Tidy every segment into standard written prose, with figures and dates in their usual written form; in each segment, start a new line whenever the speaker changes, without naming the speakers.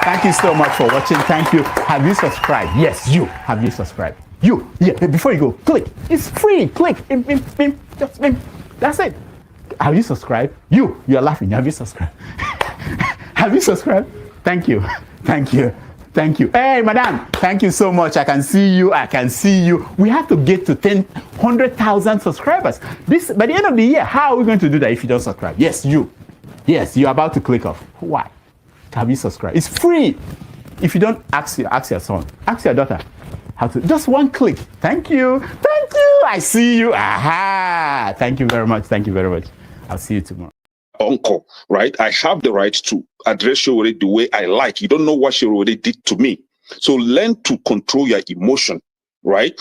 Thank you so much for watching. Thank you. Have you subscribed? Yes, you. Have you subscribed? You. Yeah, before you go, click. It's free. Click. Just that's it. Have you subscribed? You're laughing. Have you subscribed? Have you subscribed? Thank you. Thank you. Thank you. Hey, madam. Thank you so much. I can see you. I can see you. We have to get to 100,000 subscribers. This by the end of the year. How are we going to do that if you don't subscribe? Yes, you. Yes, you're about to click off. Why? Have you subscribed? It's free. If you don't, ask your son, ask your daughter how to. Just one click. Thank you. Thank you. I see you. Aha. Thank you very much. Thank you very much. I'll see you tomorrow.
Uncle, right? I have the right to address you the way I like. You don't know what she already did to me. So learn to control your emotion, right?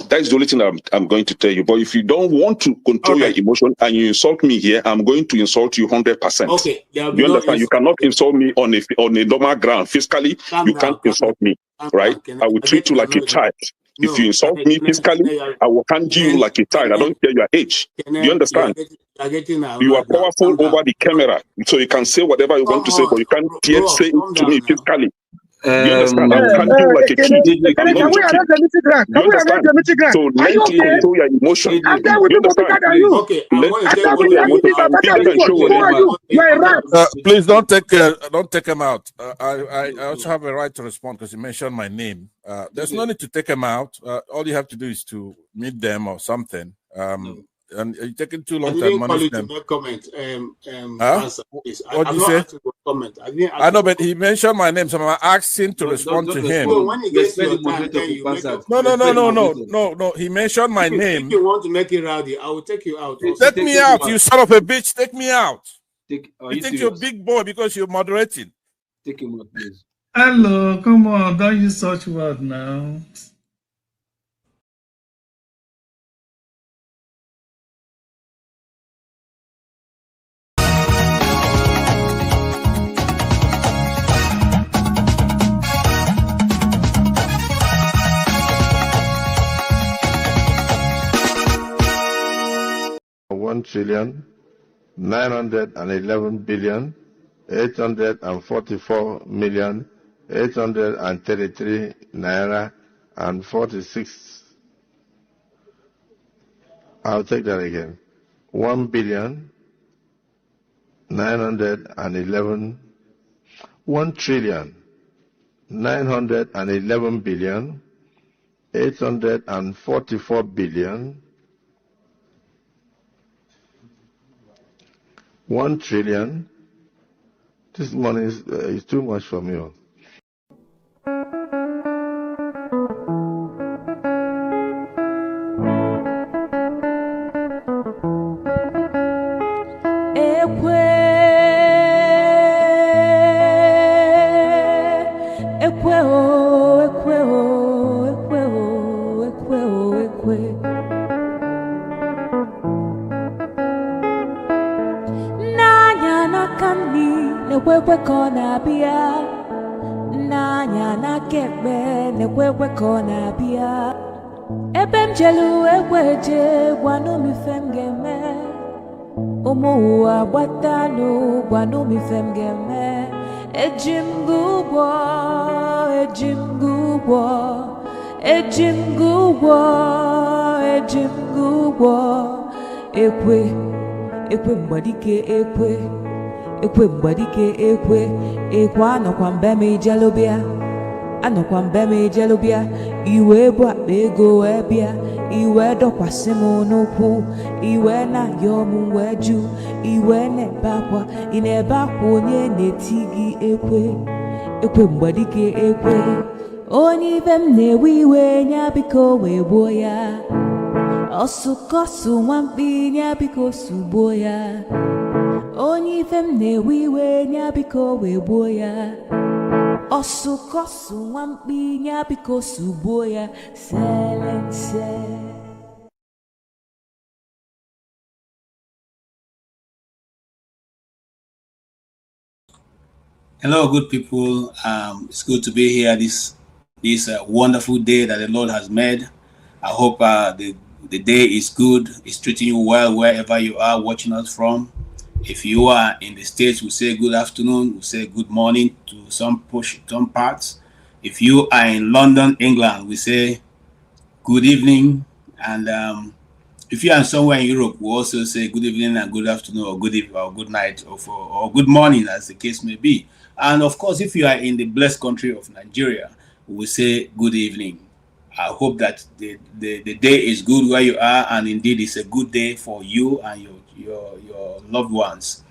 That is the only thing I'm going to tell you. But if you don't want to control your emotion and you insult me here, I'm going to insult you 100%. Okay. You understand? You cannot insult me on a normal ground. Fiscally, you can't insult me, right? I will treat you like a child. If you insult me physically, I will handle you like a child. I don't care your age. You understand? You are powerful over the camera, so you can say whatever you want to say, but you can't yet say it to me physically. You understand? I will handle you like a kid. Can we arrange the meeting ground? Can we arrange the meeting ground? So learn to control your emotion. You understand?
Please don't take him out. I also have a right to respond because you mentioned my name. There's no need to take him out. All you have to do is to meet them or something. And you're taking too long to admonish them. Comment. What did you say? Comment. I know, but he mentioned my name, so I'm asking to respond to him. When he gets your time, No. He mentioned my name. If you want to make it rowdy, I will take you out. Take me out, you son of a bitch. Take me out. You think you're a big boy because you're moderating.
Take him out, please.
Hello, come on, don't use such word now.
$1,911,844,833 naira and 46. I'll take that again. 1,911,844,000,000. This money is too much for me.
Ebem jelu ekweje gwanu mi fem geme Omo abatano gwanu mi fem geme Ejim gugwo ekwe mbadike ekwe mbadike ekwe anokwa mbeme ijelobia iwe bụ akpa ego ebia iwe dokwasị m n'ukwu iwe na yom weju iwe na-ebe akwa ị na-ebe akwa onye na-eti gị ekwe mgbadike ekwe onye ibe m na-ewe iwe nya biko wee gbuo ya ọsụkọsụ nwamkpi nya biko sugbuo ya onye ife m na-ewe iwe nya biko wee gbuo ya Osukosu wampinya bikosu boya selense.
Hello, good people. It's good to be here this wonderful day that the Lord has made. I hope the day is good. It's treating you well wherever you are watching us from. If you are in the States, we say good afternoon. We say good morning to some parts. If you are in London, England, we say good evening. And if you are somewhere in Europe, we also say good evening and good afternoon, or good evening or good night, or good morning, as the case may be. And of course, if you are in the blessed country of Nigeria, we say good evening. I hope that the day is good where you are, and indeed it's a good day for you and your loved ones.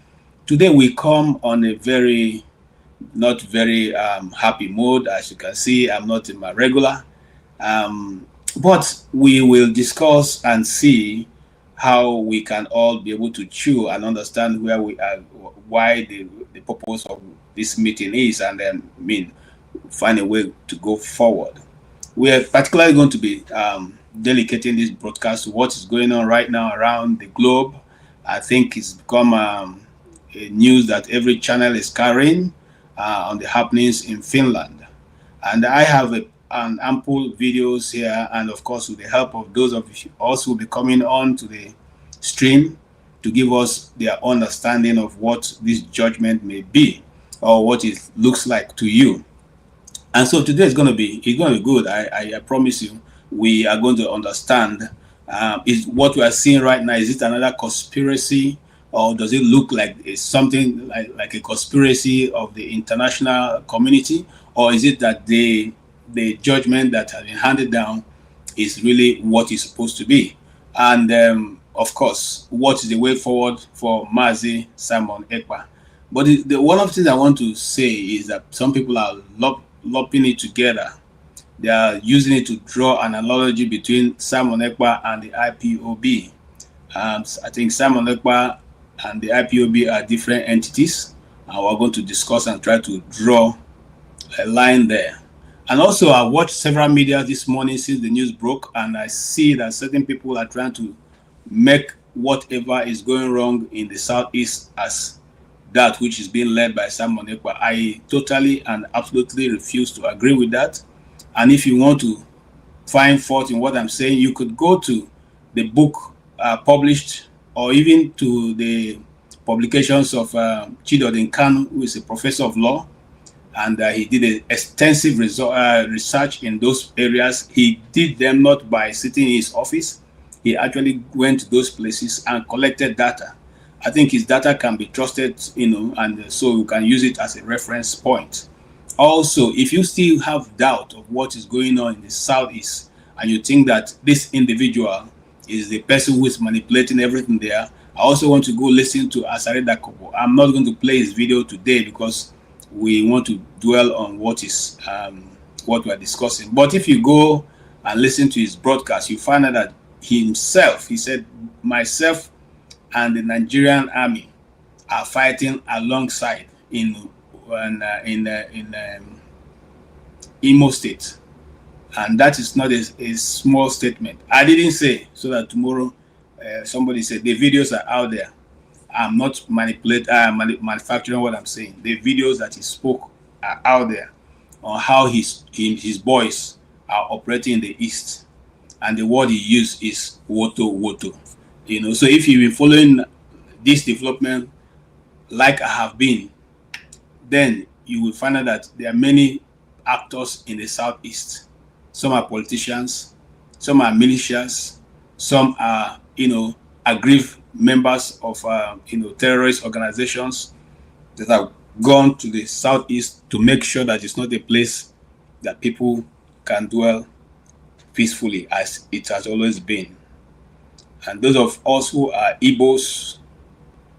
Today we come on a not very happy mood. As you can see, I'm not in my regular. But we will discuss and see how we can all be able to chew and understand where we are, why the purpose of this meeting is, and then find a way to go forward. We are particularly going to be dedicating this broadcast to what is going on right now around the globe. I think it's become a news that every channel is carrying on the happenings in Finland. And I have an ample videos here, and of course with the help of those of you also will be coming on to the stream to give us their understanding of what this judgment may be, or what it looks like to you. And so today it's going to be good. I promise you, we are going to understand is what we are seeing right now, is it another conspiracy, or does it look like it's something like a conspiracy of the international community, or is it that the judgment that has been handed down is really what it's supposed to be? And of course, what is the way forward for Mazi Simon Ekpa? But one of the things I want to say is that some people are lumping it together. They are using it to draw an analogy between Simon Ekpa and the IPOB. I think Simon Ekpa and the IPOB are different entities, and we're going to discuss and try to draw a line there. And also, I watched several media this morning since the news broke, and I see that certain people are trying to make whatever is going wrong in the Southeast as that which is being led by Simon Ekpa. I totally and absolutely refuse to agree with that. And if you want to find fault in what I'm saying, you could go to the book published, or even to the publications of Chidodin Kanu, who is a professor of law, and he did an extensive research in those areas. He did them not by sitting in his office. He actually went to those places and collected data. I think his data can be trusted, and so you can use it as a reference point. Also, if you still have doubt of what is going on in the Southeast, and you think that this individual is the person who is manipulating everything there, I also want to go listen to Asare Dakobo. I'm not going to play his video today because we want to dwell on what we're discussing. But if you go and listen to his broadcast, you find out that he said, myself and the Nigerian army are fighting alongside in Imo State, and that is not a small statement. I didn't say so that tomorrow somebody said the videos are out there. I'm not manufacturing what I'm saying. The videos that he spoke are out there on how his boys are operating in the East, and the word he used is woto. So if you've been following this development like I have been, then you will find out that there are many actors in the Southeast. Some are politicians, some are militias, some are aggrieved members of terrorist organizations that have gone to the Southeast to make sure that it's not a place that people can dwell peacefully as it has always been. And those of us who are Igbos,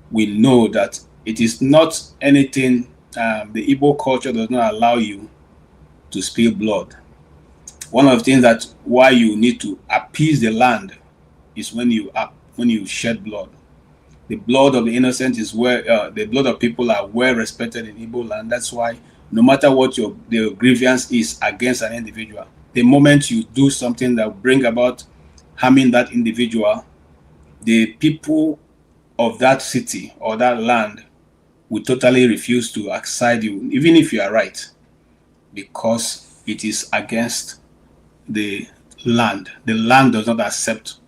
we know that it is not anything. The Igbo culture does not allow you to spill blood. One of the things that why you need to appease the land is when you shed blood. The blood of the innocent is the blood of people are well respected in Igbo land. That's why no matter what the grievance is against an individual. The moment you do something that bring about harming that individual, the people of that city or that land will totally refuse to accept you, even if you are right, because it is against the land. The land does not accept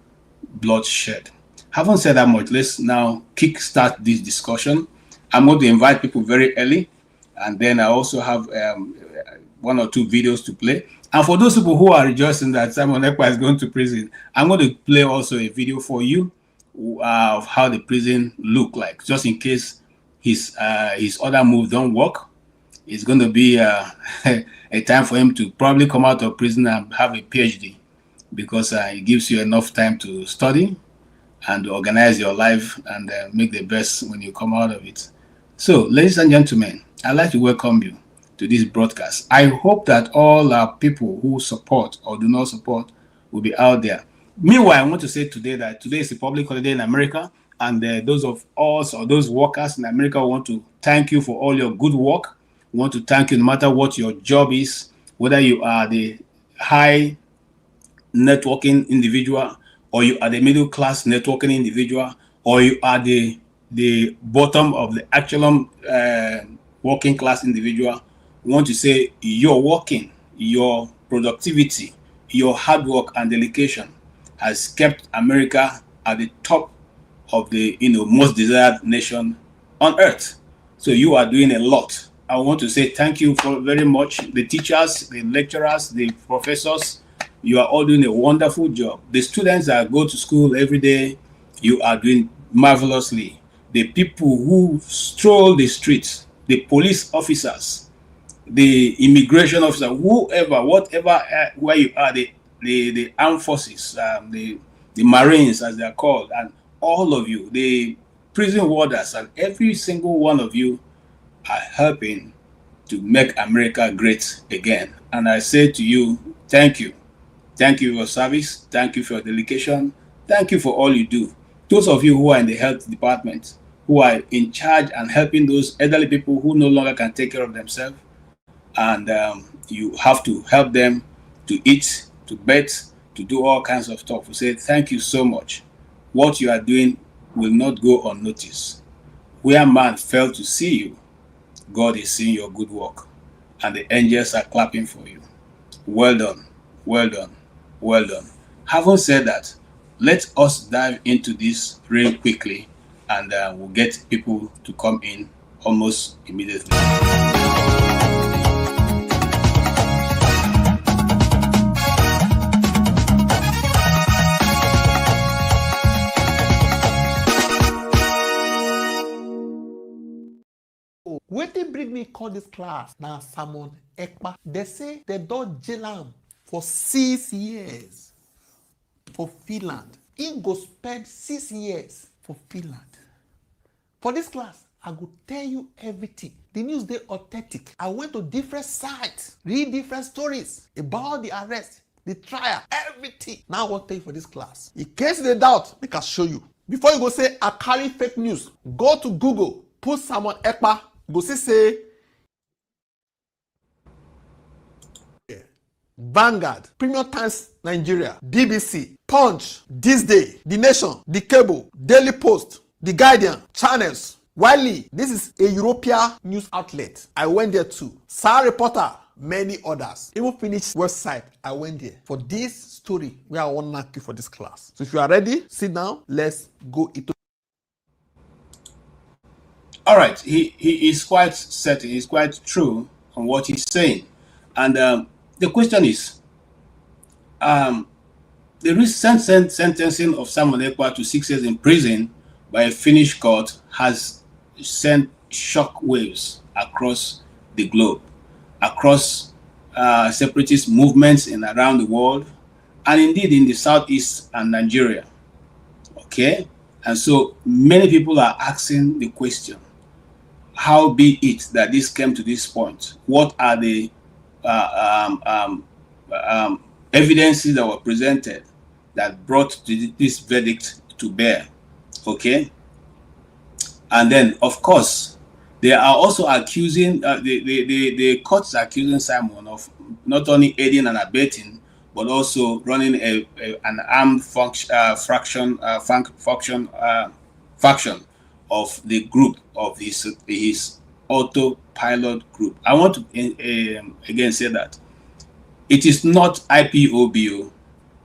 bloodshed. Having said that much, let's now kickstart this discussion. I'm going to invite people very early, and then I also have one or two videos to play. And for those people who are rejoicing that Simon Ekpa is going to prison, I'm going to play also a video for you of how the prison look like, just in case his other moves don't work. It's going to be a time for him to probably come out of prison and have a PhD, because it gives you enough time to study and organize your life and make the best when you come out of it. So, ladies and gentlemen, I'd like to welcome you to this broadcast. I hope that all our people who support or do not support will be out there. Meanwhile, I want to say today that today is a public holiday in America, and those of us or those workers in America want to thank you for all your good work. We want to thank you no matter what your job is, whether you are the high networking individual, or you are the middle class networking individual, or you are the bottom of the actual working class individual. We want to say your working, your productivity, your hard work and dedication has kept America at the top of the most desired nation on earth. So you are doing a lot. I want to say thank you for very much. The teachers, the lecturers, the professors, you are all doing a wonderful job. The students that go to school every day, you are doing marvelously. The people who stroll the streets, the police officers, the immigration officer, whoever, whatever, where you are, the armed forces, the Marines as they are called, and all of you, the prison warders, and every single one of you are helping to make America great again. And I say to you, thank you. Thank you for your service. Thank you for your dedication. Thank you for all you do. Those of you who are in the health department, who are in charge and helping those elderly people who no longer can take care of themselves, and you have to help them to eat, to bathe, to do all kinds of stuff. We say thank you so much. What you are doing will not go unnoticed. Where man failed to see you, God is seeing your good work, and the angels are clapping for you. Well done, well done, well done. Having said that, let us dive into this real quickly, and we'll get people to come in almost immediately.
Wetin bring me call this class na Simon Ekpa. They say they don jail am for 6 years for Finland. He go spend 6 years for Finland. For this class, I go tell you everything. The news dey authentic. I went to different sites, read different stories about the arrest, the trial, everything. Now I wan tell you for this class. In case you dey doubt, make I show you. Before you go say I carry fake news, go to Google, put Simon Ekpa, go see say Vanguard, Premium Times Nigeria, BBC, Punch, This Day, The Nation, The Cable, Daily Post, The Guardian, Channels, Wiley. This is a European news outlet. I went there too. Star Reporter, many others. Even Finnish website, I went there for this story where I want to knock you for this class. So if you are ready, sit down. Let's go into.
All right, he is quite certain, he's quite true on what he's saying. And the question is, the recent sentencing of Simon Ekpa to 6 years in prison by a Finnish court has sent shock waves across the globe, across separatist movements in around the world, and indeed in the Southeast and Nigeria. Okay, and so many people are asking the question, how be it that this came to this point? What are the evidences that were presented that brought this verdict to bear? Okay, and then of course They are also accusing, the court is accusing Simon of not only aiding and abetting, but also running an armed faction of the group, of his autopilot group. I want to again say that it is not IPOB,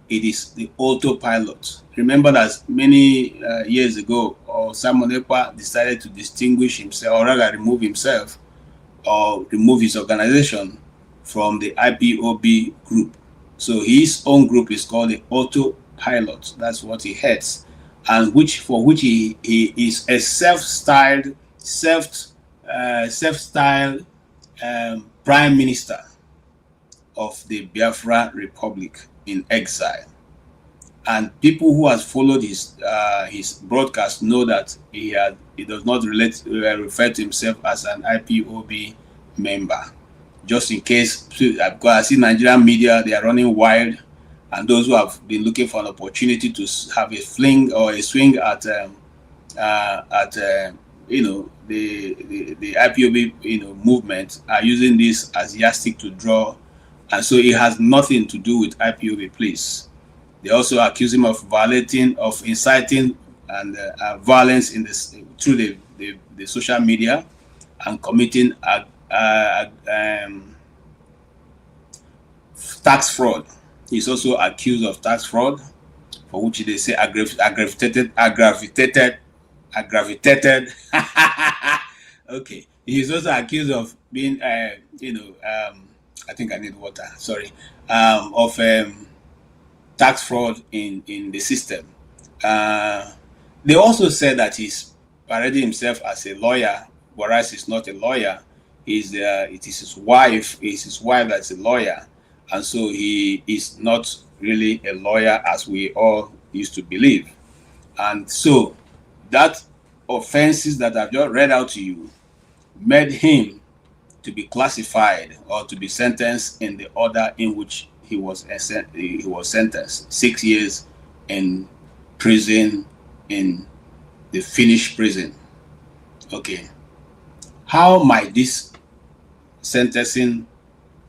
it is the autopilot. Remember that many years ago, Simon Ekpa decided to distinguish himself, or rather remove himself, or remove his organization from the IPOB group. So his own group is called the autopilot. That's what he heads, and for which he is a self-styled Prime Minister of the Biafra Republic in exile. And people who have followed his broadcast know that he does not refer to himself as an IPOB member. Just in case, because I see Nigerian media, they are running wild, and those who have been looking for an opportunity to have a fling or a swing at the IPOB movement are using this as yardstick to draw, and so it has nothing to do with IPOB, please. They also accuse him of inciting and violence through the social media, and committing tax fraud. He's also accused of tax fraud, for which they say aggravated. Okay, he's also accused of being, I think I need water. Sorry, of tax fraud in the system. They also said that he's parading himself as a lawyer, whereas he's not a lawyer. It is his wife. It's his wife that's a lawyer, and so he is not really a lawyer as we all used to believe. And so that offenses that I've just read out to you made him to be classified or to be sentenced in the order in which he was sentenced. 6 years in prison, in the Finnish prison. Okay. How might this sentencing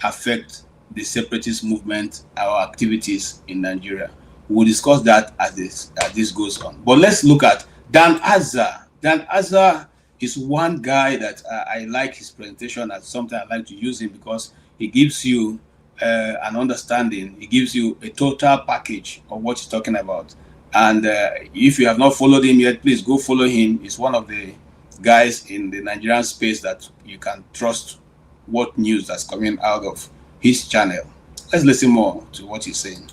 affect the separatist movement, our activities in Nigeria? We'll discuss that as this goes on. But let's look at Dan Azza. Dan Azza is one guy that I like his presentation, and sometimes I like to use him because he gives you an understanding. He gives you a total package of what he's talking about. And if you have not followed him yet, please go follow him. He's one of the guys in the Nigerian space that you can trust what news that's coming out of his channel. Let's listen more to what he's saying.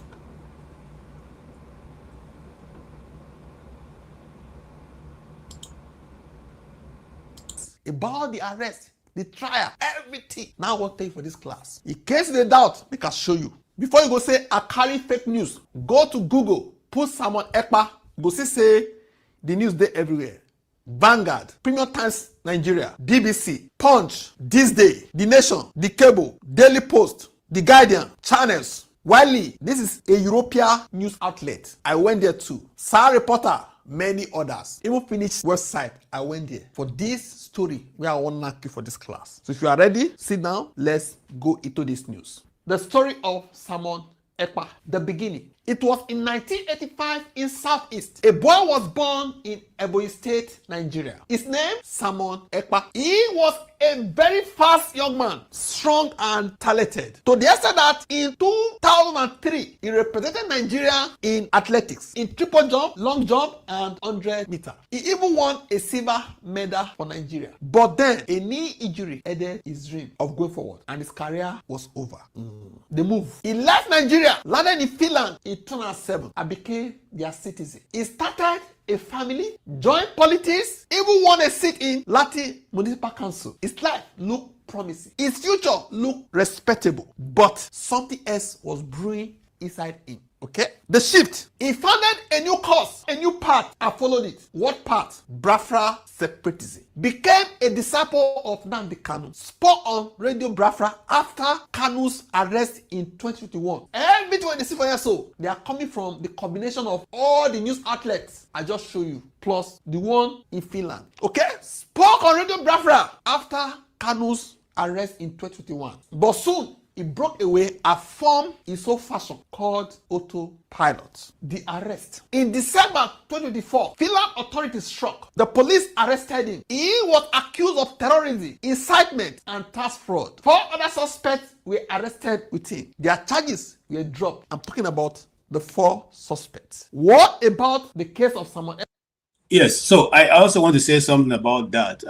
About the arrest, the trial, everything. Now I want to tell you for this class. In case they doubt, they can show you. Before you go say I carry fake news, go to Google, put Simon Ekpa, go say the news there everywhere. Vanguard, Premium Times Nigeria, BBC, Punch, This Day, The Nation, The Cable, Daily Post, The Guardian, Channels, Wiley. This is a European news outlet. I went there too. Star Reporter, many others. Even Finnish website, I went there for this story where I want to knock you for this class. So if you are ready, sit down. Let's go into this news. The story of Simon Ekpa, the beginning. It was in 1985 in Southeast. A boy was born in Ebonyi State, Nigeria. His name, Simon Ekpa. He was a very fast young man, strong and talented. To the extent that in 2003, he represented Nigeria in athletics, in triple jump, long jump, and 100 meter. He even won a silver medal for Nigeria. But then, a knee injury ended his dream of going forward, and his career was over. The move. He left Nigeria, landed in Finland in 2007, and became their citizen. He started a family, joined politics, even won a seat in Lati Municipal Council. His life looked promising. His future looked respectable. But something else was brewing inside him. Okay? The shift. He founded a new cause, a new path, and followed it. What path? Biafra separatism. Became a disciple of Nnamdi Kanu. Spoke on Radio Biafra after Kanu's arrest in 2021. Everything what they see for here, so they are coming from the combination of all the news outlets I just show you, plus the one in Finland. Okay? Spoke on Radio Biafra after Kanu's arrest in 2021. But soon, he broke away and formed his own fashion called Autopilot. The arrest. In December 2024, Finland authorities struck. The police arrested him. He was accused of terrorism, incitement, and tax fraud. 4 other suspects were arrested with him. Their charges were dropped. I'm talking about the 4 suspects. What about the case of Simon Ekpa?
Yes, so I also want to say something about that.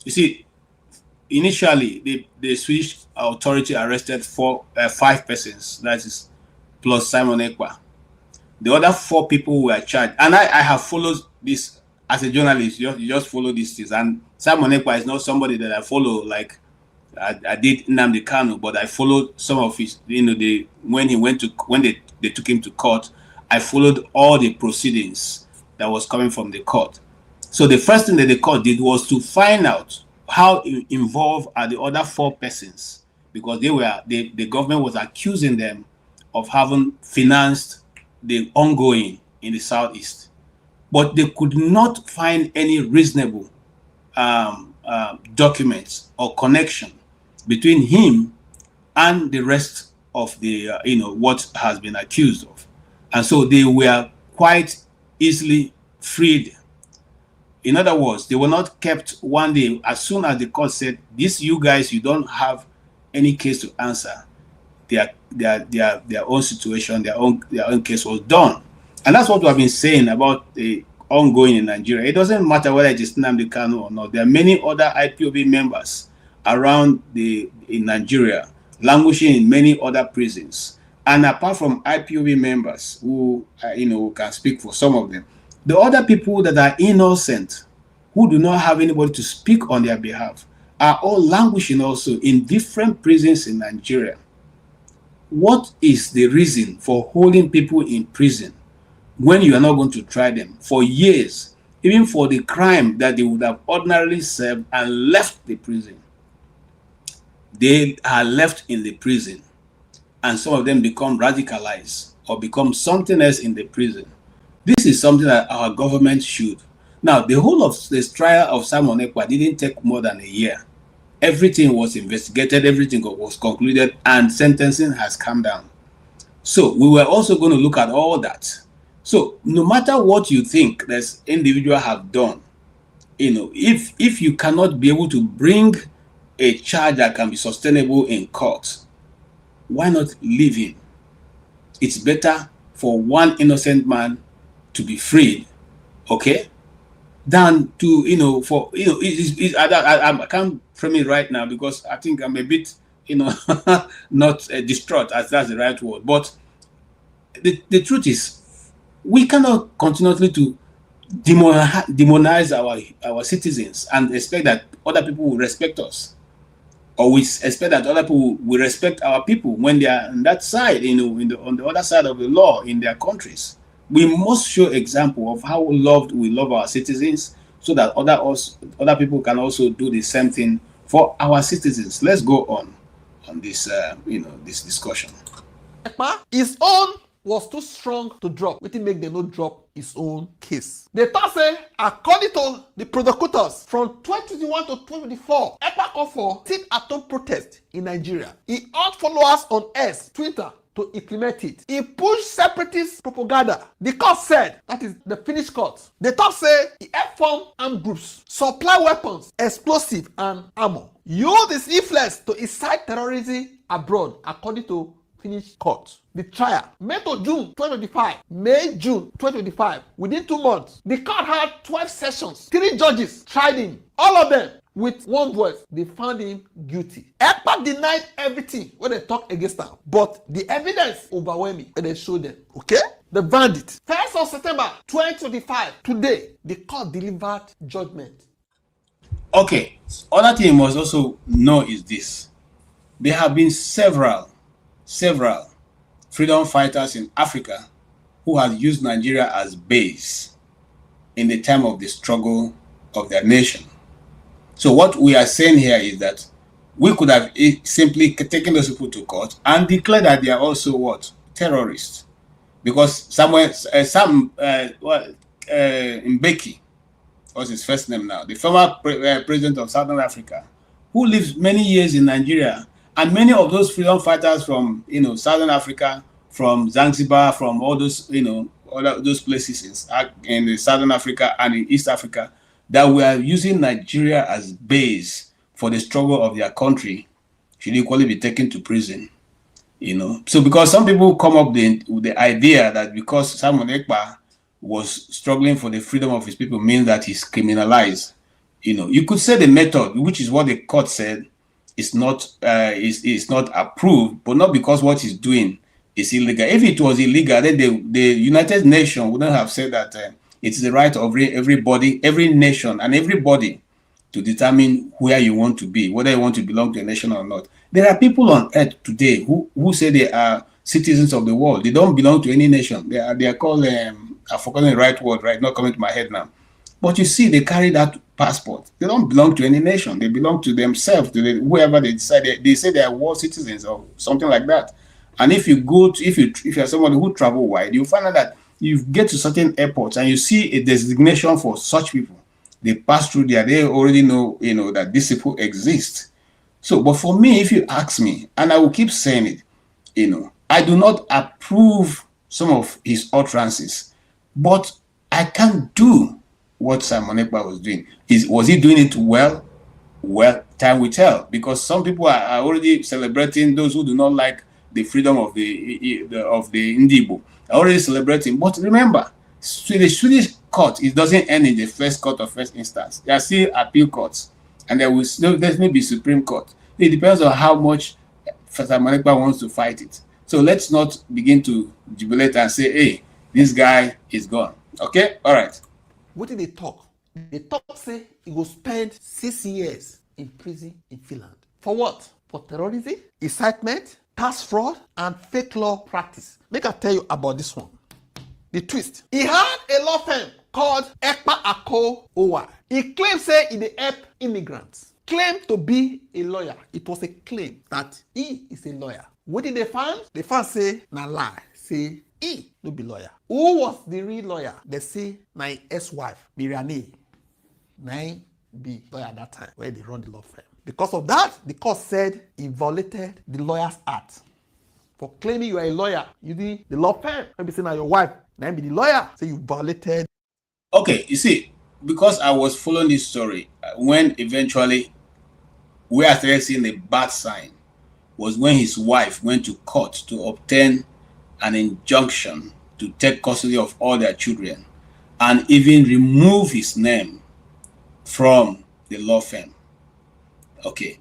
You see, initially, the Swedish authority arrested 5 persons, that is, plus Simon Ekpa. The other 4 people were charged. And I have followed this as a journalist. You just follow these things. And Simon Ekpa is not somebody that I follow like I did Nnamdi Kanu, but I followed some of his, when they took him to court, I followed all the proceedings that was coming from the court. So the first thing that the court did was to find out how involved are the other 4 persons, because the government was accusing them of having financed the ongoing in the southeast, but they could not find any reasonable documents or connection between him and the rest of the what has been accused of, and so they were quite easily freed. In other words, they were not kept one day. As soon as the court said, "This, you guys, you don't have any case to answer," their own situation, their own case was done. And that's what we have been saying about the ongoing in Nigeria. It doesn't matter whether it is Nnamdi Kanu or not. There are many other IPOB members around in Nigeria, languishing in many other prisons. And apart from IPOB members who can speak for some of them, the other people that are innocent, who do not have anybody to speak on their behalf, are all languishing also in different prisons in Nigeria. What is the reason for holding people in prison when you are not going to try them for years, even for the crime that they would have ordinarily served and left the prison? They are left in the prison, and some of them become radicalized or become something else in the prison. This is something that our government should. Now, the whole of this trial of Simon Ekpa didn't take more than a year. Everything was investigated, everything was concluded, and sentencing has come down. So we were also going to look at all that. So no matter what you think this individual have done, if you cannot be able to bring a charge that can be sustainable in court, why not leave him? It's better for one innocent man to be freed, okay, than to I can't frame it right now because I think I'm a bit not distraught, as that's the right word. But the truth is, we cannot continually to demonize our citizens and expect that other people will respect us, or we expect that other people will respect our people when they are on that side, on the other side of the law in their countries. We must show example of how we love our citizens, so that other people can also do the same thing for our citizens. Let's go on this this discussion.
His own was too strong to drop. Wetin make them not drop his own case? They thought say, according to the prosecutors, from 2021 to 2024, Ekpa called for sit-at-home protest in Nigeria. He urged followers on X, Twitter, to implement it. He pushed separatist propaganda. The court said, that is the Finnish court, the court said he helped form armed groups, supply weapons, explosive, and armor. Use his influence to incite terrorism abroad, according to Finnish court. The trial, May to June 2025, May-June 2025, within 2 months, the court had 12 sessions. 3 judges tried him. All of them, with one voice, they found him guilty. Ekpa denied everything when they talk against him, but the evidence overwhelming when they showed them. Okay? The verdict. 1st of September 2025, today, the court delivered judgment.
Okay, other thing you must also know is this. There have been several freedom fighters in Africa who have used Nigeria as base in the time of the struggle of their nation. So what we are saying here is that we could have simply taken those people to court and declared that they are also what? Terrorists. Because somewhere, Mbeki, what's his first name now? The former president of Southern Africa, who lived many years in Nigeria, and many of those freedom fighters from, Southern Africa, from Zanzibar, from all those, all those places in Southern Africa and in East Africa, that were using Nigeria as base for the struggle of their country, should equally be taken to prison. So because some people come up with the idea that because Simon Ekpa was struggling for the freedom of his people means that he's criminalized. You could say the method, which is what the court said, is not approved, but not because what he's doing is illegal. If it was illegal, then the United Nations wouldn't have said that it's the right of everybody, every nation and everybody to determine where you want to be, whether you want to belong to a nation or not. There are people on earth today who say they are citizens of the world. They don't belong to any nation. They are called, I've forgotten the right word, right? Not coming to my head now. But you see, they carry that passport. They don't belong to any nation. They belong to themselves, to whoever they decide. They say they are world citizens or something like that. And if you go to, if you're somebody who travel wide, you find out that you get to certain airports and you see a designation for such people. They pass through there. They already know, that these people exist. So, but for me, if you ask me, and I will keep saying it, I do not approve some of his utterances, but I can't do what Simon Ekpa was doing. Was he doing it well? Well, time will tell, because some people are already celebrating. Those who do not like the freedom of the Ndibo are already celebrating. But remember, the Swedish court, it doesn't end in the first court of first instance. There are still appeal courts, and there will definitely be Supreme Court. It depends on how much Simon Ekpa wants to fight it. So let's not begin to jubilate and say, hey, this guy is gone. Okay? All right.
What did they talk? They talk say he will spend 6 years in prison in Finland. For what? For terrorism, incitement, tax fraud, and fake law practice. Make I tell you about this one. The twist. He had a law firm called Ekpa Ako Owa. He claimed say he dey help immigrants. Claimed to be a lawyer. It was a claim that he is a lawyer. What did they find? They found say na lie. Say he no be lawyer. Who was the real lawyer? They say my ex-wife, Miriam. Nine be lawyer at that time where they run the law firm. Because of that, the court said he violated the Lawyers Act. For claiming you are a lawyer, you need the law firm. Maybe say now your wife, now be the lawyer. So you violated.
Okay, you see, because I was following this story, when eventually we are started seeing the bad sign was when his wife went to court to obtain an injunction to take custody of all their children and even remove his name from the law firm. Okay,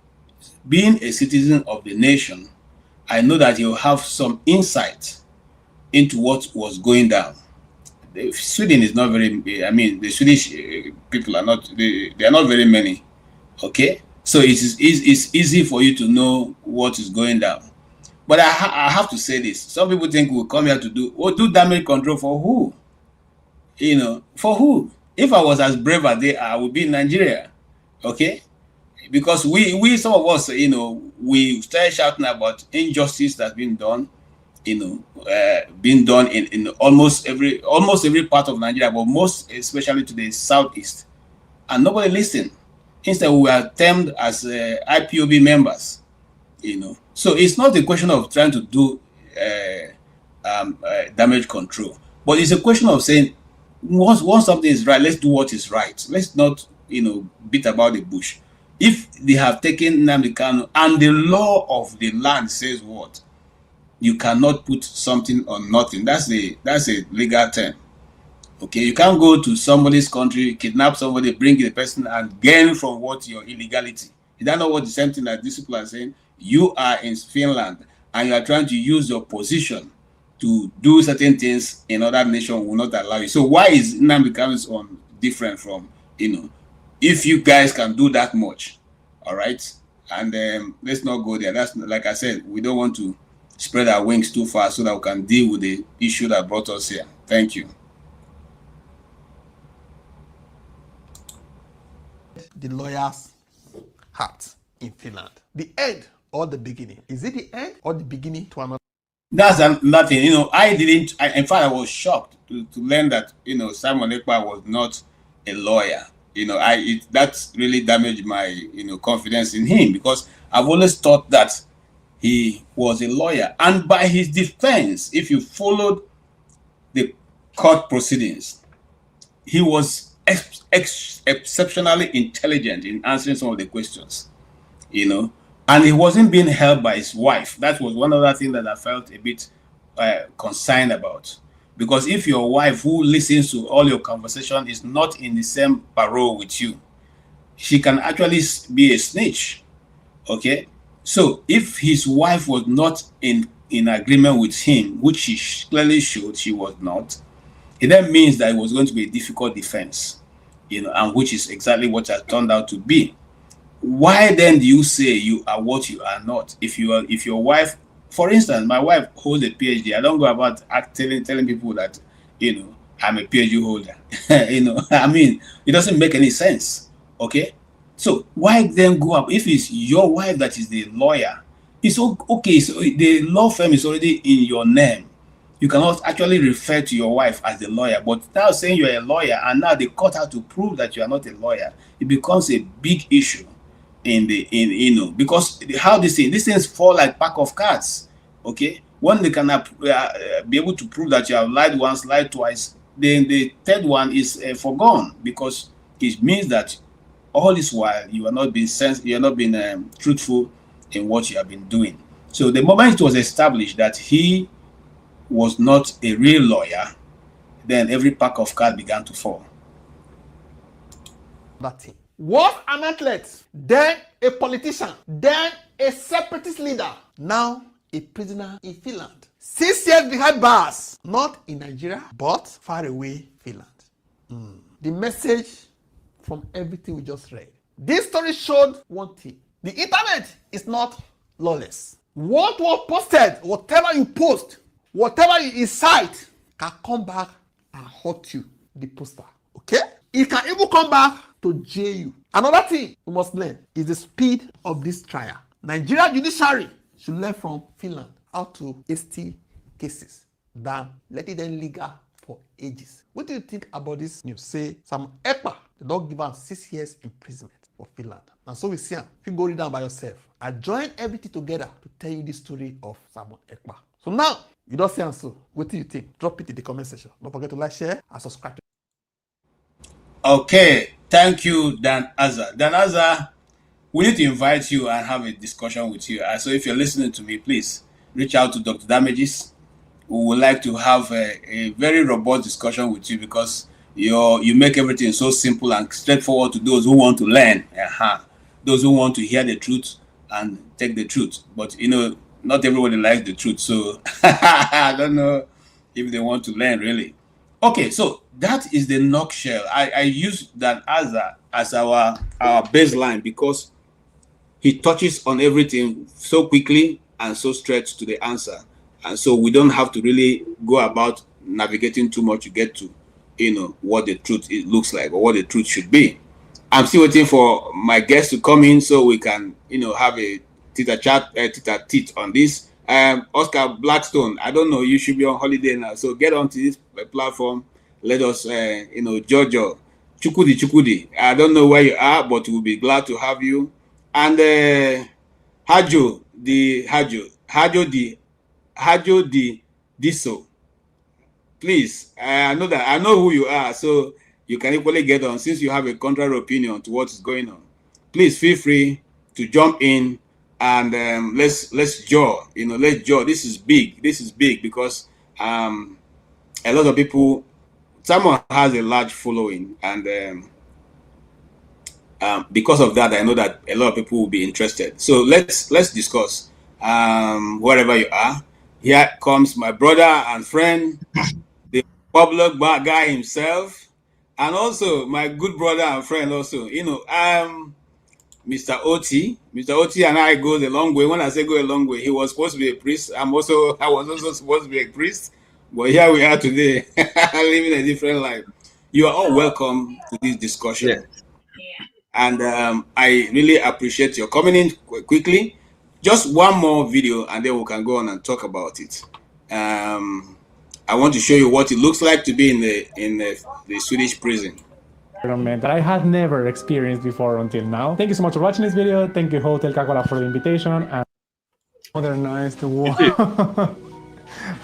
being a citizen of the nation, I know that you'll have some insight into what was going down. Sweden is not very, the Swedish people are not, they are not very many. Okay, so it's easy for you to know what is going down. But I have to say this. Some people think we'll come here to do damage control for who? For who? If I was as brave as they are, I would be in Nigeria. Okay? Because we some of us, we started shouting about injustice that's been done, being done in almost every part of Nigeria, but most especially to the southeast. And nobody listened. Instead, we were termed as IPOB members, So it's not a question of trying to do damage control, but it's a question of saying, once something is right, let's do what is right. Let's not, beat about the bush. If they have taken Nnamdi Kanu and the law of the land says what, you cannot put something on nothing. That's a legal term. Okay, you can't go to somebody's country, kidnap somebody, bring the person, and gain from what your illegality. Is that not what the same thing that these people are saying? You are in Finland and you are trying to use your position to do certain things in other nations will not allow you. So why is Nnamdi Kanu's on different from, if you guys can do that much, all right? And let's not go there. That's, like I said, we don't want to spread our wings too far so that we can deal with the issue that brought us here. Thank you.
The lawyer's hat. in Finland. The end or the beginning? Is it the end or the beginning to another?
That's nothing. In fact, I was shocked to learn that, Simon Ekpa was not a lawyer. That really damaged my, confidence in him, because I've always thought that he was a lawyer. And by his defense, if you followed the court proceedings, he was exceptionally intelligent in answering some of the questions, and he wasn't being held by his wife. That was one other thing that I felt a bit concerned about. Because if your wife, who listens to all your conversation, is not in the same parole with you, she can actually be a snitch. Okay? So if his wife was not in agreement with him, which she clearly showed she was not, it then means that it was going to be a difficult defense, and which is exactly what has turned out to be. Why then do you say you are what you are not? If your wife, for instance, my wife holds a PhD, I don't go about telling people that, I'm a PhD holder. I mean, it doesn't make any sense. Okay? So why then go up? If it's your wife that is the lawyer, it's okay. So the law firm is already in your name. You cannot actually refer to your wife as the lawyer. But now saying you're a lawyer and now the court has to prove that you are not a lawyer, it becomes a big issue because how these things fall like pack of cards. Okay, when they can be able to prove that you have lied once, lied twice, then the third one is forgone, because it means that all this while you are not being truthful in what you have been doing. So the moment it was established that he was not a real lawyer, then every pack of cards began to fall.
That thing. Was an athlete, then a politician, then a separatist leader, now a prisoner in Finland. 6 years behind bars, not in Nigeria, but far away Finland. The message from everything we just read. This story showed one thing. The internet is not lawless. What was posted, whatever you post, whatever you incite, can come back and hurt you, the poster. Okay? It can even come back to jail you. Another thing we must learn is the speed of this trial. Nigeria judiciary should learn from Finland how to hasty cases than letting them linger for ages. What do you think about this news? Say Simon Ekpa, they don't give him 6 years imprisonment for Finland. And so we see him. If you go read down by yourself, I join everything together to tell you the story of Simon Ekpa. So now, you don't see him, so what do you think? Drop it in the comment section. Don't forget to like, share, and subscribe.
Okay, thank you, Dan Azza. Dan Azza, we need to invite you and have a discussion with you. So if you're listening to me, please reach out to Dr. Damages. We would like to have a very robust discussion with you, because you make everything so simple and straightforward to those who want to learn. Those who want to hear the truth and take the truth. But not everybody likes the truth, so I don't know if they want to learn really. Okay, so that is the nutshell. I use that as our baseline, because he touches on everything so quickly and so straight to the answer, and so we don't have to really go about navigating too much to get to what the truth looks like or what the truth should be. I'm still waiting for my guests to come in so we can have a tete on this. Oscar Blackstone, I don't know, you should be on holiday now, so get onto this platform. Let us Jojo Chukudi, I don't know where you are, but we'll be glad to have you. And Hajo di Diso, please, I know who you are, so you can equally get on, since you have a contrary opinion to what is going on. Please feel free to jump in and let's jaw. Let's jaw. This is big because a lot of people, someone has a large following, and because of that, I know that a lot of people will be interested. So let's discuss. Wherever you are, here comes my brother and friend, the public guy himself, and also my good brother and friend also. Mr. Oti. Mr. Oti and I go a long way. When I say go a long way, he was supposed to be a priest. I was also supposed to be a priest. But here we are today, living a different life. You are all welcome to this discussion. and I really appreciate your coming in quickly. Just one more video, and then we can go on and talk about it. I want to show you what it looks like to be in the Swedish prison.
That I had never experienced before until now. Thank you so much for watching this video. Thank you, Hotel Cacola, for the invitation and modernized the wall.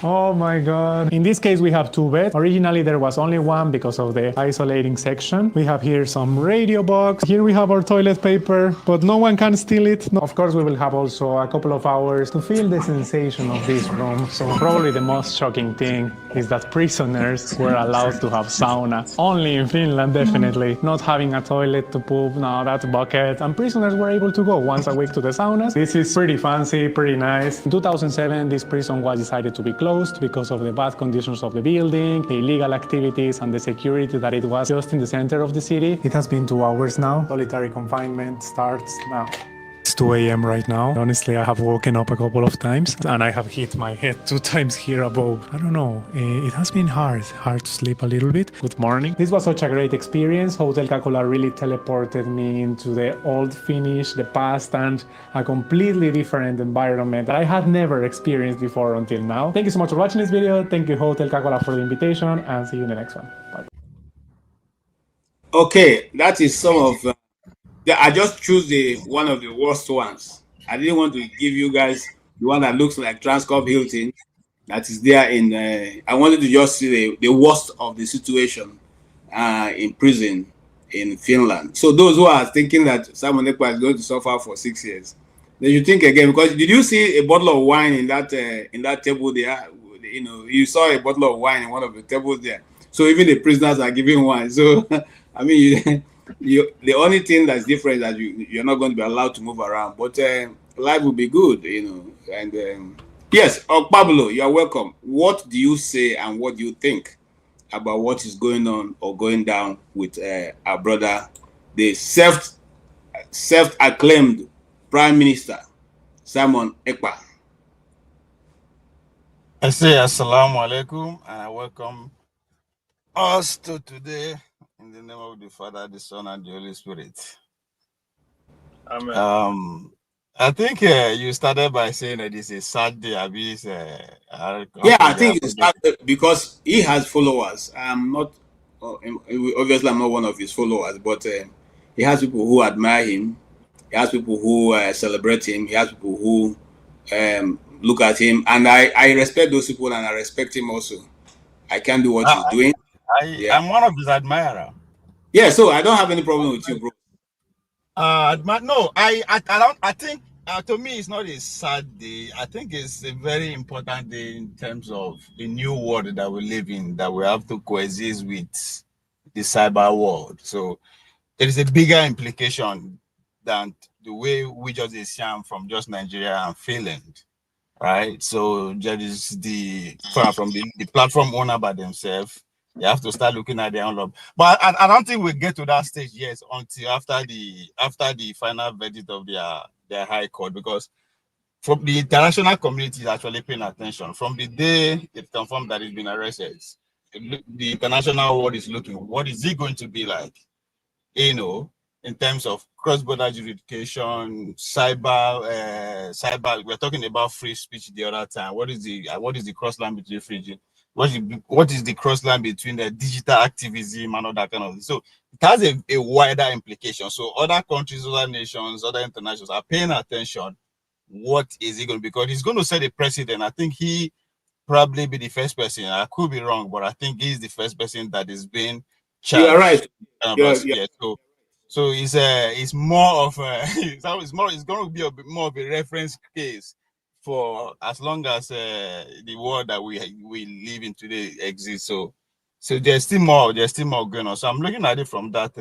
Oh my god. In this case we have two beds. Originally there was only one because of the isolating section. We have here some radio box. Here we have our toilet paper, but no one can steal it. No. Of course we will have also a couple of hours to feel the sensation of this room. So probably the most shocking thing is that prisoners were allowed to have sauna. Only in Finland, definitely. Not having a toilet to poop, no, that's a bucket. And prisoners were able to go once a week to the saunas. This is pretty fancy, pretty nice. In 2007 this prison was decided to be closed because of the bad conditions of the building, the illegal activities, and the security that it was just in the center of the city. It has been 2 hours now. Solitary confinement starts now. It's 2 a.m. right now. Honestly, I have woken up a couple of times and I have hit my head 2 times here above. I don't know, it has been hard to sleep a little bit. Good morning. This was such a great experience. Hotel Cacola really teleported me into the old Finnish, the past, and a completely different environment that I had never experienced before until now. Thank you so much for watching this video. Thank you, Hotel Cacola, for the invitation, and see you in the next one. Bye.
Okay, that is some of... I just choose one of the worst ones. I didn't want to give you guys the one that looks like Transcorp Hilton that is there in... I wanted to just see the worst of the situation in prison in Finland. So those who are thinking that Simon Ekpa is going to suffer for 6 years, they should think again, because did you see a bottle of wine in that table there? You know, you saw a bottle of wine in one of the tables there. So even the prisoners are giving wine. So, I mean... the only thing that's different is that you're not going to be allowed to move around, but life will be good, you know. And yes, Pablo, you're welcome. What do you say and what do you think about what is going on or going down with our brother, the self-acclaimed Prime Minister, Simon Ekpa?
I say assalamu alaikum and I welcome us to today. In the name of the Father, the Son, and the Holy Spirit. Amen. I think you started by saying that this is a sad day.
Yeah, I think it's sad because he has followers. I'm not, obviously, I'm not one of his followers, but he has people who admire him. He has people who celebrate him. He has people who look at him, and I respect those people, and I respect him also. I can do what he's doing.
I'm one of his admirer.
Yeah, so I don't have any problem with you, bro.
No, I think to me it's not a sad day. I think it's a very important day in terms of the new world that we live in, that we have to coexist with the cyber world. So there is a bigger implication than the way we just assume from just Nigeria and Finland, right? So there is from the platform owner by themselves. You have to start looking at their own love. But I don't think we'll get to that stage yet until after the final verdict of their high court, because from the international community is actually paying attention. From the day it confirmed that he's been arrested, the international world is looking, what is it going to be like? You know, in terms of cross-border jurisdiction, cyber. We're talking about free speech the other time. What is the cross line between free? What is the cross line between the digital activism and all that kind of thing? So it has a wider implication. So other countries, other nations, other internationals are paying attention. What is he going to be? Because he's going to set a precedent. I think he probably be the first person. I could be wrong, but I think he's the first person that is being charged.
You're right.
Yeah. So it's more of a it's going to be a bit more of a reference case for as long as the world that we live in today exists. So there's still more going on. So I'm looking at it from that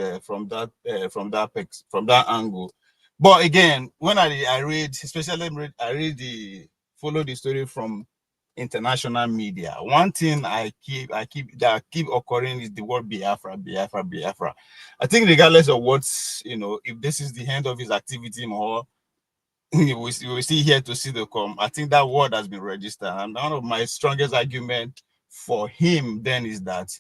angle. But again, when I read, especially follow the story from international media, one thing that keep occurring is the word Biafra. I think regardless of what's, if this is the end of his activity or we still here to see the come. I think that word has been registered, and one of my strongest argument for him then is that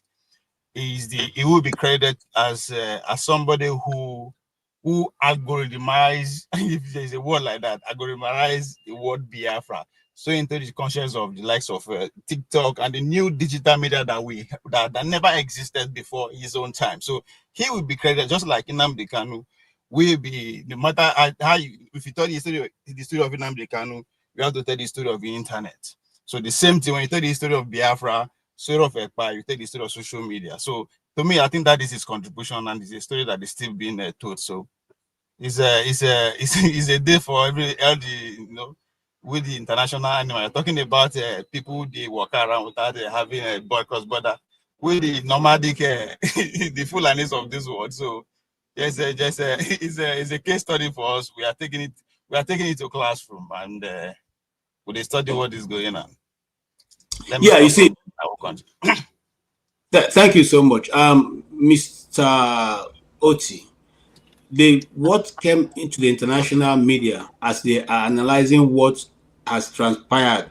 he will be credited as somebody who who algorithmize, if there's a word like that, algorithmize the word Biafra, so into the conscience of the likes of TikTok and the new digital media that never existed before his own time. So he will be credited, just like Nnamdi Kanu will be, no matter how if you tell the story of Nnamdi Kanu, you have to tell the story of the internet. So the same thing when you tell the story of Biafra, story of Ekpa, you tell the story of social media. So to me, I think that is his contribution, and it's a story that is still being told. So it's a day for every with the international animal. Talking about people they walk around without having a boy cross border with the nomadic the Fulanis of this world. So yes, it's a case study for us. We are taking it to classroom, and we study what is going on.
Yeah, you see, thank you so much, Mr. Oti. What came into the international media as they are analyzing what has transpired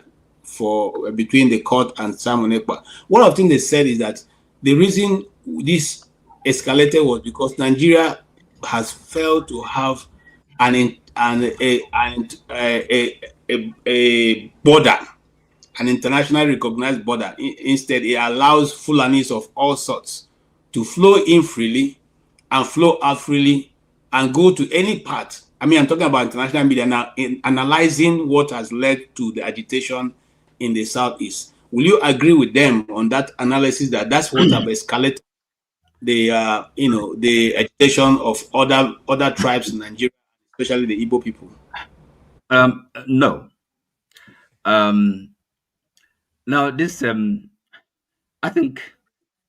between the court and Simon Ekpa. One of the things they said is that the reason this escalated was because Nigeria has failed to have a border, an internationally recognized border. Instead, it allows Fulanis of all sorts to flow in freely and flow out freely and go to any part. I mean, I'm talking about international media now, in analyzing what has led to the agitation in the Southeast. Will you agree with them on that analysis, that that's what have escalated the the agitation of other tribes in Nigeria, especially the Igbo people?
No. Now this I think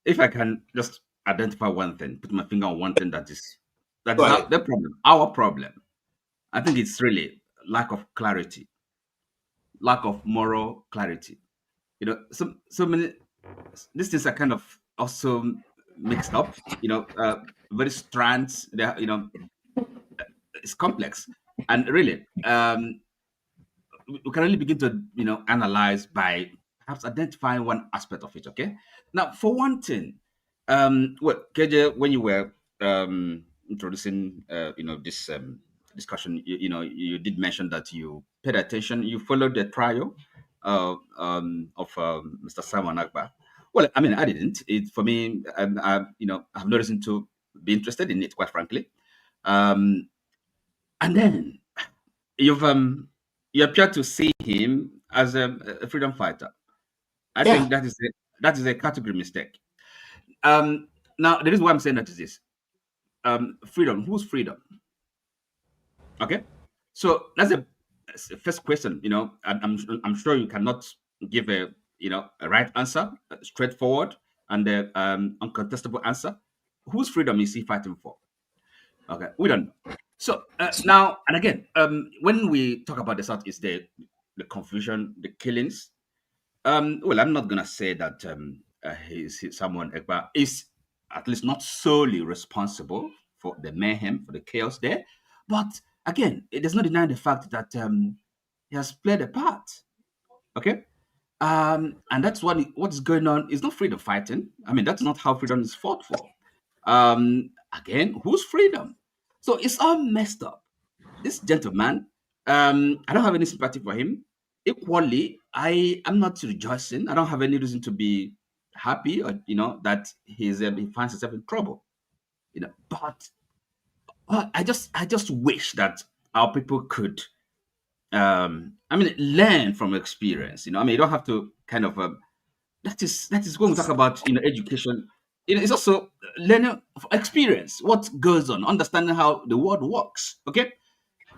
if I can just identify one thing, put my finger on one thing that is not the problem. Our problem, I think it's really lack of clarity, lack of moral clarity. You know, so many these things are kind of also mixed up. You know, very strands. You know, it's complex, and really, we can only begin to analyze by perhaps identifying one aspect of it. Okay, now for one thing, well, KJ, when you were introducing this discussion, you did mention that you paid attention, you followed the trial of Mr. Simon Ekpa. Well, I mean, I didn't. It for me, I've no reason to be interested in it, quite frankly. And then you appear to see him as a freedom fighter. I think that is a category mistake. Now the reason why I'm saying that is this: freedom. Whose freedom? Okay, so that's the first question. You know, I'm sure you cannot give a right answer, straightforward and uncontestable answer. Whose freedom is he fighting for? Okay, we don't know. So now and again, when we talk about the Southeast, the confusion, the killings. Well, I'm not gonna say that Simon Ekpa is at least not solely responsible for the mayhem, for the chaos there, but again, it does not deny the fact that he has played a part. Okay, and that's what is going on. It's not freedom fighting. I mean, that's not how freedom is fought for. Again, whose freedom? So it's all messed up. This gentleman, I don't have any sympathy for him. Equally, I am not rejoicing. I don't have any reason to be happy, or that he finds himself in trouble. But I just wish that our people could, learn from experience. I mean, you don't have to kind of. That is when we talk about education. It's also learning experience, what goes on, understanding how the world works. Okay,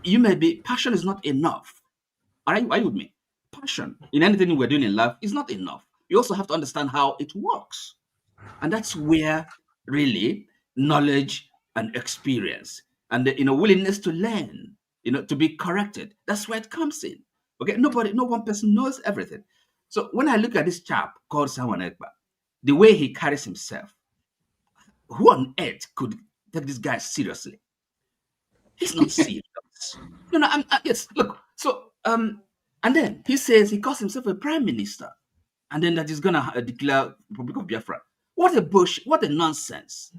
you may be passion is not enough. Are you with me? Passion in anything we're doing in life is not enough. You also have to understand how it works. And that's where really knowledge and experience and the willingness to learn, to be corrected, that's where it comes in. Okay, no one person knows everything. So when I look at this chap called Simon Ekpa, the way he carries himself, who on earth could take this guy seriously? He's not serious. Yes, look. So, and then he says he calls himself a prime minister, and then that he's gonna declare Republic of Biafra. What a bullshit! What a nonsense!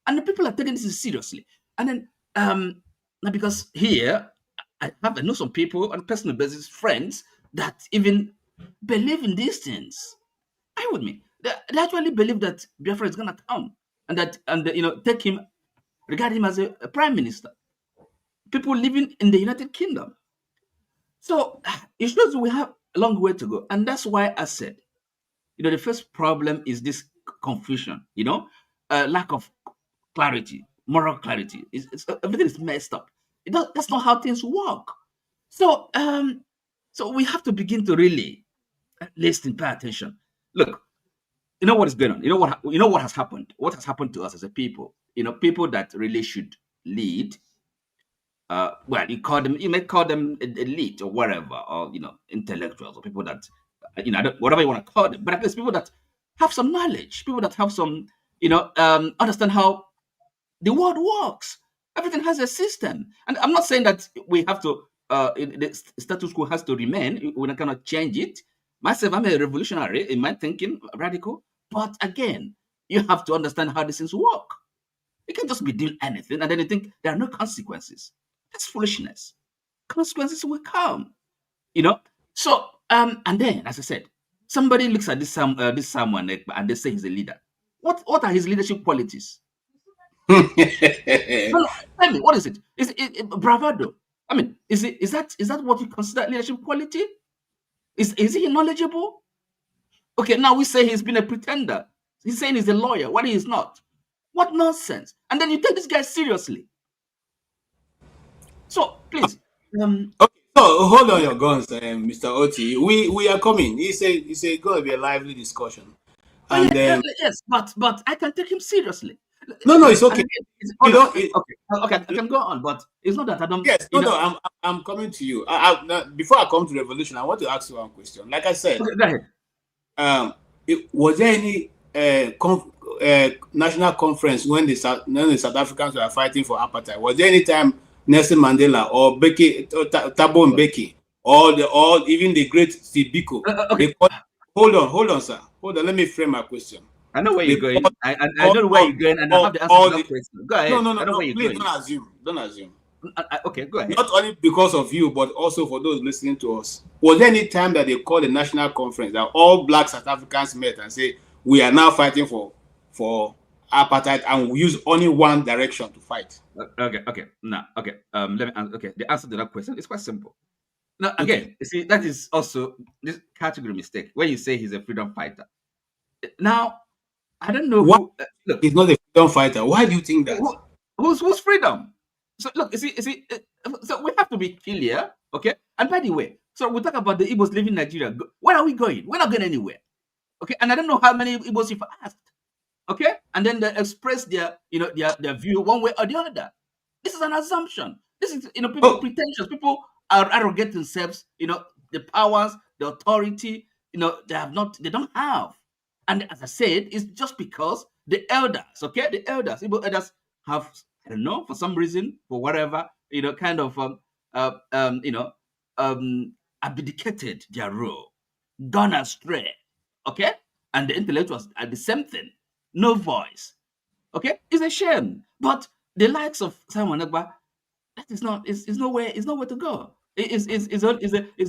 And the people are taking this seriously. And then Now because here I know some people on personal basis, friends that even believe in these things. Are you with me? They actually believe that Biafra is gonna come and take him, regard him as a prime minister. People living in the United Kingdom. So it shows we have a long way to go. And that's why I said, the first problem is this confusion, lack of clarity, moral clarity. Everything is messed up. That's not how things work. So, so we have to begin to really listen, pay attention. Look, you know what is going on. You know what has happened. What has happened to us as a people. People that really should lead. Well, you may call them elite or whatever, or intellectuals or people that whatever you want to call them. But at least people that have some knowledge, people that have some understand how the world works. Everything has a system, and I'm not saying that we have to. The status quo has to remain. We're not gonna change it. Myself, I'm a revolutionary in my thinking, radical. But again, you have to understand how these things work. You can't just be doing anything and then you think there are no consequences. That's foolishness. Consequences will come. So and then, as I said, somebody looks at this Simon Ekpa and they say he's a leader. What are his leadership qualities? No, tell me, what is it? Is it bravado? I mean, is that what you consider leadership quality? Is he knowledgeable? Okay, now we say he's been a pretender. He's saying he's a lawyer when he is not. What nonsense! And then you take this guy seriously. So please,
Okay, so hold on your guns, Mr. Oti. We are coming. He said going to be a lively discussion. And
yes, but I can take him seriously.
No, it's okay.
Okay, I can go on, but it's not that I don't.
Yes, I'm coming to you. Before I come to revolution, I want to ask you one question. Like I said,
okay, go ahead.
Was there any national conference when the South Africans were fighting for apartheid? Was there any time Nelson Mandela or Thabo Mbeki or even the great Steve Biko?
Okay.
Hold on, sir. Hold on. Let me frame my question.
I know where you're going. I don't know where you're going, and I have the answer to that question. Go ahead.
No.
I know where you're
Please
going.
don't assume.
Okay, go ahead.
Not only because of you, but also for those listening to us. Was there any time that they called a national conference that all black South Africans met and say, we are now fighting for apartheid and we use only one direction to fight?
Okay. Now, okay. Let me answer. Okay, the answer to that question is quite simple. Now, again, you see, that is also this category mistake when you say he's a freedom fighter. Now, I don't know who.
Look, he's not a freedom fighter. Why do you think that?
Who's freedom? So look, you see, so we have to be clear, okay? And by the way, so we talk about the Igbos living in Nigeria. Where are we going? We're not going anywhere, okay? And I don't know how many Igbos you've asked, okay? And then they express their view one way or the other. This is an assumption. This is people pretentious. People are arrogant themselves. The powers, the authority. They don't have. And as I said, it's just because the elders, okay, Igbo elders have, I don't know, for some reason, for whatever, kind of, abdicated their role, gone astray, okay? And the intellectuals are the same thing, no voice, okay? It's a shame, but the likes of Simon Ekpa, that is nowhere to go. It's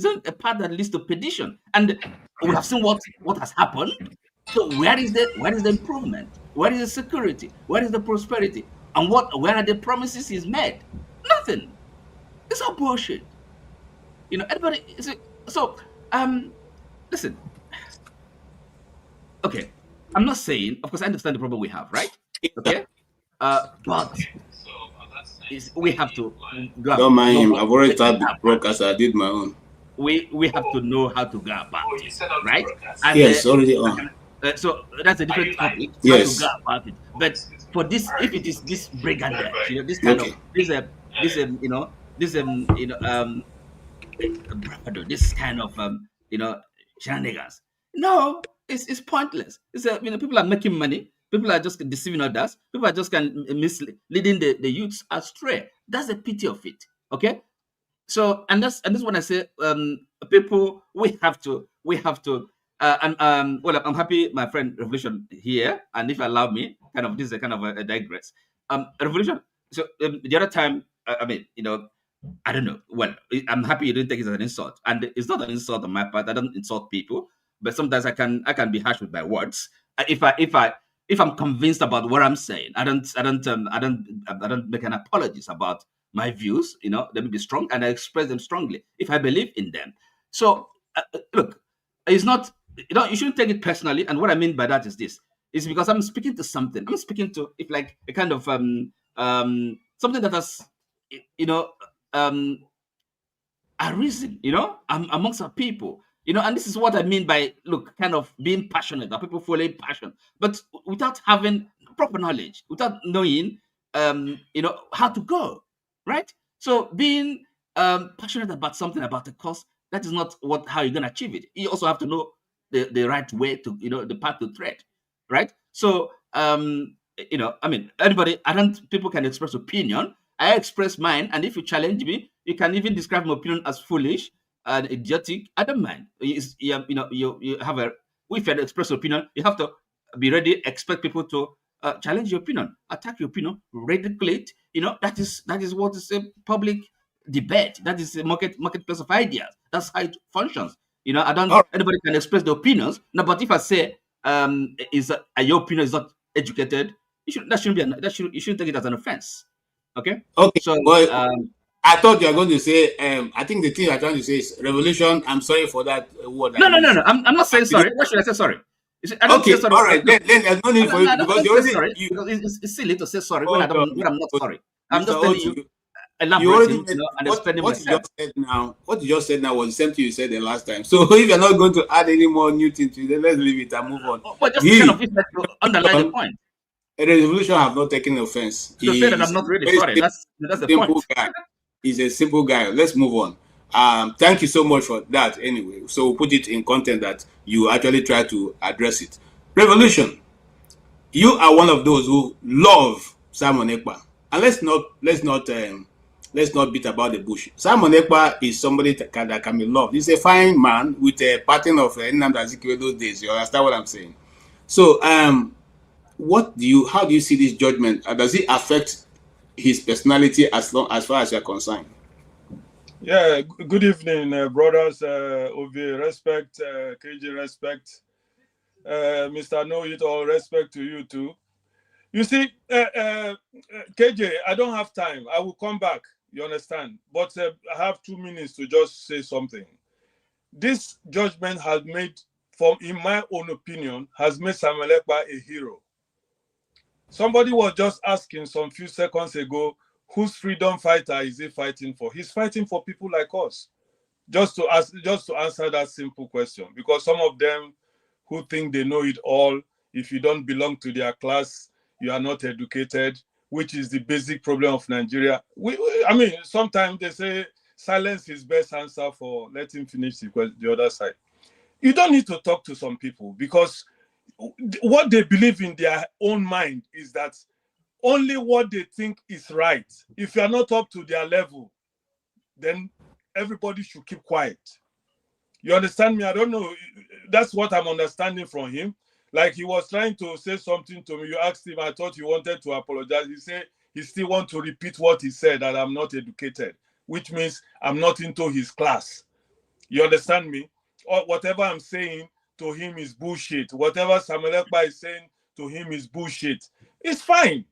on a path that leads to perdition, and we have seen what has happened. So where is the improvement? Where is the security? Where is the prosperity? And where are the promises he's made? Nothing. It's all bullshit. Everybody. So listen. Okay, I'm not saying. Of course, I understand the problem we have, right? Okay, but we have to.
Don't mind him. I've already started the broadcast. I did my own.
We have to know how to go about it, right?
And yes, already on.
So that's a different topic.
Yes.
How to go about it. But for this, if it is this brigandage, this kind of this kind of shenanigans. No, it's pointless. It's people are making money. People are just deceiving others. People are just leading the youths astray. That's the pity of it. Okay. So and that's when I say people we have to well, I'm happy my friend Revolution here, and if you allow me, this is a kind of a digress. Revolution, So the other time, I mean, I don't know. Well, I'm happy you didn't take it as an insult, and it's not an insult on my part. I don't insult people, but sometimes I can be harsh with my words. If I'm convinced about what I'm saying, I don't make an apologies about my views. They may be strong, and I express them strongly if I believe in them. So look, it's not. You shouldn't take it personally. And what I mean by that is this: it's because I'm speaking to something. I'm speaking to if like a kind of something that has arisen, amongst our people, and this is what I mean by kind of being passionate, that people follow passion, but without having proper knowledge, without knowing, how to go, right? So being passionate about something, about the cause, that is not how you're gonna achieve it. You also have to know the right way to, the path to tread, right? So I mean, people can express opinion. I express mine, and if you challenge me, you can even describe my opinion as foolish and idiotic. I don't mind. You have if you express opinion, you have to be ready. Expect people to challenge your opinion, attack your opinion, ridicule it. That is what is a public debate. That is a marketplace of ideas. That's how it functions. I don't. Anybody can express their opinions. No, but if I say your opinion is not educated, you shouldn't take it as an offense. Okay.
So, I thought you were going to say. I think the thing you're trying to say is revolution. I'm sorry for that word.
No. I'm not saying sorry. Why should I say sorry?
Okay. All right. Then there's no need for you because you already.
Sorry, because it's silly to say sorry when I'm not sorry. I'm just
Mr.
telling
Otu,
you. Elaborating, and
what
explaining
you
myself.
just said now. What you just said now was the same thing you said the last time. So if you're not going to add any more new things to it, then let's leave it and move on.
But just kind of underline the point.
A revolution have not taken offense.
To say that I'm not really sorry. That's the point.
Guy. He's a simple guy. Let's move on. Thank you so much for that. Anyway, so we'll put it in content that you actually try to address it. Revolution. You are one of those who love Simon Ekpa, and let's not beat about the bush. Simon Ekpa is somebody that can be loved. He's a fine man with a pattern of Nnamdi Azikiwe those days. You understand what I'm saying? So, how do you see this judgment? Does it affect his personality as far as you're concerned?
Yeah, good evening, brothers. Ovi, respect, KJ, respect. Mr. Know It All, respect to you too. You see, KJ, I don't have time. I will come back, you understand? But I have 2 minutes to just say something. This judgment has made, in my own opinion, has made Simon Ekpa a hero. Somebody was just asking some few seconds ago, whose freedom fighter is he fighting for? He's fighting for people like us. Just to answer that simple question, because some of them who think they know it all, if you don't belong to their class, you are not educated, which is the basic problem of Nigeria. I mean, sometimes they say silence is best answer for let him finish the other side. You don't need to talk to some people because what they believe in their own mind is that only what they think is right. If you are not up to their level, then everybody should keep quiet. You understand me? I don't know. That's what I'm understanding from him. Like he was trying to say something to me. You asked him, I thought he wanted to apologize. He said he still wants to repeat what he said, that I'm not educated, which means I'm not into his class. You understand me? Or whatever I'm saying to him is bullshit. Whatever Simon Ekpa is saying to him is bullshit. It's fine.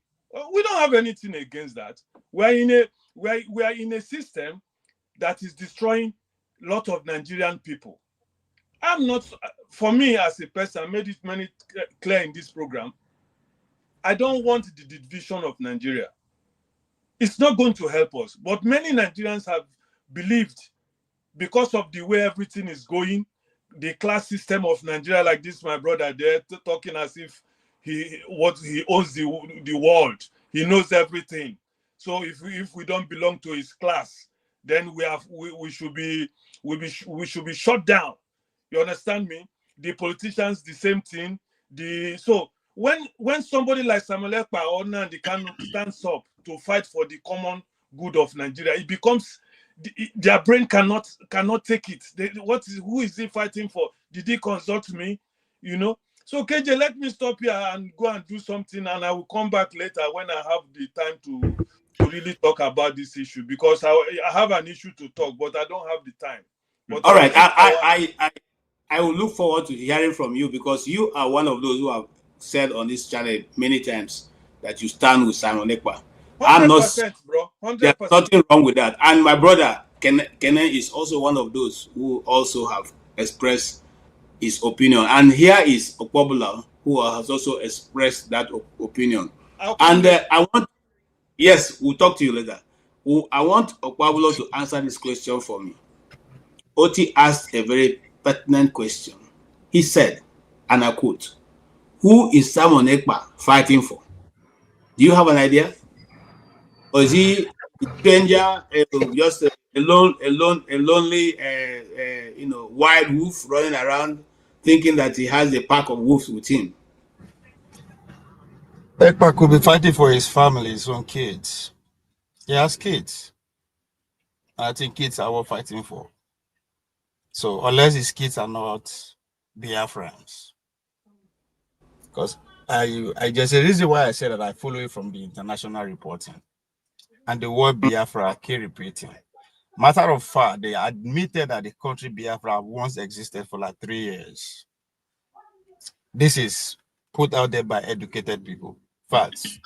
We don't have anything against that. We are in a system that is destroying a lot of Nigerian people. I'm not, for me as a person, I made it clear in this program, I don't want the division of Nigeria. It's not going to help us. But many Nigerians have believed, because of the way everything is going, the class system of Nigeria, like this, my brother there, talking as if he owns the world. He knows everything. So if we don't belong to his class, then we should be shut down. You understand me? The politicians, the same thing. So when somebody like Simon Ekpa or Nnamdi Kanu stands up to fight for the common good of Nigeria, it becomes their brain cannot take it. Who is he fighting for? Did he consult me? You know. So KJ, let me stop here and go and do something, and I will come back later when I have the time to. to really talk about this issue, because I have an issue to talk, but I don't have the time. But
all right, I will look forward to hearing from you, because you are one of those who have said on this channel many times that you stand with Simon Ekpa. I'm not,
100%, bro. 100%.
there's nothing wrong with that. And my brother Kenen is also one of those who also have expressed his opinion. And here is Okpobula, who has also expressed that opinion. And I want, yes, we'll talk to you later. I want Okpobula to answer this question for me. Oti asked a very pertinent question. He said, and I quote, "Who is Simon Ekpa fighting for?" Do you have an idea? Or is he a stranger, just a lonely, wild wolf running around thinking that he has a pack of wolves with him?
Ekpa could be fighting for his family, his own kids. He has kids. I think kids are what fighting for. So unless his kids are not Biafrans, because I just the reason why I said that I follow it from the international reporting, and the word Biafra keep repeating. Matter of fact, they admitted that the country Biafra once existed for like 3 years. This is put out there by educated people, facts,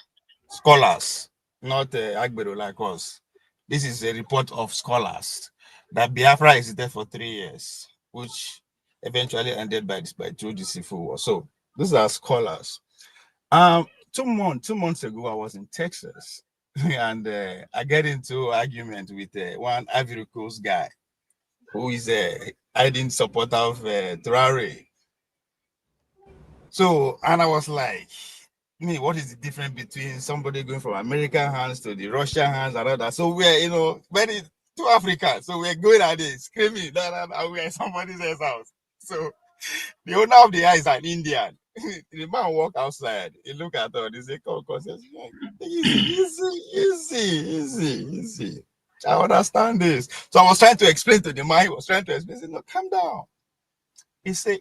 scholars, not Agbero like us. This is a report of scholars that Biafra existed for 3 years, which eventually ended through the civil war. So these are scholars. 2 months ago, I was in Texas, and I get into argument with one Ivory Coast guy who is a ardent supporter of Traore. So, and I was like, what is the difference between somebody going from American hands to the Russian hands and all that? So we're, very two Africans. So we're going at it, screaming that we're at somebody else's house. So the owner of the house is an Indian. The man walk outside. He look at her. He say, "Come, easy. I understand this." So I was trying to explain to the man. He was trying to explain. He said, "No, calm down." He said,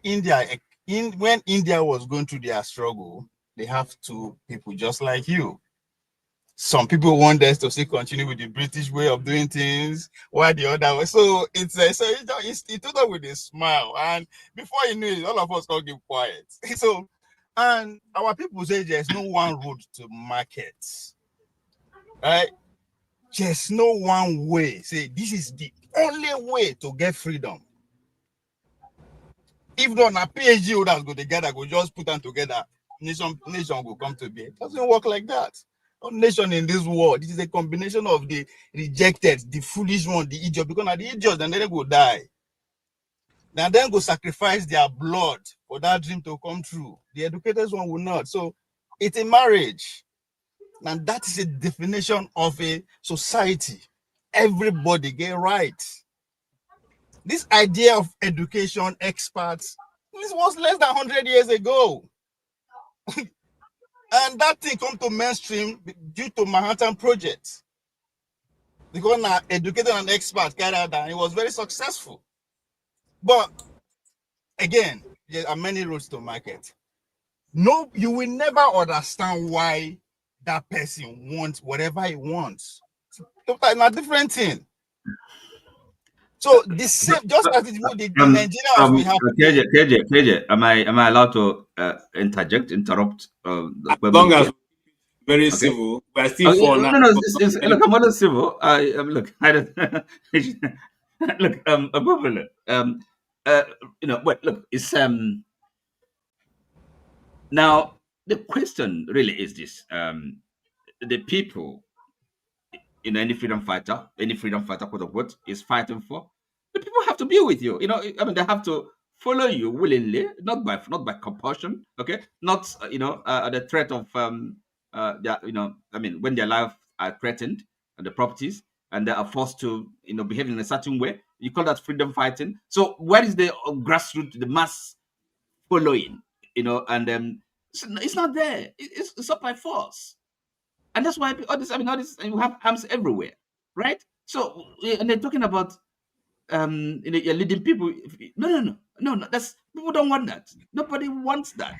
when India was going through their struggle, they have two people just like you. Some people want us to still continue with the British way of doing things, while the other way. So he told us with a smile, and before you knew it, all of us got keep quiet. So, and our people say there's no one road to market, right? There's no one way. Say this is the only way to get freedom. If not, a PhD holders go together, go just put them together. Nation will come to be. It doesn't work like that. No nation in this world. It is a combination of the rejected, the foolish one, the idiot. Because now the idiots, then they go die. Now then go sacrifice their blood for that dream to come true. The educated one will not. So it's a marriage. And that is a definition of a society. Everybody get rights. This idea of education experts, this was less than 100 years ago. And that thing come to mainstream due to Manhattan Project. Because now educated and expert carried out that, it was very successful. But again, there are many roads to market. No, you will never understand why that person wants whatever he wants. It's a different thing. So the same, just as it would the Nigerians we have.
KJ, am I allowed to interrupt?
As long as very civil, we are still for now.
No, look, I'm not civil. Look, I don't. Look, look, it's now the question really is this: the people, any freedom fighter, quote unquote, is fighting for. The people have to be with you. They have to follow you willingly, not by compulsion. Okay, not the threat of when their lives are threatened and the properties, and they are forced to behave in a certain way. You call that freedom fighting. So where is the grassroots, the mass following? And it's not there. It's up by force. And that's why all this, you have arms everywhere, right? So, and they're talking about, you're leading people. No. No, that's people don't want that. Nobody wants that.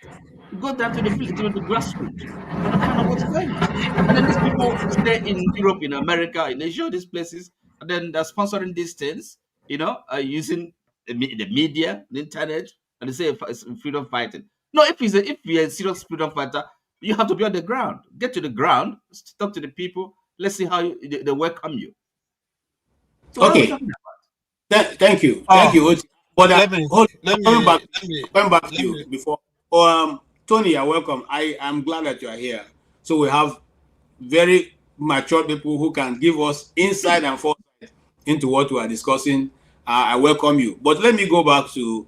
Go down to the village, to the grassroots, and find out what's going on. And then these people stay in Europe, in America, in Asia, these places, and then they're sponsoring these things, using the media, the internet, and they say it's freedom fighting. No, if you're a serious freedom fighter, you have to be on the ground. Get to the ground, talk to the people. Let's see how they welcome you. So
okay. Thank you. Thank you. But coming back to you before. Tony, you're welcome. I am glad that you are here. So we have very mature people who can give us insight and foresight into what we are discussing. I welcome you. But let me go back to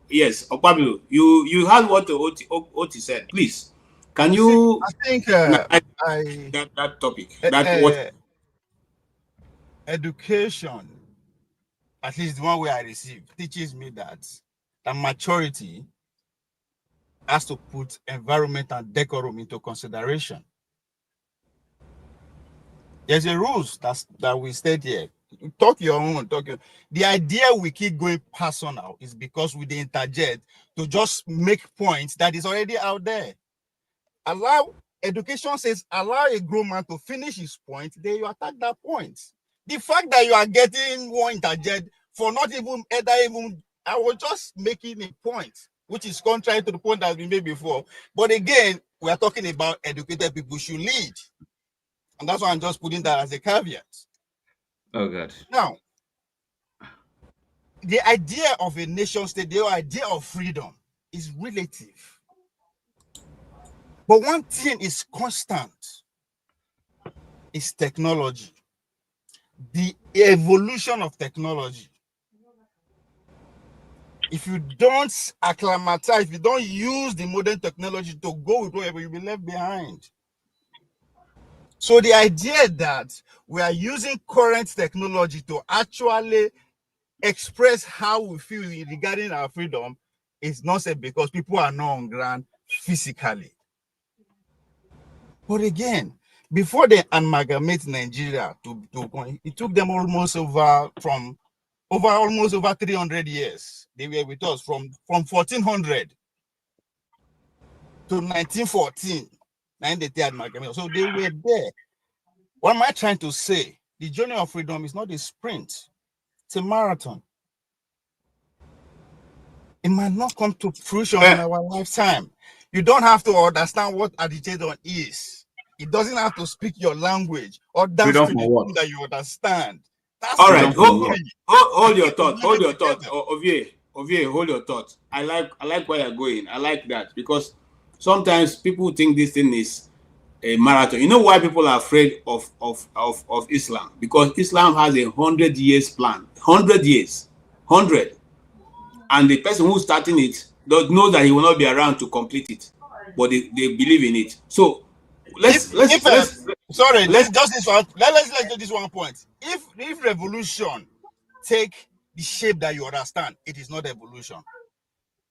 yes, Pablo. You heard what Oti said. Please, can you?
I think
that topic. What
education, at least the one way I receive, teaches me that maturity has to put environment and decorum into consideration. There's a rules that we state here. Talk your own. The idea we keep going personal is because we interject to just make points that is already out there. Education says allow a grown man to finish his point, then you attack that point. The fact that you are getting one interject for not even I was just making a point, which is contrary to the point that has been made before. But again, we are talking about educated people should lead. And that's why I'm just putting that as a caveat.
Oh, God.
Now, the idea of a nation state, the idea of freedom is relative. But one thing is constant, is technology. The evolution of technology. If you don't acclimatize, if you don't use the modern technology to go with whatever, you'll be left behind. So the idea that we are using current technology to actually express how we feel regarding our freedom is nonsense because people are not on ground physically. But again, before they amalgamate Nigeria it took them almost over 300 years. They were with us from 1400 to 1914. So they were there. What am I trying to say? The journey of freedom is not a sprint, it's a marathon. It might not come to fruition in our lifetime. You don't have to understand what agitator is. It doesn't have to speak your language or dance to the tune that you understand. That's
all right. Hold your thought. Hold your thought. Ovie, hold your thought. I like where you're going. I like that because sometimes people think this thing is a marathon. You know why people are afraid of Islam? Because Islam has 100 years plan. 100 years. 100. And the person who's starting it knows that he will not be around to complete it. But they believe in it. So let's do
this one point. If revolution take the shape that you understand, it is not evolution.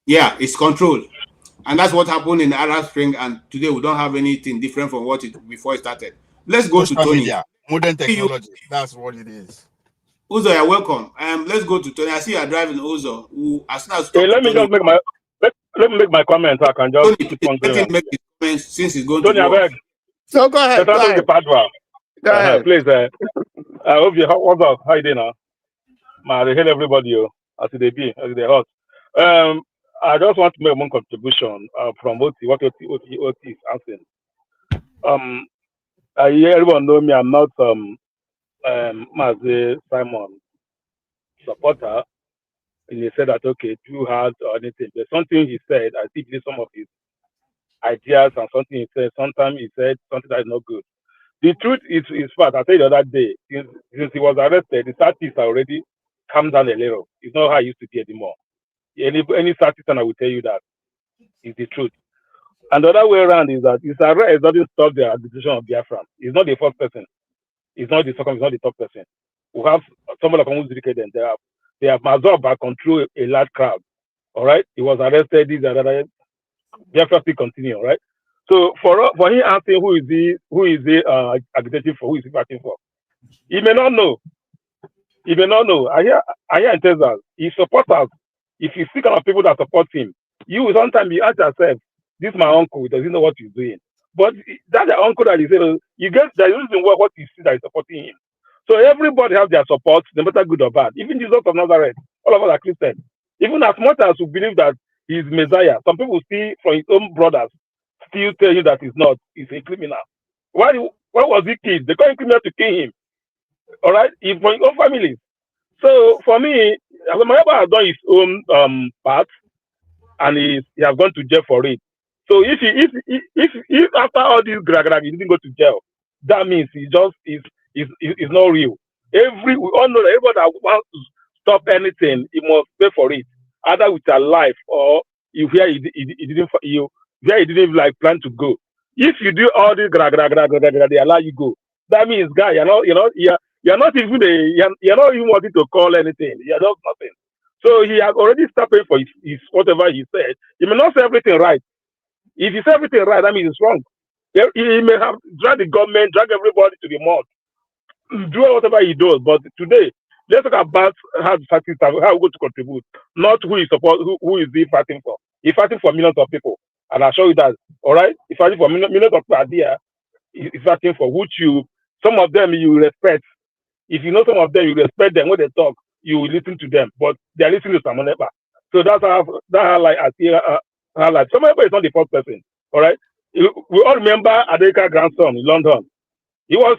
Yeah, it's control. And that's what happened in the Arab Spring, and today we don't have anything different from what it before it started. Let's go to Tony.
Media, modern technology. That's what it is.
Uzo, you're welcome. Let's go to Tony. I see you are driving, Uzo. As soon as
let me just make my let me make my comment. I can just
Tony, keep on going. Make his comments since he's going
Tony,
to work.
So go ahead. Go ahead. Please. I hope you. What's up? How you doing now? I hail everybody. As they be, as they hot. I just want to make one contribution from what is asking. Everyone know me. I'm not Mazi Simon supporter. And he said that too hard or anything. But something he said, I think some of his ideas and something he said. Sometimes he said something that is not good. The truth is fact. I said the other day, since he was arrested, the statistics already calmed down a little. It's not how it used to be anymore. Any statistician, I will tell you that is the truth. And the other way around is that his arrest doesn't stop the agitation of Biafra. He's not the first person. He's not the second. He's not the top person. We have someone like who's educated. They have absorbed and control a large crowd. All right. He was arrested. These are other. Biafra still continue. All right. So for him asking who is he agitating for, who is he fighting for, he may not know. He may not know. I hear in Texas, his supporters if you see kind of people that support him, you will sometimes you ask yourself, this is my uncle, does he know what he's doing? But that's the uncle that he said, you get the reason what you see that is supporting him. So everybody has their support, no matter good or bad. Even Jesus of Nazareth, all of us are Christians. Even as much as we believe that he's Messiah, some people see from his own brothers still tell you that he's not. He's a criminal. Why was he killed? They can't criminal to kill him. All right, he's from his own family. So for me, Mayaba has done his own part, and he has gone to jail for it. So if after all this he didn't go to jail, that means he just is not real. We all know that everybody that wants to stop anything, he must pay for it, either with their life or he didn't like plan to go. If you do all this they allow you go. That means, guy, you're not even wanting to call anything. You're just nothing. So he has already started for his whatever he said. He may not say everything right. If he says everything right, that means it's wrong. He may have dragged the government, drag everybody to the mud, do whatever he does. But today, let's talk about how we're going to contribute, not who is he fighting for. He's fighting for millions of people, and I'll show you that. All right, he's fighting for millions of people out there. He's fighting for which some of them you respect. If you know some of them, you respect them when they talk. You will listen to them, but they are listening to Simon Ekpa. So that's how like I see like Simon Ekpa is not the first person. All right, we all remember Adeka's grandson in London. He was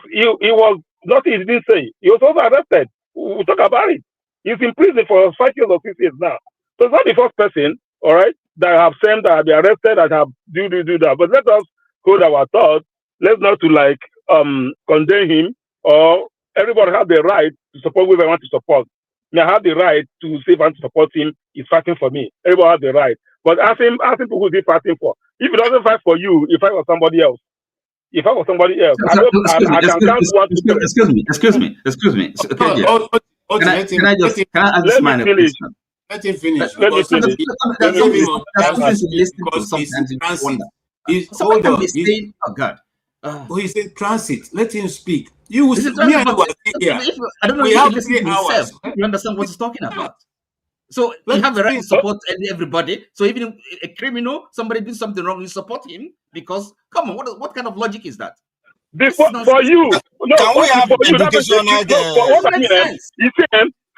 nothing. He didn't say. He was also arrested. We'll talk about it. He's in prison for 5 years or 6 years now. So it's not the first person, all right, that have sent, that have been arrested, that have do that. But let us hold our thoughts. Let's not to like condemn him, or everybody have the right to support whoever want to support. I have the right to say if I want to support him, he's fighting for me. Everybody has the right. But ask him who he's fighting for. If he doesn't fight for you, he fight for somebody else. If I was somebody else,
Excuse me. Can I ask this man a question?
Let him finish.
Let me finish.
Oh God.
He said transit. Let him speak. You will see.
I don't know if you listen to himself. You understand what he's talking about? So you have a right to support everybody. So even a criminal, somebody did something wrong, you support him because come on, what kind of logic is that?
For you, no.
Can we have educational?
You see,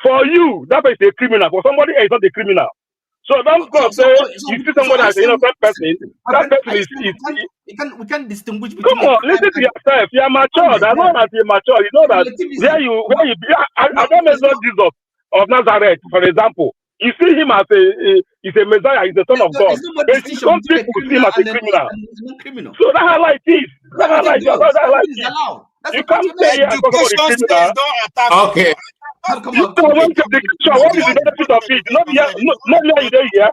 for you, that is a criminal. For somebody else, not a criminal. So don't go say you see somebody as an innocent person. That person is.
We can't distinguish between.
Come on, listen to yourself. You are mature. I know that you're mature. You know that where you. I don't mention Jesus of Nazareth, for example. You see him as he's a Messiah, he's the Son of God. But some people see him as a criminal. So that's how life is. That's how life is. You can't say
education stays don't attack.
Okay.
You don't want education. What is the benefit of it? Not me here.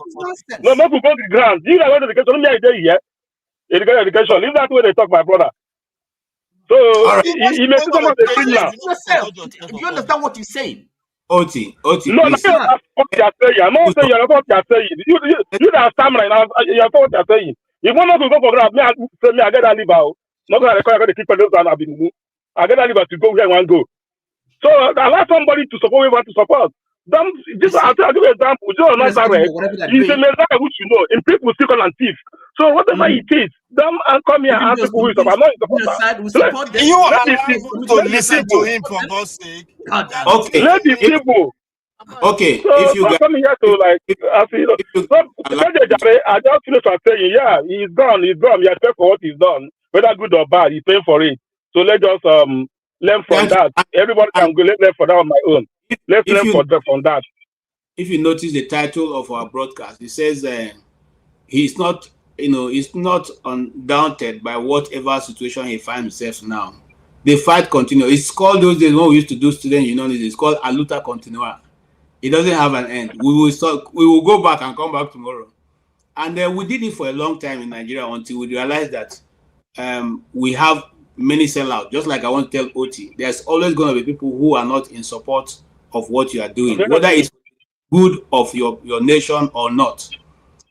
No, not to go to the ground. You don't want education. Not me here. Education. Leave that way they talk, my brother. So he may see someone as a criminal.
Do you understand what you're saying?
Oti,
no, that's what you're saying. I'm not saying you're what you're saying. You that stammer now, you're what you're saying. You want us to go for grab, I get a liver. Not going to require the people that have been moved. I get a liver to go where I want to go. So allow somebody to support we want to support. I'll give you an example. John Nazareth, he's a Messiah which you know, and people still call and thief. So whatever it is, them and come here and ask people who is support. I'm not in support.
You allow people to listen to him for God's sake.
Okay.
Let the people.
Okay.
So
if you
come here to like, I just finished by saying, yeah, he's gone. He has paid for what he's done, whether good or bad. He's paying for it. So let's just learn from that. Everybody can go learn for that on my own. Let's learn from that.
If you notice the title of our broadcast, it says he's not, he's not undaunted by whatever situation he finds himself now. The fight continues. It's called those days when we used to do student union. It's called a luta continua. It doesn't have an end. We will go back and come back tomorrow. And we did it for a long time in Nigeria until we realized that we have many sellouts. Just like I want to tell Oti, there's always going to be people who are not in support of what you are doing, whether it's good of your nation or not.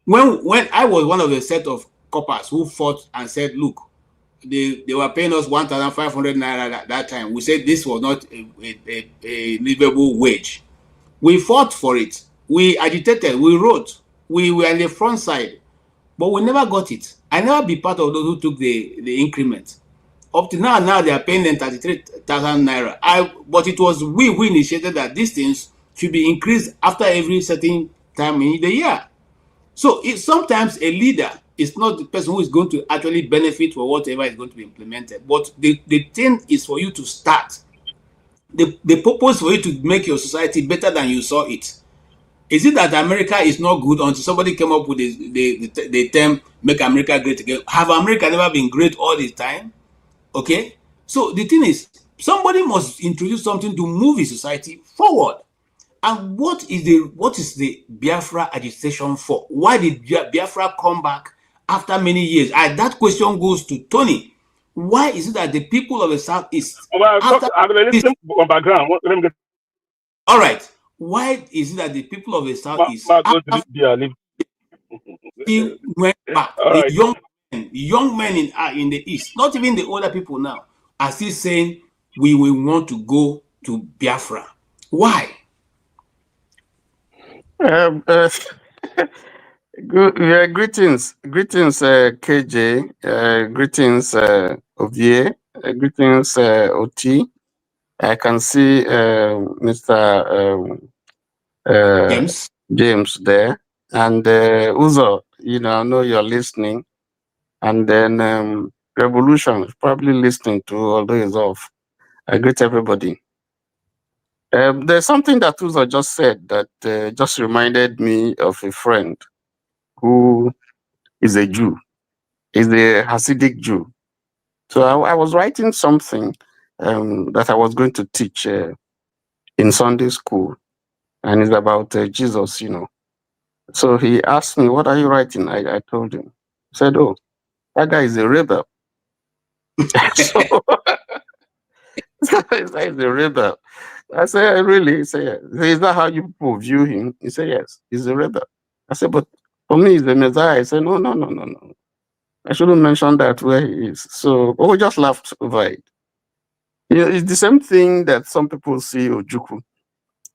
When I was one of the set of coppers who fought and said, look, they were paying us 1,500 naira at that time. We said this was not a livable wage. We fought for it. We agitated, we wrote, we were on the front side, but we never got it. I never be part of those who took the increment. Up to now they are paying them 33,000 naira. But it was we who initiated that these things should be increased after every certain time in the year. So sometimes a leader is not the person who is going to actually benefit for whatever is going to be implemented. But the thing is for you to start. The purpose for you to make your society better than you saw it. Is it that America is not good until somebody came up with the term "Make America Great Again"? Have America never been great all the time? Okay, so the thing is, somebody must introduce something to move his society forward. And what is the Biafra agitation for? Why did Biafra come back after many years? And that question goes to Tony. Why is it that the people of the Southeast? All right. Why is it that the people of the Southeast went back?
Right.
The young men in the East, not even the older people now, are still saying we will want to go to Biafra. Why?
Greetings, KJ, greetings, Ovie, greetings, OT. I can see Mr. James there, and Uzo. I know you're listening, and then Revolution is probably listening to, although he's off. I greet everybody. There's something that Uzo just said that just reminded me of a friend who is a Jew, is a Hasidic Jew. So I was writing something that I was going to teach in Sunday school, and it's about Jesus, So he asked me, "What are you writing?" I told him. He said, "Oh, that guy is a rebel." So he's a rebel. I said, "Really?" He said, "Yes." Is that how you people view him? He said, "Yes, he's a rebel." I said, "But for me, he's the Messiah." He said, No. I shouldn't mention that where he is. So we just laughed over it. It's the same thing that some people see Ojukwu,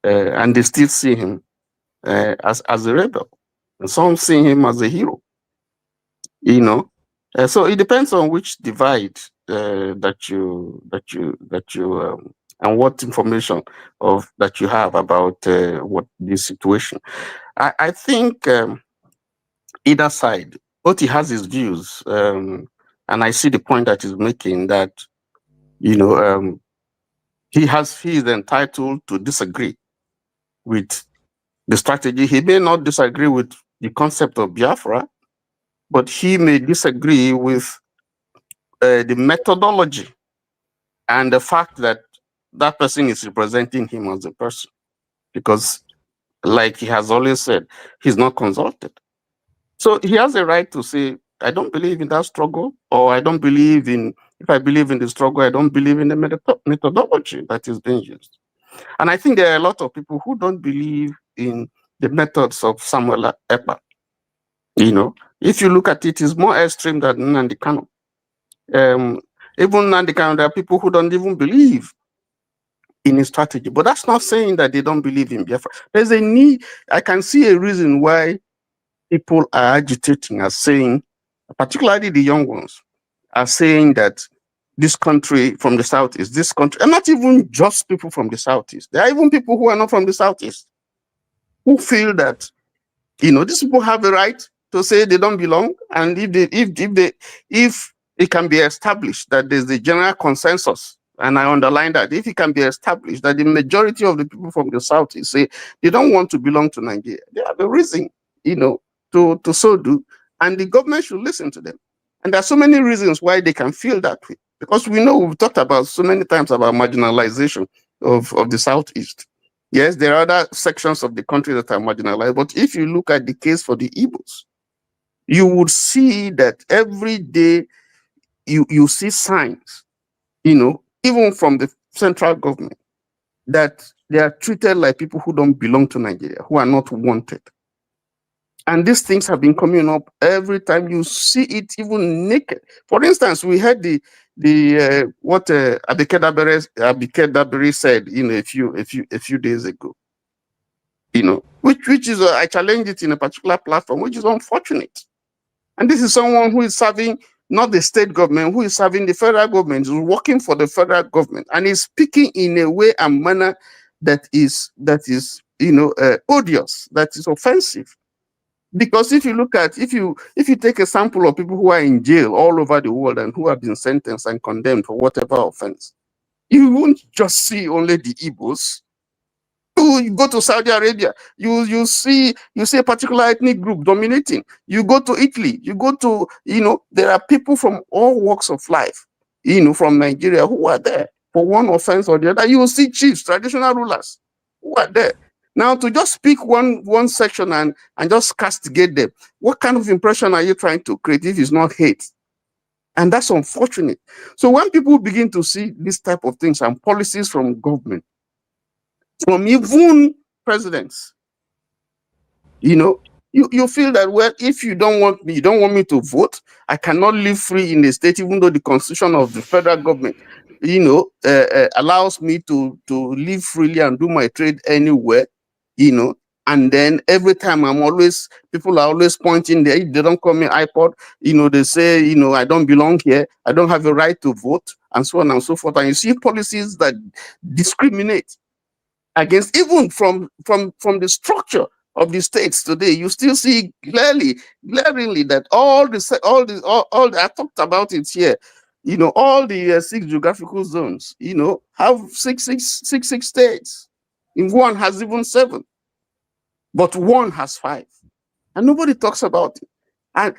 and they still see him as a rebel. And some see him as a hero. So it depends on which divide that you and what information that you have about what this situation. I think either side, Oti has his views, and I see the point that he's making, that he is entitled to disagree with the strategy. He may not disagree with the concept of Biafra, but he may disagree with the methodology and the fact that that person is representing him as a person, because, like he has always said, he's not consulted. So he has a right to say, "I don't believe in that struggle," or "I don't believe in, if I believe in the struggle, I don't believe in the methodology that is being used." And I think there are a lot of people who don't believe in the methods of Samuel Ekpa. If you look at it, it's more extreme than Nnamdi Kanu. Even Nnamdi Kanu, there are people who don't even believe in his strategy. But that's not saying that they don't believe in Biafra. There's a need. I can see a reason why people are agitating, are saying, particularly the young ones, are saying that this country from the Southeast, this country, and not even just people from the Southeast. There are even people who are not from the Southeast who feel that, these people have the right to say they don't belong, and if it can be established that there's a general consensus, and I underline that, if it can be established that the majority of the people from the Southeast say they don't want to belong to Nigeria, they have a reason, to so do, and the government should listen to them. And there are so many reasons why they can feel that way, because we know we've talked about so many times about marginalization of the Southeast. Yes, there are other sections of the country that are marginalized, but if you look at the case for the Igbos, you would see that every day you see signs, even from the central government, that they are treated like people who don't belong to Nigeria, who are not wanted. And these things have been coming up every time. You see it even naked. For instance, we had what Abike Dabere said, a few days ago. you know, which is I challenge it in a particular platform, which is unfortunate. And this is someone who is serving not the state government, who is serving the federal government, who's working for the federal government, and is speaking in a way and manner that is odious, that is offensive. Because if you look at, if you take a sample of people who are in jail all over the world and who have been sentenced and condemned for whatever offense, you won't just see only the Igbos. You go to Saudi Arabia, you see a particular ethnic group dominating. You go to Italy, you go to, there are people from all walks of life, from Nigeria who are there for one offense or the other. You will see chiefs, traditional rulers who are there. Now, to just pick one section and just castigate them, what kind of impression are you trying to create if it's not hate? And that's unfortunate. So when people begin to see this type of things and policies from government, from even presidents, you feel that, well, if you don't want me to vote, I cannot live free in the state, even though the constitution of the federal government, allows me to live freely and do my trade anywhere, and then every time people are always pointing there. If they don't call me iPod, they say, I don't belong here, I don't have a right to vote, and so on and so forth. And you see policies that discriminate against, even from the structure of the states today. You still see glaringly that all I talked about it here. All the 6 geographical zones, have six states. In one has even 7, but one has 5, and nobody talks about it. And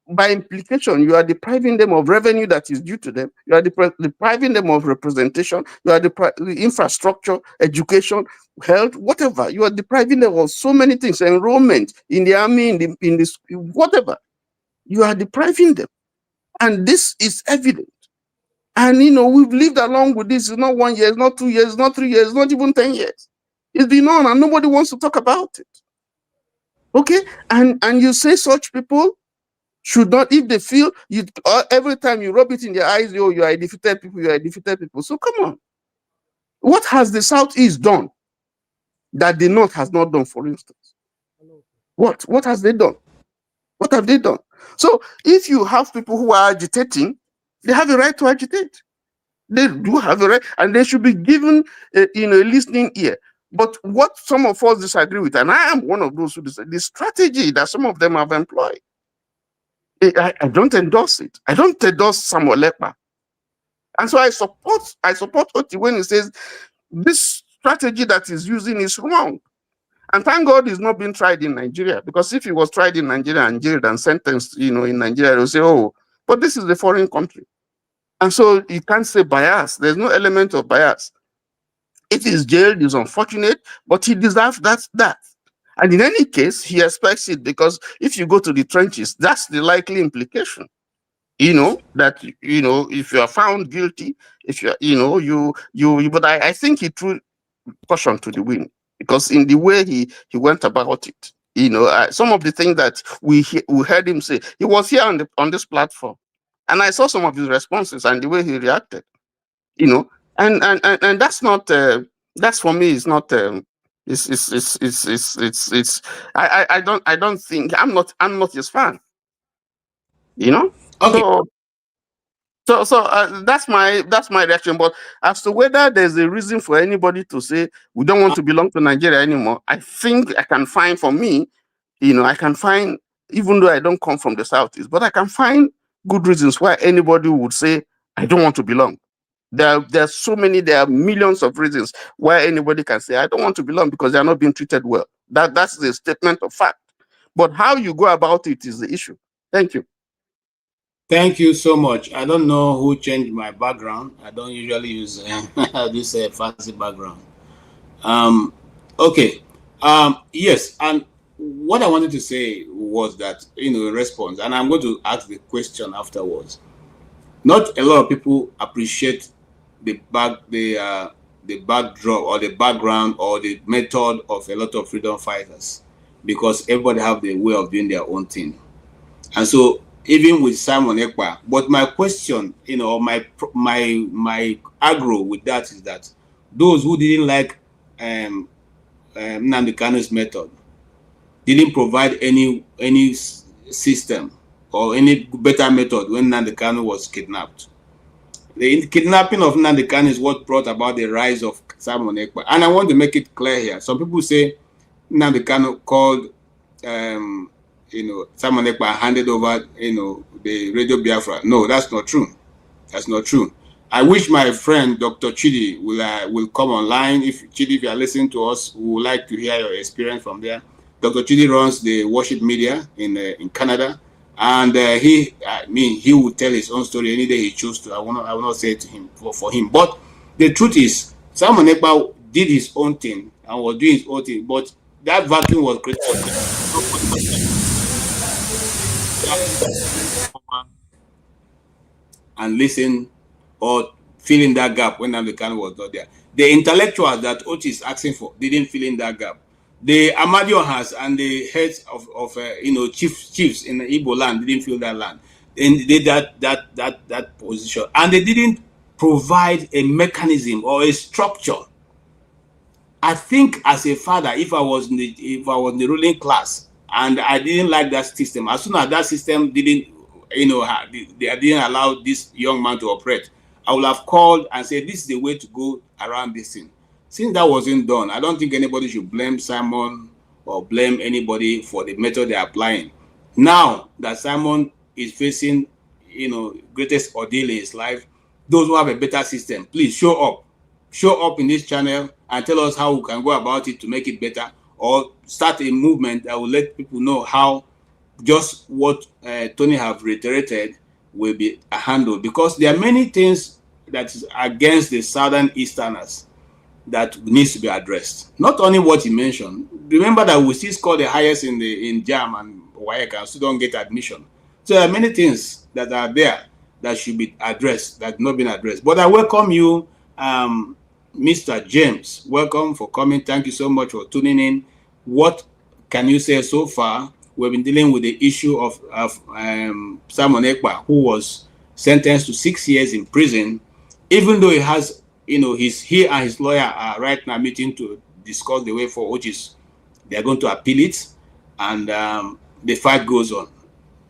by implication, you are depriving them of revenue that is due to them. You are depriving them of representation. You are depriving infrastructure, education, health, whatever. You are depriving them of so many things. Enrollment in the army, in this, whatever. You are depriving them, and this is evident. And we've lived along with this. It's not 1 year, it's not 2 years, it's not 3 years, it's not even 10 years. It's been on, and nobody wants to talk about it. Okay, and you say such people should not, if they feel you every time you rub it in their eyes, you are a defeated people, you are a defeated people. So come on, what has the Southeast done that the North has not done, for instance? What has they done? What have they done? So if you have people who are agitating, they have a right to agitate. They do have a right, and they should be given a listening ear. But what some of us disagree with, and I am one of those who disagree, the strategy that some of them have employed, I don't endorse it. I don't endorse Simon Ekpa. And so I support Oti when he says this strategy that he's using is wrong. And thank God he's not been tried in Nigeria, because if he was tried in Nigeria and jailed and sentenced, in Nigeria, they'll say, oh, but this is a foreign country. And so you can't say bias. There's no element of bias. If he's jailed, it's unfortunate, but he deserves that. And in any case, he expects it, because if you go to the trenches, that's the likely implication. That if you are found guilty, if but I think he threw caution to the wind, because in the way he went about it, some of the things that we heard him say, he was here on this platform, and I saw some of his responses and the way he reacted, and that's not that's, for me, is not I don't think, I'm not his fan,
Okay.
So that's my reaction. But as to whether there's a reason for anybody to say we don't want to belong to Nigeria anymore, I think I can find, for me, I can find, even though I don't come from the Southeast, but I can find good reasons why anybody would say I don't want to belong. There are millions of reasons why anybody can say I don't want to belong, because they are not being treated well. That's the statement of fact. But how you go about it is the issue. Thank you.
Thank you so much. I don't know who changed my background. I don't usually use this fancy background. Okay. Yes, and what I wanted to say was that, in response, and I'm going to ask the question afterwards. Not a lot of people appreciate the backdrop or the background or the method of a lot of freedom fighters, because everybody have the way of doing their own thing. And so even with Simon Ekpa, but my question, my aggro with that is that those who didn't like Nnamdi Kanu's method didn't provide any system or any better method when Nnamdi Kanu was kidnapped. The kidnapping of Nnamdi Kanu is what brought about the rise of Simon Ekpa. And I want to make it clear here. Some people say Nnamdi Kanu called, Simon Ekpa handed over, the Radio Biafra. No, that's not true. That's not true. I wish my friend Dr. Chidi will come online. If Chidi, if you are listening to us, we would like to hear your experience from there. Dr. Chidi runs the Worship Media in Canada, and he will tell his own story any day he chooses to. I will not say it to him for him. But the truth is, Simon Ekpa did his own thing and was doing his own thing, but that vacuum was created. And listen or fill in that gap when Nnamdi Kanu was not there. The intellectuals that Ochi is asking for didn't fill in that gap. The Amadiohas and the heads of chiefs in the Igbo land didn't fill that land. And they did that position, and they didn't provide a mechanism or a structure. I think as a father, if I was in the ruling class and I didn't like that system, as soon as that system didn't, they didn't allow this young man to operate, I would have called and said, this is the way to go around this thing. Since that wasn't done, I don't think anybody should blame Simon or blame anybody for the method they're applying. Now that Simon is facing, greatest ordeal in his life, those who have a better system, please show up in this channel and tell us how we can go about it to make it better, or start a movement that will let people know how just what Tony have reiterated will be handled, because there are many things that is against the Southern Easterners that needs to be addressed. Not only what he mentioned. Remember that we still score the highest in JAM and WAEC and still don't get admission. So there are many things that are there that should be addressed, that have not been addressed. But I welcome you, Mr. James. Welcome for coming. Thank you so much for tuning in. What can you say so far? We've been dealing with the issue of Simon Ekpa, who was sentenced to 6 years in prison, even though he has, he and his lawyer are right now meeting to discuss the way forward, which is they're going to appeal it, and the fight goes on.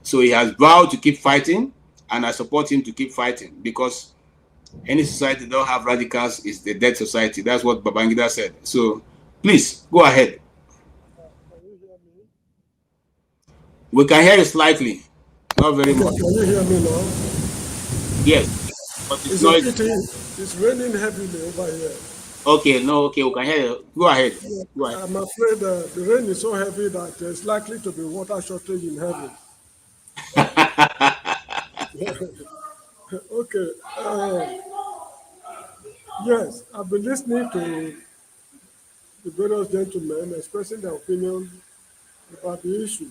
So he has vowed to keep fighting, and I support him to keep fighting, because any society that don't have radicals is the dead society. That's what Babangida said. So please go ahead. We can hear you slightly, not very much.
Can you hear me now?
Yes, but it's
noisy. It's raining heavily over here.
Okay, we can hear you. Go ahead. Go ahead.
I'm afraid the rain is so heavy that there's likely to be water shortage in heaven. Okay. Yes, I've been listening to the various gentlemen expressing their opinion about the issue.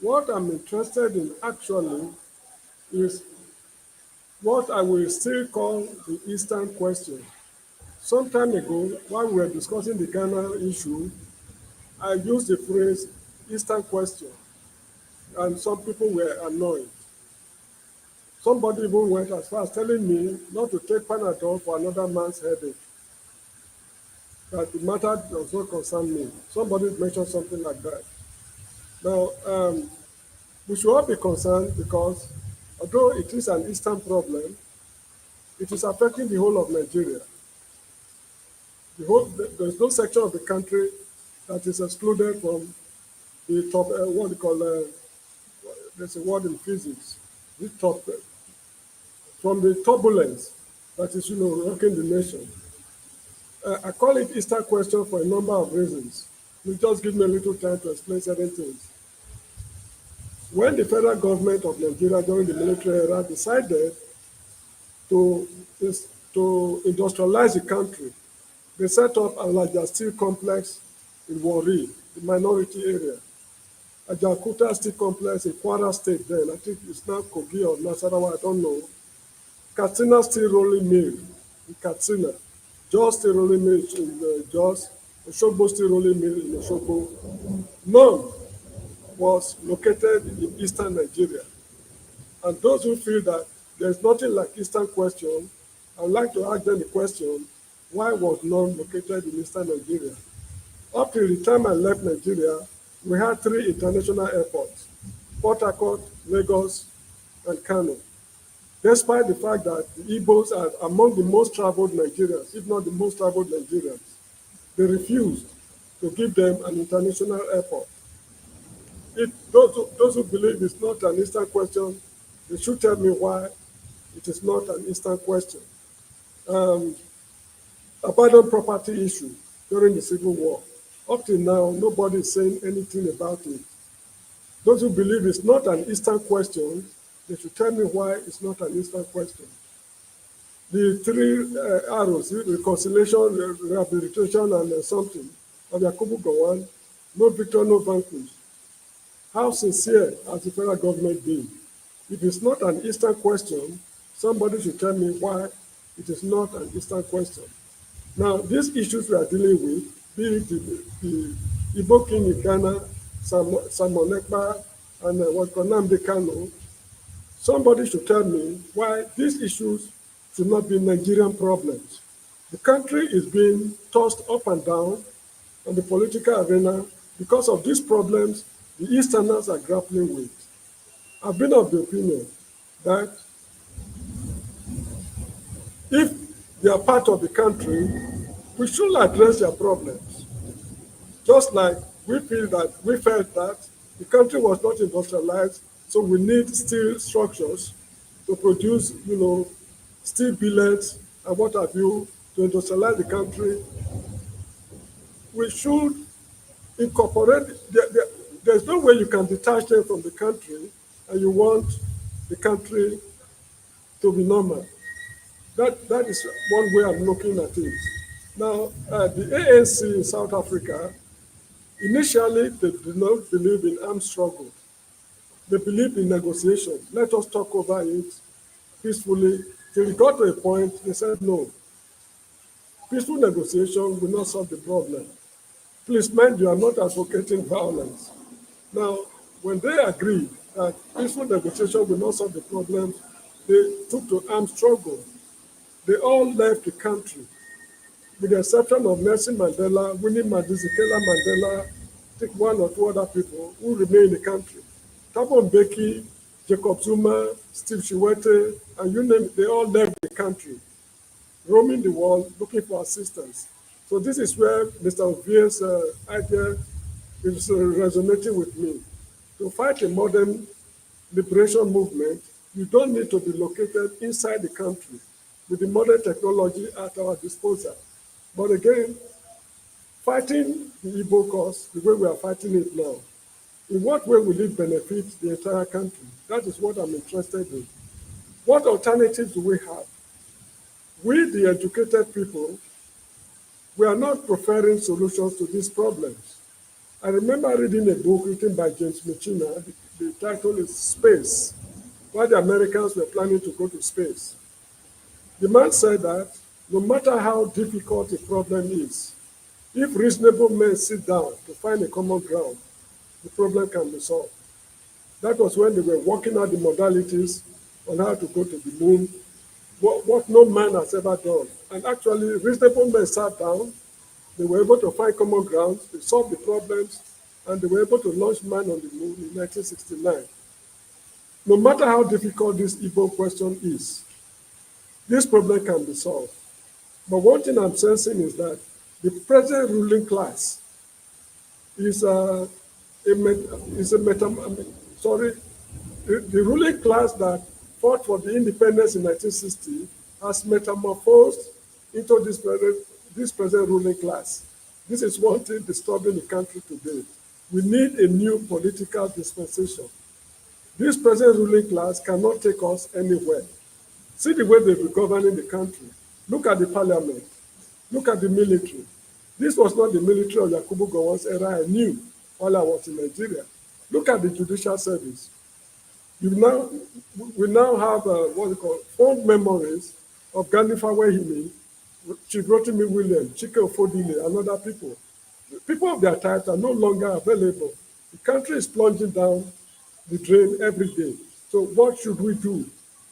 What I'm interested in actually is what I will still call the Eastern question. Some time ago, while we were discussing the Ghana issue, I used the phrase Eastern question, and some people were annoyed. Somebody even went as far as telling me not to take Panadol for another man's headache, that the matter does not concern me. Somebody mentioned something like that. Now, we should all be concerned, because although it is an Eastern problem, it is affecting the whole of Nigeria. There's no section of the country that is excluded from the top, what we call, there's a word in physics, the top, from the turbulence that is, rocking the nation. I call it Eastern question for a number of reasons. You just give me a little time to explain certain things. When the federal government of Nigeria during the military era decided to industrialize the country, they set up a larger steel complex in Warri, the minority area. A Jakarta steel complex in Kwara State then, I think it's now Kogi or Nasarawa, I don't know. Katsina steel rolling mill in Katsina. Jos steel rolling mill in Jos. Osogbo steel rolling mill in Osogbo. None was located in Eastern Nigeria. And those who feel that there's nothing like Eastern question, I would like to ask them the question, why was none located in Eastern Nigeria? Up till the time I left Nigeria, we had 3 international airports: Port Harcourt, Lagos, and Kano. Despite the fact that the Igbos are among the most traveled Nigerians, if not the most traveled Nigerians, they refused to give them an international airport. Those who believe it's not an Eastern question, they should tell me why it is not an Eastern question. Abandoned property issue during the Civil War. Up till now, nobody is saying anything about it. Those who believe it's not an Eastern question, they should tell me why it's not an Eastern question. The 3 arrows, reconciliation, rehabilitation, and something of Yakubu Gowon, no victor, no vanquish. How sincere has the federal government been? If it's not an Eastern question, somebody should tell me why it is not an Eastern question. Now, these issues we are dealing with, be it the Igbo King in Ghana, Simon Ekpa, and Nnamdi Kanu, somebody should tell me why these issues should not be Nigerian problems. The country is being tossed up and down on the political arena because of these problems the Easterners are grappling with. I've been of the opinion that if they are part of the country, we should address their problems. Just like we felt that the country was not industrialized, so we need steel structures to produce, steel billets and what have you, to industrialize the country. We should incorporate, there's no way you can detach them from the country and you want the country to be normal. That is one way I'm looking at it. Now, the ANC in South Africa, initially they did not believe in armed struggle. They believed in negotiation. Let us talk over it peacefully. Till it got to a point, they said no. Peaceful negotiation will not solve the problem. Please mind you, I'm not advocating violence. Now, when they agreed that peaceful negotiation will not solve the problem, they took to armed struggle. They all left the country, with the exception of Nelson Mandela, Winnie Madikizela Mandela, I think 1 or 2 other people who remain in the country. Thabo Mbeki, Jacob Zuma, Steve Chiwete, and you name it, they all left the country, roaming the world looking for assistance. So this is where Mr. Ovie's idea is resonating with me. To fight a modern liberation movement, you don't need to be located inside the country with the modern technology at our disposal. But again, fighting the Igbo cause, the way we are fighting it now, in what way will it benefit the entire country? That is what I'm interested in. What alternatives do we have? We, the educated people, we are not preferring solutions to these problems. I remember reading a book written by James Michina. The title is Space, why the Americans were planning to go to space. The man said that no matter how difficult a problem is, if reasonable men sit down to find a common ground, the problem can be solved. That was when they were working out the modalities on how to go to the moon, what no man has ever done. And actually, reasonable men sat down, they were able to find common ground, they solved the problems, and they were able to launch man on the moon in 1969. No matter how difficult this Igbo question is, this problem can be solved. But one thing I'm sensing is that the present ruling class the ruling class that fought for the independence in 1960 has metamorphosed into this present ruling class. This is one thing disturbing the country today. We need a new political dispensation. This present ruling class cannot take us anywhere. See the way they've been governing the country. Look at the parliament. Look at the military. This was not the military of Yakubu Gowon's era I knew while I was in Nigeria. Look at the judicial service. We now have what we call fond memories of Gandhi Fawehimi, Chief Rotimi Williams, Chike Ofodile, and other people. People of their types are no longer available. The country is plunging down the drain every day. So what should we do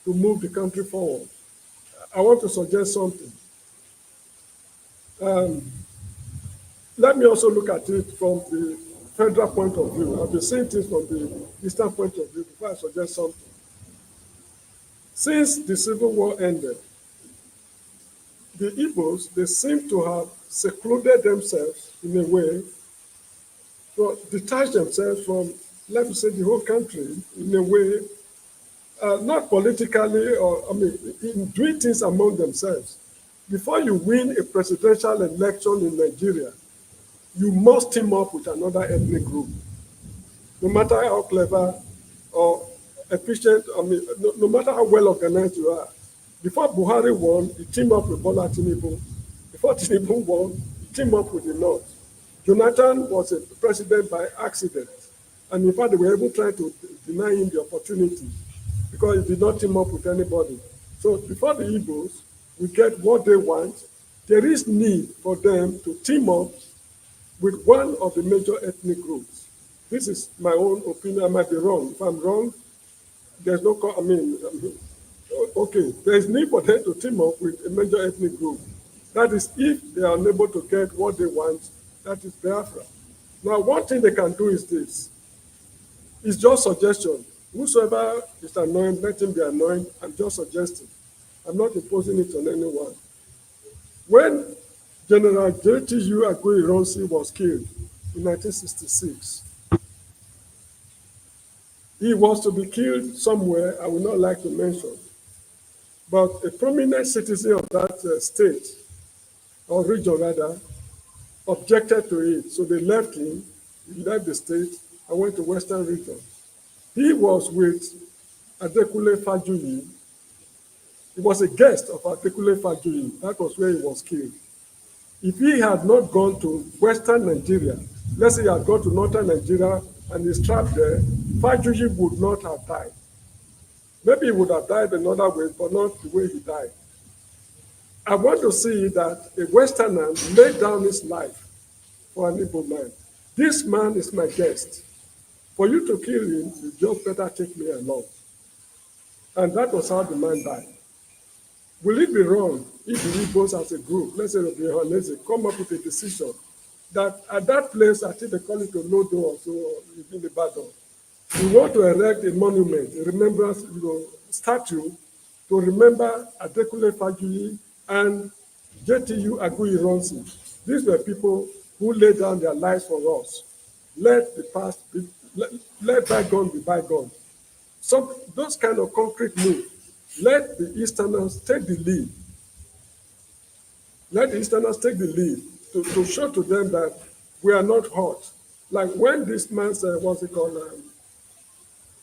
to move the country forward? I want to suggest something. Let me also look at it from the federal point of view. I've been seeing things from the eastern point of view before I suggest something. Since the Civil War ended, the Igbos, they seem to have secluded themselves in a way, to detach themselves from, let me say, the whole country in a way, not politically or, in doing things among themselves. Before you win a presidential election in Nigeria, you must team up with another ethnic group. No matter how clever or efficient, no matter how well organized you are. Before Buhari won, he teamed up with Bola Tinubu. Before Tinubu won, he teamed up with the North. Jonathan was a president by accident. And in fact, they were even trying to deny him the opportunity because he did not team up with anybody. So before the Igbos will get what they want, there is need for them to team up with one of the major ethnic groups. This is my own opinion. I might be wrong. If I'm wrong, there's no, okay, there's need for them to team up with a major ethnic group. That is if they are unable to get what they want, that is Biafra. Now, one thing they can do is this. It's just suggestion. Whosoever is annoyed, let him be annoyed. I'm just suggesting. I'm not imposing it on anyone. When General J.T.U. Aguiyi-Ironsi was killed in 1966, he was to be killed somewhere I would not like to mention. But a prominent citizen of that state, or region rather, objected to it. So they left him, he left the state, and went to Western region. He was with Adekunle Fajuyi. He was a guest of Adekunle Fajuyi. That was where he was killed. If he had not gone to Western Nigeria, let's say he had gone to Northern Nigeria and he's trapped there, Fajuyi would not have died. Maybe he would have died another way, but not the way he died. I want to see that a Westerner laid down his life for an Igbo man. This man is my guest. For you to kill him, you just better take me along. And that was how the man died. Will it be wrong if the Igbos as a group, let's say the Ohanese, come up with a decision that at that place, I think they call it Olodo or so, in the battle, we want to erect a monument, a remembrance statue to remember Adekunle Fajuyi and J.T.U. Aguiyi-Ironsi. These were people who laid down their lives for us. Let the past be, let bygone be bygone. Those kind of concrete moves. Let the Easterners take the lead. Let the Easterners take the lead to show to them that we are not hot. Like when this man's, what's it called,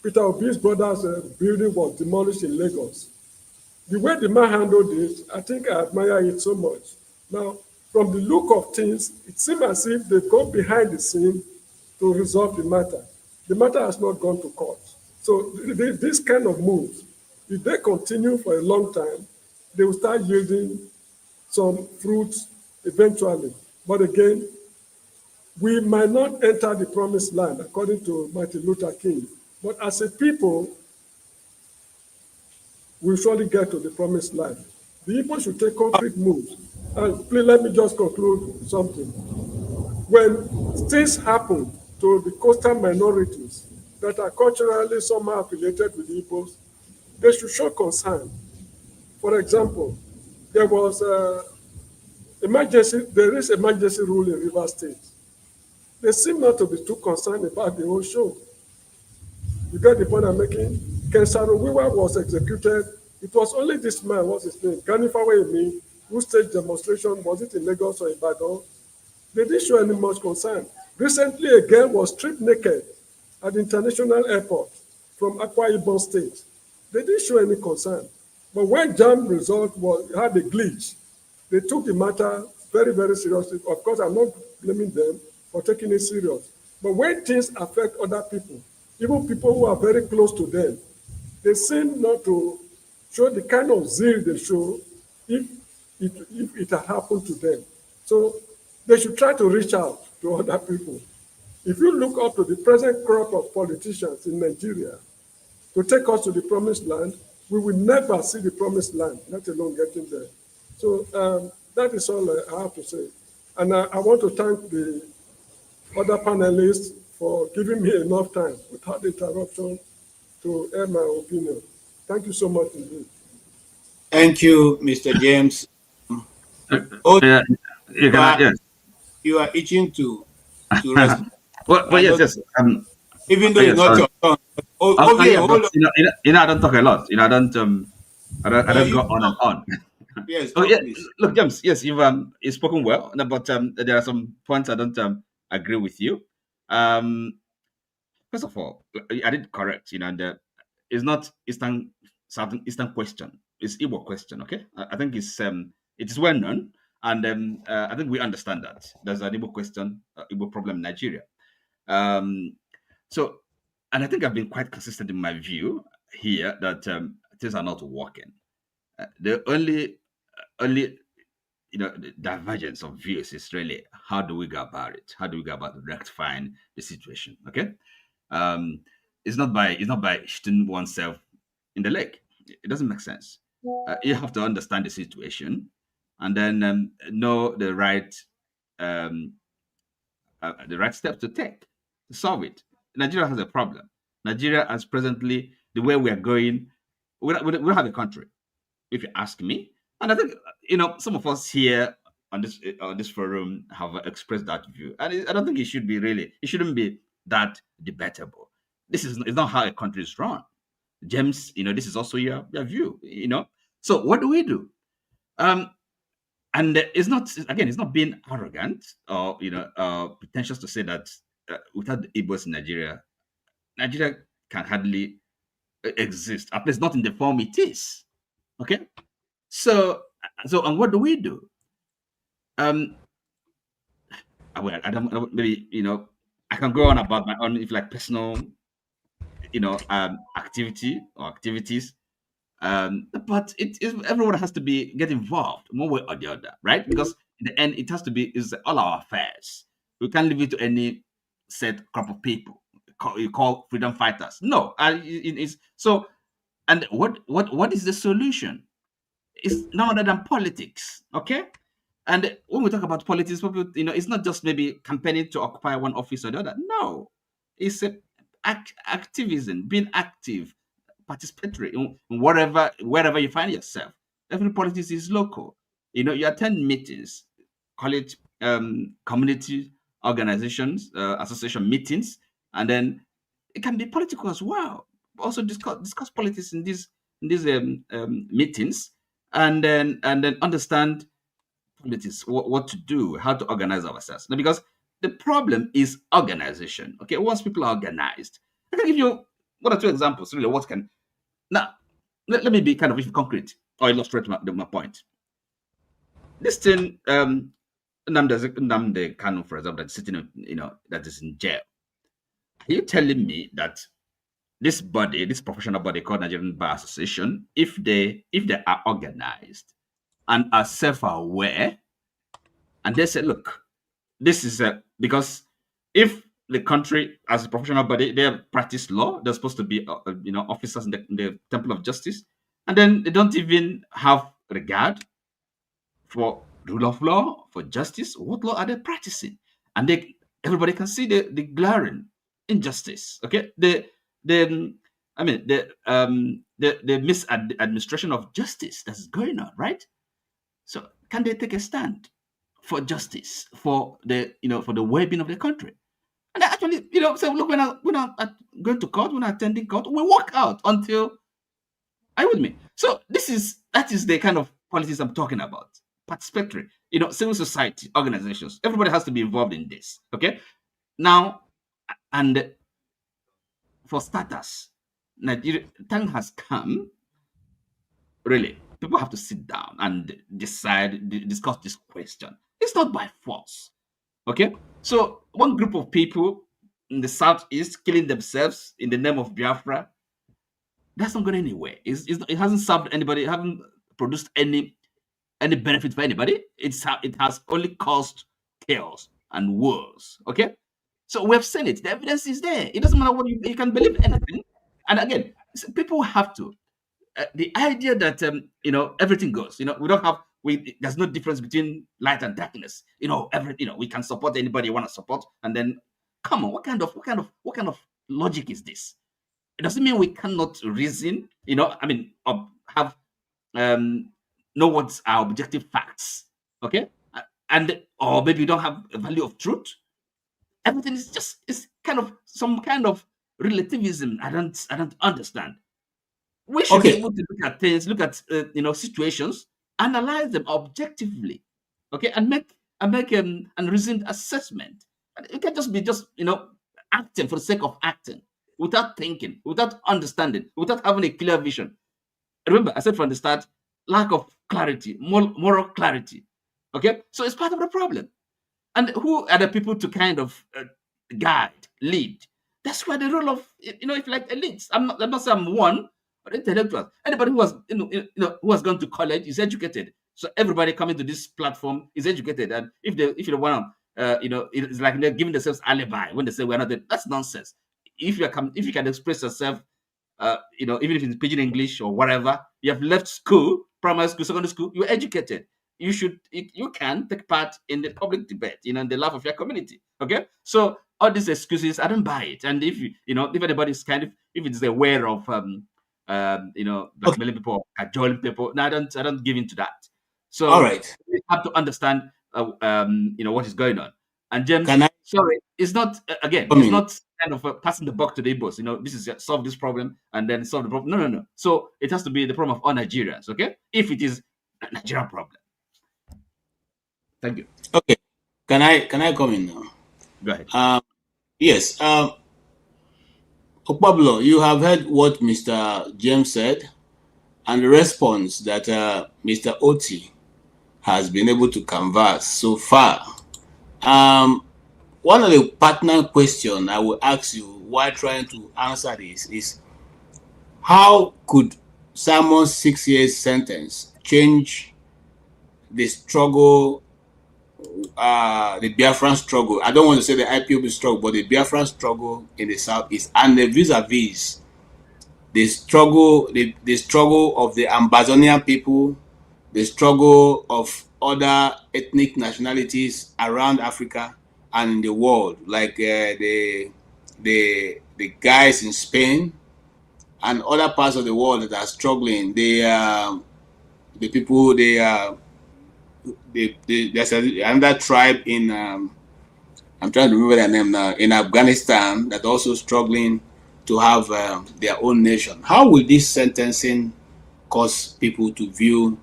Peter Obi's brother's building was demolished in Lagos. The way the man handled it, I think I admire it so much. Now, from the look of things, it seems as if they've gone behind the scene to resolve the matter. The matter has not gone to court. So this kind of moves, if they continue for a long time, they will start yielding some fruits eventually. But again, we might not enter the promised land, according to Martin Luther King. But as a people, we'll surely get to the promised land. The people should take concrete moves. And please let me just conclude something. When things happen to the coastal minorities that are culturally somehow affiliated with the Igbos, they should show concern. For example, there is emergency rule in Rivers State. They seem not to be too concerned about the whole show. You get the point I'm making? Kensaro Wiwa was executed. It was only this man, what's his name, Ganifawa Emi, who staged demonstration, was it in Lagos or Ibadan? They didn't show any much concern. Recently, a girl was stripped naked at the international airport from Akwa Ibom State. They didn't show any concern. But when JAM result had a glitch, they took the matter very, very seriously. Of course, I'm not blaming them for taking it serious. But when things affect other people, even people who are very close to them, they seem not to show the kind of zeal they show if it had happened to them. So they should try to reach out to other people. If you look up to the present crop of politicians in Nigeria to take us to the promised land, we will never see the promised land, let alone getting there. So That is all I have to say. And I want to thank the other panelists for giving me enough time without interruption to air my opinion. Thank you so much indeed.
Thank you, Mr. James.
Yeah, you cannot, yes.
You are itching to respond.
Well, yes, yes.
Even though
Yes,
it's not your turn.
yeah,
Hold
but
on.
I don't talk a lot. I don't go on and on.
Yes,
Oh,
talk,
yeah.
please.
Look, James. Yes, you've spoken well, but there are some points I don't agree with you. First of all, I did correct. It's not Eastern question. It's Igbo question. Okay, I think it is well known, and I think we understand that there's an Igbo question, Igbo problem in Nigeria. So, and I think I've been quite consistent in my view here that things are not working. The only the divergence of views is really how do we go about it? How do we go about rectifying the situation? Okay, it's not by shooting oneself in the leg. It doesn't make sense. You have to understand the situation, and then know the right steps to take to solve it. Nigeria has a problem. Nigeria, as presently, the way we are going, we don't have a country, if you ask me. And I think some of us here on this forum have expressed that view, and I don't think it shouldn't be that debatable. This is it's not how a country is run. James, this is also your view. So what do we do? And it's not being arrogant or pretentious to say that without the Igbos in Nigeria can hardly exist, at least not in the form it is. Okay, and what do we do? I don't maybe I can go on about my own, if like personal activity or activities. But everyone has to get involved one way or the other, right? Because in the end, it has to be is all our affairs. We can't leave it to any set group of people. You call freedom fighters. No, it's so. And what is the solution? It's none other than politics. Okay. And when we talk about politics, people, it's not just maybe campaigning to occupy one office or the other. No, it's activism, being active, participatory in wherever you find yourself. Every politics is local. You attend meetings, call it community organizations, association meetings, and then it can be political as well. Also discuss politics in these meetings, and then understand politics, what to do, how to organize ourselves. Now, because the problem is organization. Okay, once people are organized, I can give you one or two examples. Really, what can now let me be kind of concrete or illustrate my point. This thing, Nnamdi Kanu, for example, that's sitting, that is in jail. Are you telling me that this professional body called Nigerian Bar Association, if they are organized and are self-aware, and they say, look, this is because if the country as a professional body, they practice law, they're supposed to be officers in the Temple of Justice, and then they don't even have regard for rule of law, for justice. What law are they practicing? And everybody can see the glaring injustice. Okay, the misadministration of justice that's going on, right? So can they take a stand for justice, for the well-being of the country? And actually, so look, when I'm going to court, when I'm attending court, we walk out until. Are you with me? So that is the kind of politics I'm talking about. Participatory, civil society organizations. Everybody has to be involved in this. Okay. Now, and for starters, Nigeria time has come. Really, people have to sit down and discuss this question. It's not by force. Okay, so one group of people in the southeast killing themselves in the name of Biafra, that's not going anywhere. It hasn't served anybody. It hasn't produced any benefit for anybody. It has only caused chaos and wars. Okay, so we have seen it. The evidence is there. It doesn't matter what you can believe anything. And again, people have to. The idea that everything goes. We don't have there's no difference between light and darkness. We can support anybody you want to support, and then come on, what kind of logic is this? It doesn't mean we cannot reason, or have know what's our objective facts, okay? Or maybe you don't have a value of truth. Everything is kind of some kind of relativism. I don't understand. We should be able to look at things, look at situations, analyze them objectively, okay, and make and reasoned assessment. It can just be acting for the sake of acting, without thinking, without understanding, without having a clear vision. Remember, I said from the start, lack of clarity, moral clarity. Okay, so it's part of the problem. And who are the people to kind of guide, lead? That's why the role of if like elites. I'm not saying I'm one, but intellectuals. Anybody who has who has gone to college is educated. So everybody coming to this platform is educated. And if they want to, it's like they're giving themselves alibi when they say we're not. That's nonsense. If you can express yourself, even if it's pidgin English or whatever, you have left school, primary school, secondary school, you're educated. You can take part in the public debate, in the life of your community. Okay, so all these excuses, I don't buy it. And if if anybody's if it's aware of blackmailing people, cajoling people, no, I don't give into that. So
all right,
we have to understand what is going on. And James, sorry, it's not it's not kind of passing the buck to the Igbos. This is solve this problem and then solve the problem. No. So it has to be the problem of all Nigerians. Okay, if it is a Nigerian problem. Thank you.
Okay, can I come in now?
Go ahead.
Yes. Pablo, you have heard what Mr. James said and the response that Mr. Oti has been able to canvass so far. One of the partner questions I will ask you while trying to answer this is, how could Simon's 6 years sentence change the struggle, the Biafran struggle? I don't want to say the IPOB struggle, but the Biafran struggle in the Southeast, and the vis-a-vis the struggle of the Amazonian people, the struggle of other ethnic nationalities around Africa and in the world, like the guys in Spain and other parts of the world that are struggling. The people, there's another tribe in I'm trying to remember their name now, in Afghanistan, that also struggling to have their own nation. How will this sentencing cause people to view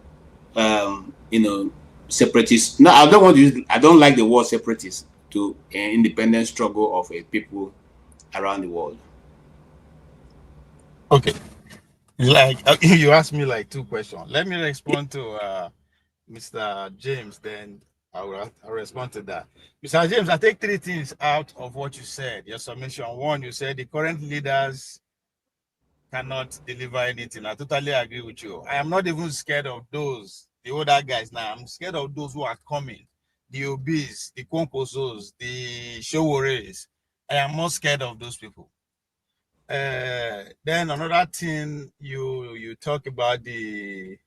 separatists? No, I don't like the word separatists to an independent struggle of a people around the world.
Okay, like you asked me like two questions. Let me respond to Mr. James, then I'll respond to that. Mr. James, I take three things out of what you said. Your submission. One, you said the current leaders cannot deliver anything. I totally agree with you. I am not even scared of those, the older guys now. I'm scared of those who are coming, the obese, the Kwonkosos, the Showores. I am more scared of those people. Then another thing you talk about the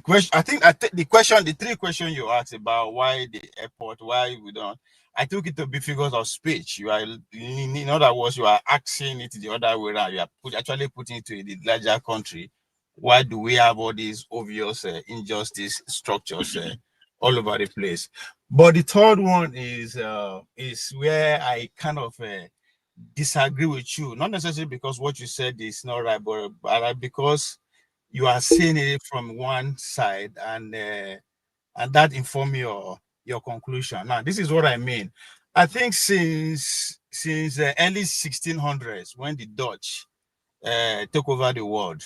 question. I think the three questions you asked about why the airport, why we don't. I took it to be figures of speech. You are, in other words, you are asking it the other way around. You are actually putting it to the larger country. Why do we have all these obvious injustice structures all over the place? But the third one is where I kind of disagree with you. Not necessarily because what you said is not right, but because you are seeing it from one side, and that informs your conclusion. Now, this is what I mean. I think since the early 1600s, when the Dutch took over the world,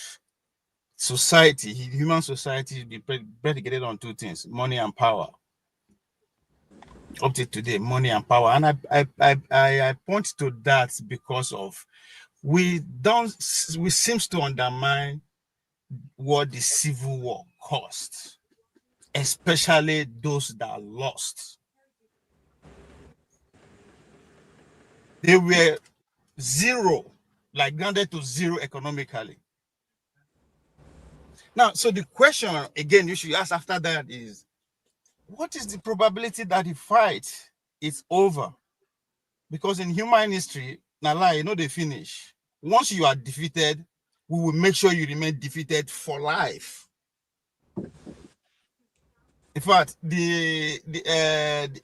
human society, be predicated on two things: money and power. Up to today, money and power, and I point to that because of we seems to undermine what the Civil War cost, especially those that lost. They were zero, like grounded to zero economically. Now, so the question again you should ask after that is, what is the probability that the fight is over? Because in human history, now you know they finish. Once you are defeated, we will make sure you remain defeated for life. In fact, the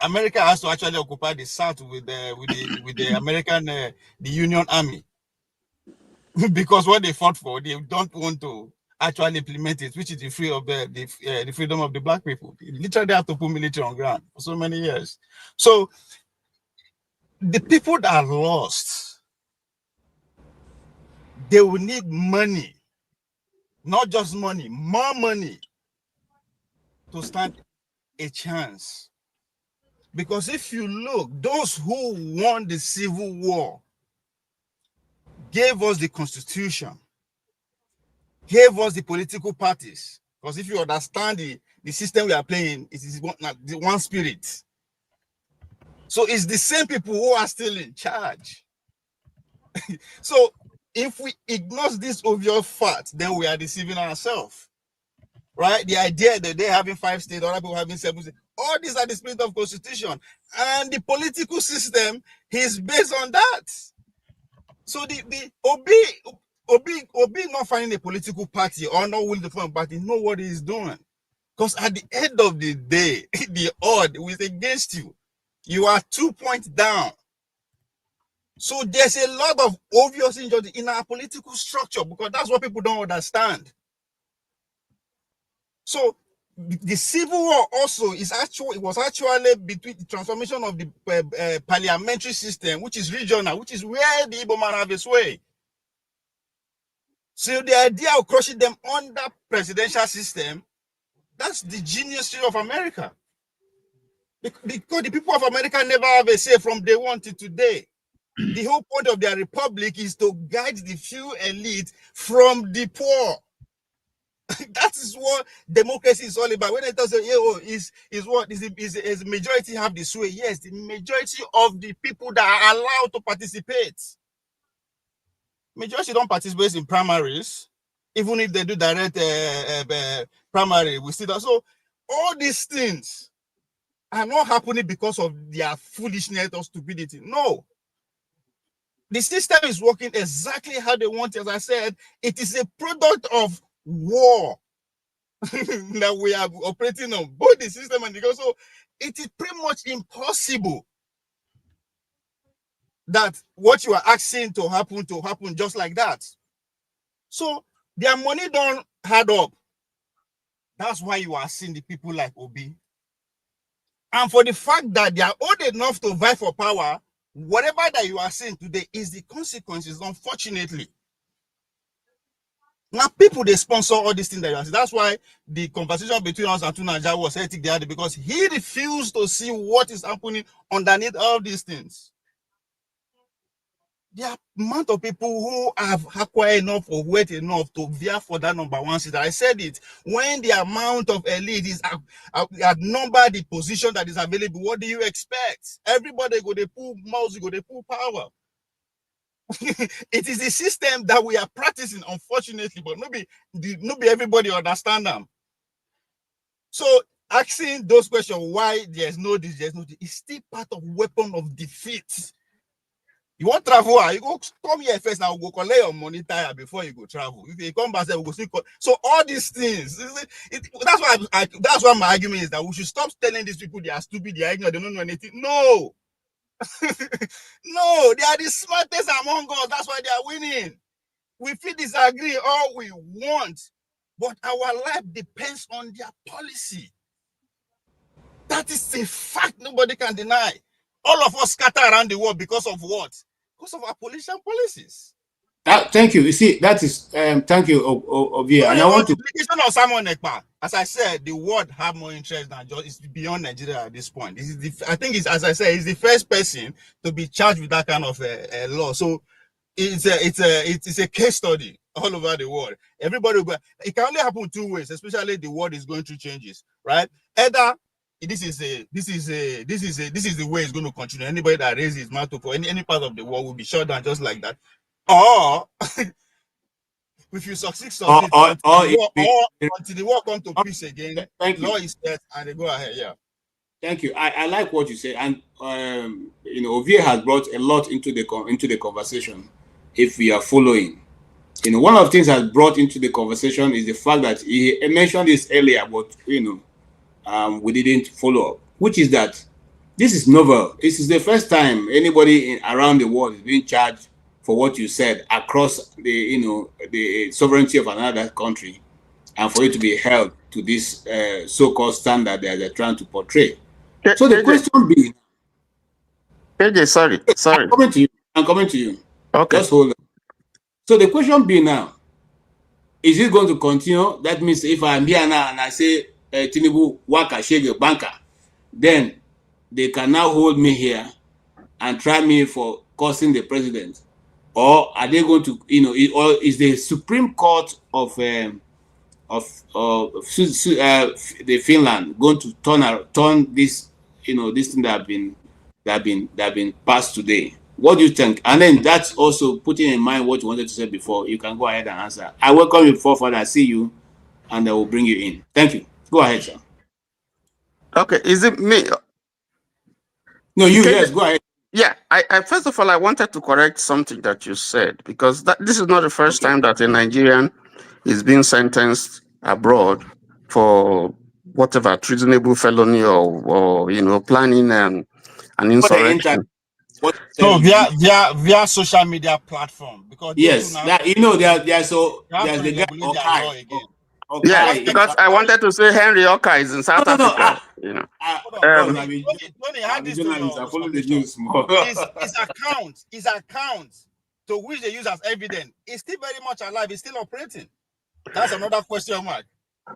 America has to actually occupy the South with the American the Union Army because what they fought for, they don't want to actually implement it, which is the freedom of the black people. They literally have to put military on ground for so many years. So the people that are lost, they will need money, not just money, more money to stand a chance. Because if you look, those who won the Civil War gave us the Constitution, gave us the political parties. Because if you understand the system we are playing, it is one spirit. So it's the same people who are still in charge. So if we ignore this obvious fact, then we are deceiving ourselves. Right? The idea that they're having 5 states, other people having 7 states, all these are the spirit of constitution. And the political system is based on that. So the Obi not finding a political party or not willing to form a party, know what he's doing. Because at the end of the day, the odd is against you. You are 2 points down. So there's a lot of obvious injustice in our political structure because that's what people don't understand. So the Civil War also was actually between the transformation of the parliamentary system, which is regional, which is where the Igbo man have his way. So the idea of crushing them under presidential system, that's the genius of America. Because the people of America never have a say from day one to today. The whole point of their republic is to guide the few elite from the poor. That is what democracy is all about. When they tell you, is the majority have the sway? Yes, the majority of the people that are allowed to participate. Majority don't participate in primaries, even if they do direct primary. We see that. So all these things are not happening because of their foolishness or stupidity. No. The system is working exactly how they want it. As I said, it is a product of war that we are operating on, both the system and the government. So it is pretty much impossible that what you are asking to happen just like that. So their money don't add up. That's why you are seeing the people like Obi. And for the fact that they are old enough to vie for power, whatever that you are seeing today is the consequences, unfortunately. Now, people, they sponsor all these things that you are seeing. That's why the conversation between us and Tunaja was hectic the other day, because he refused to see what is happening underneath all these things. The amount of people who have acquired enough or weight enough to vie for that number one seat. I said it, when the amount of elite is outnumber the position that is available, what do you expect? Everybody go to pull mouse, go to pull power. It is the system that we are practicing, unfortunately, but nobody everybody understand them. So asking those questions, why there's no this, is still part of weapon of defeat. You want travel? You go come here first. Now we'll go collect your money tire before you go travel. If you come back, we'll go see. So all these things. That's why my argument is that we should stop telling these people they are stupid, they are ignorant, they don't know anything. No, no, they are the smartest among us. That's why they are winning. We feel disagree all we want, but our life depends on their policy. That is a fact nobody can deny. All of us scatter around the world because of what? Because of our political policies.
Thank you. You see, that is thank you, Ovia. And I want to
implication of Simon Ekpa. As I said, the world have more interest than just it's beyond Nigeria at this point. This is I think it's, as I said, he's the first person to be charged with that kind of law. So it's a case study all over the world. Everybody will go. It can only happen 2 ways, especially the world is going through changes, right? Either this is the way it's going to continue. Anybody that raises his mouth for any part of the world will be shut down just like that. Or if you succeed,
Or
until the war come to peace again, law is set and they go ahead. Yeah.
Thank you. I like what you say, and you know, Ovie has brought a lot into the conversation. If we are following, you know, one of the things that brought into the conversation is the fact that he mentioned this earlier, but you know, we didn't follow up, which is that this is novel. This is the first time anybody around the world is being charged for what you said across the sovereignty of another country, and for it to be held to this so-called standard that they're trying to portray. So the question being,
AJ, sorry.
I'm coming to you.
Okay.
Just hold on. So the question being now, is it going to continue? That means if I'm here now and I say Tinubu Waka Shege Banker, then they can now hold me here and try me for causing the president, or are they going to, or is the Supreme Court of the Finland going to turn this, this thing that have been passed today? What do you think? And then that's also putting in mind what you wanted to say before. You can go ahead and answer. I welcome you, Father. I see you, and I will bring you in. Thank you. Go ahead, sir.
Okay, is it me?
No, you. Yes, go ahead.
Yeah, I first of all, I wanted to correct something that you said, because this is not the first time that a Nigerian is being sentenced abroad for whatever treasonable felony or planning an insurrection.
So via social media platform, because
yes, there's the guy Okai.
Yes, because I wanted to say Henry Okai is in South Africa.
His account to which they use as evidence is still very much alive. It's still operating. That's another question mark.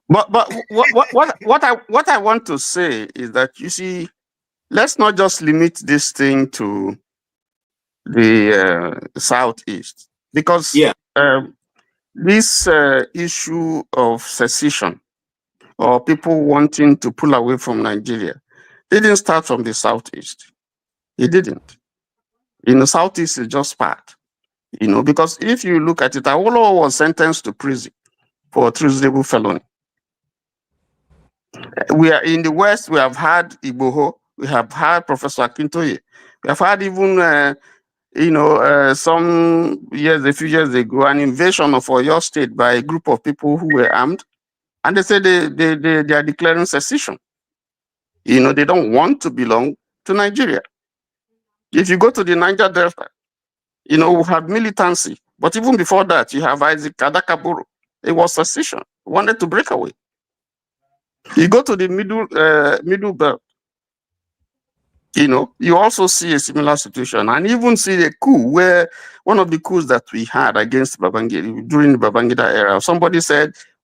But what I want to say is that, you see, let's not just limit this thing to the Southeast, because this issue of secession or people wanting to pull away from Nigeria didn't start from the Southeast. It didn't. In the Southeast, is just part, because if you look at it, Awolowo was sentenced to prison for treasonable felony. We are in the West. We have had Igboho. We have had Professor Akintoye. We have had even, a few years ago, an invasion of Oyo State by a group of people who were armed, and they say they are declaring secession. They don't want to belong to Nigeria. If you go to the Niger Delta, we have militancy. But even before that, you have Isaac Adakaburu. It was secession. Wanted to break away. You go to the middle belt, you also see a similar situation, and even see a coup where one of the coups that we had against Babangida during the Babangida era, somebody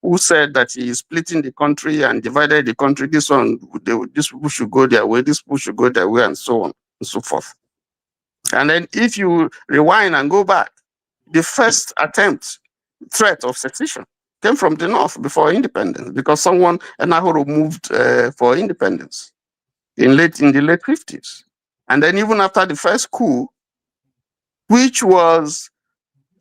who said that he is splitting the country and divided the country. This people should go their way, this people should go their way, and so on and so forth. And then if you rewind and go back, the first threat of secession came from the north before independence, because someone, Enahoro, moved for independence in the late 50s. And then even after the first coup, which was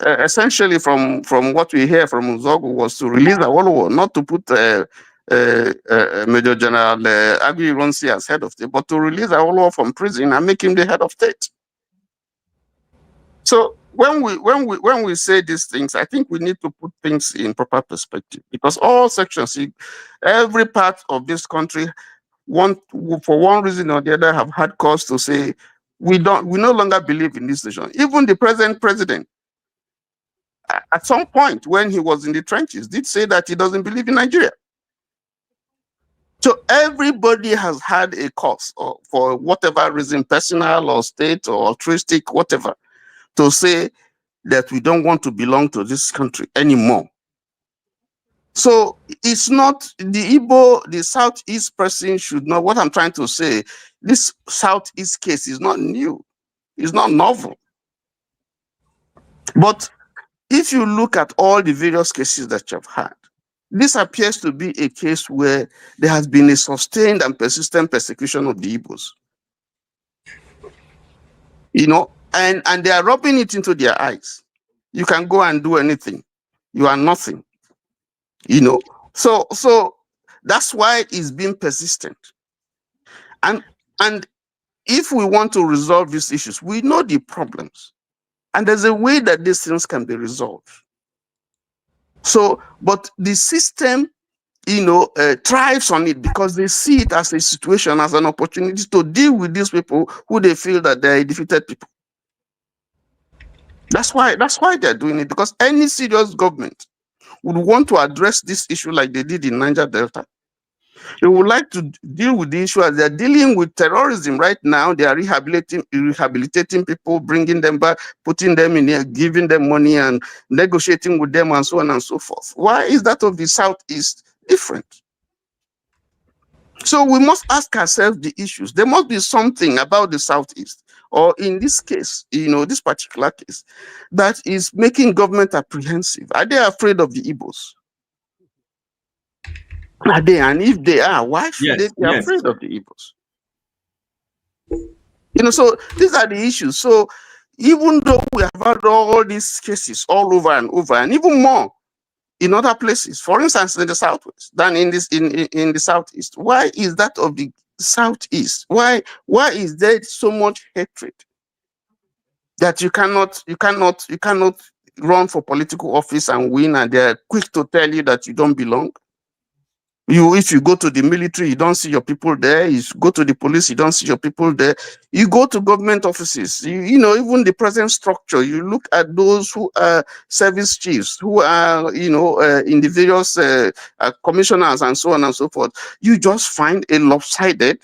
essentially from what we hear from Uzogu, was to release Awolowo, not to put Major General Agui Ironsi as head of state, but to release Awolowo from prison and make him the head of state. So when we say these things, I think we need to put things in proper perspective, because all sections, every part of this country, for one reason or the other, have had cause to say we no longer believe in this nation. Even the present president, at some point when he was in the trenches, did say that he doesn't believe in Nigeria. So everybody has had a cause, or for whatever reason, personal or state or altruistic, whatever, to say that we don't want to belong to this country anymore. So it's not the Igbo, the Southeast person should know what I'm trying to say. This Southeast case is not new. It's not novel. But if you look at all the various cases that you've had, this appears to be a case where there has been a sustained and persistent persecution of the Igbos. And they are rubbing it into their eyes. You can go and do anything. you are nothing. You know, so that's why it's being persistent. And if we want to resolve these issues, we know the problems, and there's a way that these things can be resolved. So, but the system, thrives on it because they see it as a situation, as an opportunity to deal with these people who they feel that they're defeated people. That's why they're doing it, because any serious government would want to address this issue like they did in Niger Delta. They would like to deal with the issue as they're dealing with terrorism right now. They are rehabilitating people, bringing them back, putting them in here, giving them money and negotiating with them and so on and so forth. Why is that of the Southeast different? So we must ask ourselves the issues. There must be something about the Southeast, or in this case, this particular case, that is making government apprehensive. Are they afraid of the Igbos? Are they? And if they are, why should they be afraid of the Igbos? So these are the issues. So even though we have had all these cases all over and over, and even more in other places, for instance, in the Southwest than in the Southeast, why is that of the Southeast? Why is there so much hatred that you cannot run for political office and win, and they're quick to tell you that you don't belong? If you go to the military, you don't see your people there. You go to the police, you don't see your people there. You go to government offices, even the present structure, you look at those who are service chiefs, who are, in the various commissioners and so on and so forth. You just find a lopsided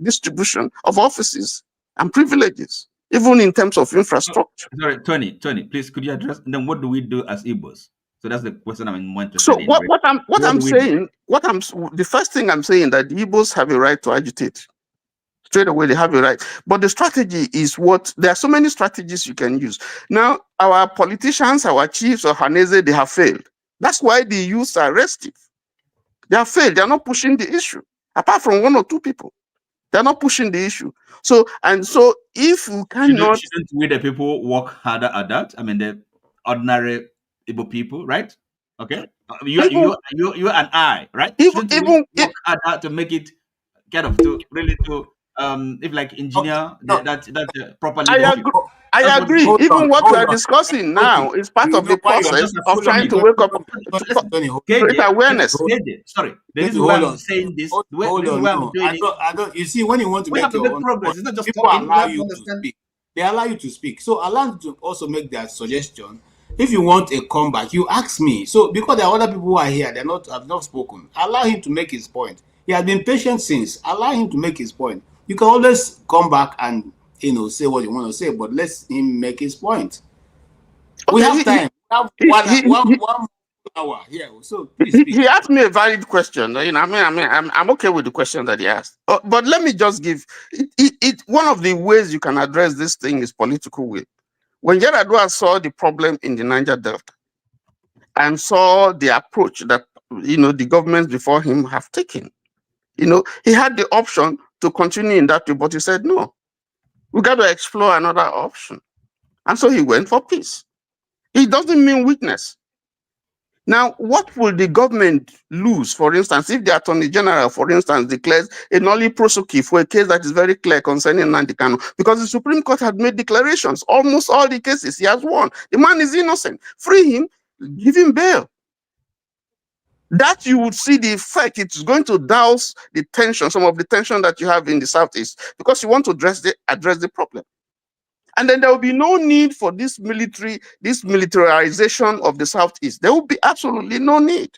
distribution of offices and privileges, even in terms of infrastructure.
Sorry, Tony, please, could you address, and then what do we do as Igbos? So that's the question I'm interested
So
in.
the first thing I'm saying, that the Igbos have a right to agitate. Straight away, they have a right. But the strategy is there are so many strategies you can use. Now, our politicians, our chiefs of Hanese, they have failed. That's why the youths are restive. They have failed. They are not pushing the issue. Apart from one or two people, they're not pushing the issue. So if you cannot...
Shouldn't we, the people, work harder at that? I mean, the ordinary Igbo people, right? Okay, you and I, right? Shouldn't we work harder to make it if like engineer that properly?
I agree. Even what we are discussing now is part of the process of trying to wake up to create awareness.
Sorry, the reason why I'm saying this,
you see, when you want to make your own progress, it's not just people allow you to speak. They allow you to speak. So allow them to also make their suggestion. If you want a comeback, you ask me. So because there are other people who are here, have not spoken. Allow him to make his point. He has been patient since. Allow him to make his point. You can always come back and say what you want to say, but let him make his point. Okay, we have time. We have one hour here. So please speak.
He asked me a valid question. I'm okay with the question that he asked. But let me just give it. One of the ways you can address this thing is political will. When Yar'Adua saw the problem in the Niger Delta and saw the approach that the governments before him have taken, he had the option to continue in that way, but he said no. We got to explore another option, and so he went for peace. It doesn't mean weakness. Now, what will the government lose, for instance, if the Attorney General, for instance, declares a nolli prosequi for a case that is very clear concerning Nnamdi Kanu? Because the Supreme Court had made declarations. Almost all the cases he has won. The man is innocent. Free him, give him bail. That you would see the effect. It's going to douse the tension, some of the tension that you have in the Southeast, because you want to address the problem. And then there will be no need for this militarization of the Southeast. There will be absolutely no need.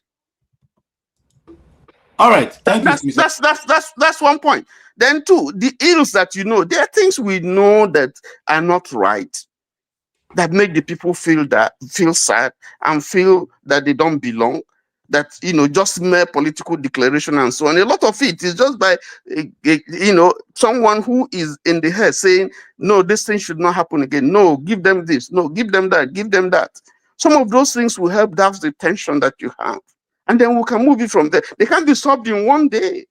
All right. Thank
you. That's one point. Then two, the ills that there are things we know that are not right, that make the people feel sad and feel that they don't belong. That just mere political declaration and so on. A lot of it is just by someone who is in the head saying, no, this thing should not happen again. No, give them this. No, give them that. Give them that. Some of those things will help douse the tension that you have, and then we can move it from there. They can't be solved in one day,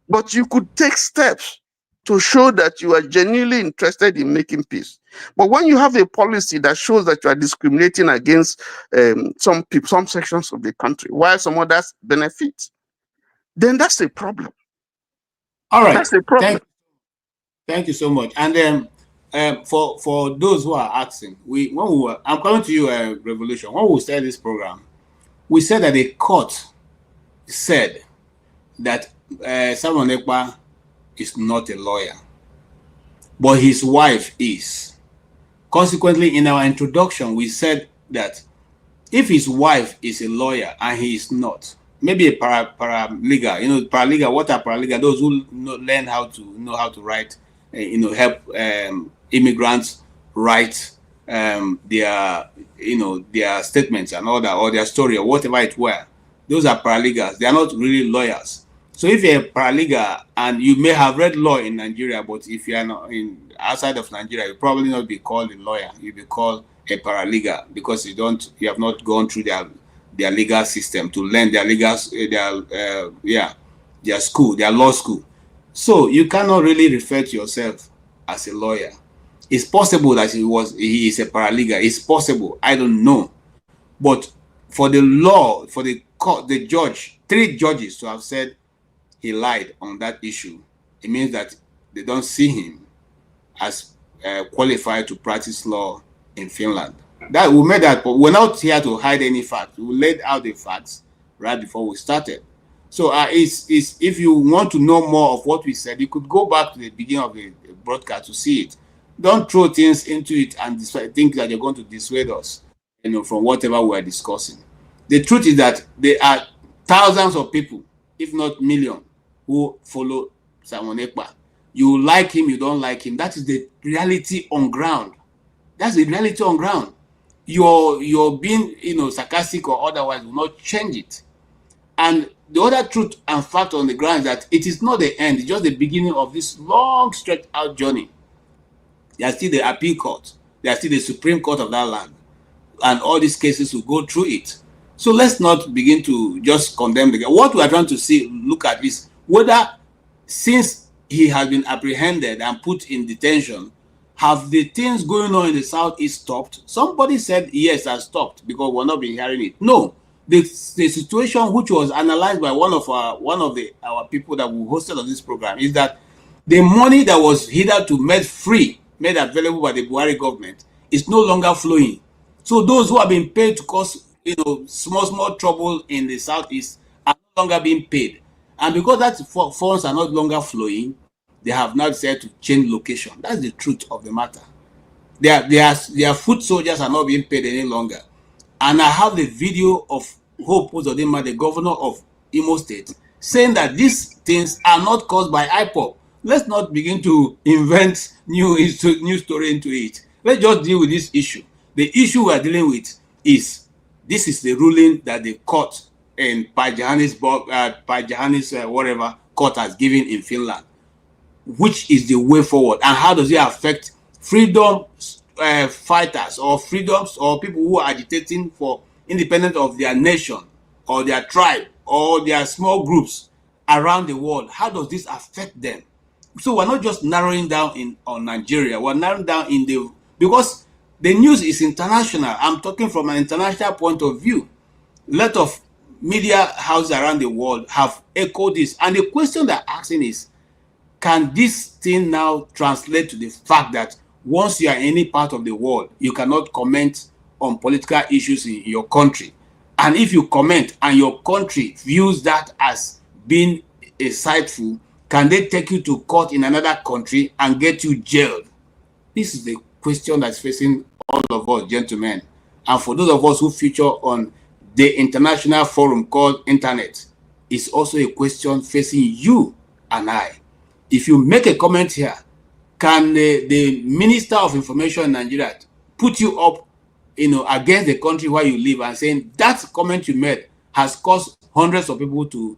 but you could take steps to show that you are genuinely interested in making peace. But when you have a policy that shows that you are discriminating against some people, some sections of the country, while some others benefit, then that's a problem.
All right.
That's a problem.
Thank you so much. And then for those who are asking, I'm coming to you, Revolution. When we started this program, we said that the court said that Simon Ekpa is not a lawyer, but his wife is. Consequently, in our introduction, we said that if his wife is a lawyer and he is not, maybe a paralegal, paralegal, what are paralegal? Those who learn how to write, help immigrants write their statements and all that, or their story or whatever it were. Those are paralegals. They are not really lawyers. So if you're a paralegal and you may have read law in Nigeria, but if you are not outside of Nigeria, you probably not be called a lawyer. You'll be called a paralegal because you have not gone through their legal system to learn their legal their school, their law school. So you cannot really refer to yourself as a lawyer. It's possible that he is a paralegal. It's possible. I don't know. But for the law, for the court, the judge, 3 judges to have said he lied on that issue, it means that they don't see him as qualified to practice law in Finland. That we made that, but we're not here to hide any facts. We laid out the facts right before we started. So if you want to know more of what we said, you could go back to the beginning of the broadcast to see it. Don't throw things into it and think that you're going to dissuade us, from whatever we're discussing. The truth is that there are thousands of people, if not millions, who follow Simon Ekpa. You like him, you don't like him. That is the reality on ground. That's the reality on ground. You're being, sarcastic or otherwise will not change it. And the other truth and fact on the ground is that it is not the end, it's just the beginning of this long stretched out journey. There's still the appeal court, there's still the Supreme Court of that land, and all these cases will go through it. So let's not begin to just condemn the guy. What we are trying to look at is whether, since he has been apprehended and put in detention, have the things going on in the Southeast stopped? Somebody said yes, has stopped because we're not been hearing it. No, the situation which was analyzed by one of our people that we hosted on this program is that the money that was hitherto made available by the Buhari government is no longer flowing. So those who have been paid to cause small trouble in the Southeast are no longer being paid. And because that funds are no longer flowing, they have now decided to change location. That's the truth of the matter. Their foot soldiers are not being paid any longer. And I have the video of Hope Uzodinma, the governor of Imo State, saying that these things are not caused by IPOB. Let's not begin to invent new story into it. Let's just deal with this issue. The issue we are dealing with is, this is the ruling that the court in Johannesburg, whatever court has given in Finland, which is the way forward, and how does it affect freedom fighters or freedoms or people who are agitating for independence of their nation or their tribe or their small groups around the world? How does this affect them? So we're not just narrowing down on Nigeria, we're narrowing down because the news is international. I'm talking from an international point of view. A lot of media houses around the world have echoed this. And the question they're asking is, can this thing now translate to the fact that once you are in any part of the world, you cannot comment on political issues in your country? And if you comment and your country views that as being insightful, can they take you to court in another country and get you jailed? This is the question that's facing all of us, gentlemen. And for those of us who feature on the international forum called Internet, it's also a question facing you and I. If you make a comment here, can the Minister of Information in Nigeria put you up, against the country where you live and saying that comment you made has caused hundreds of people to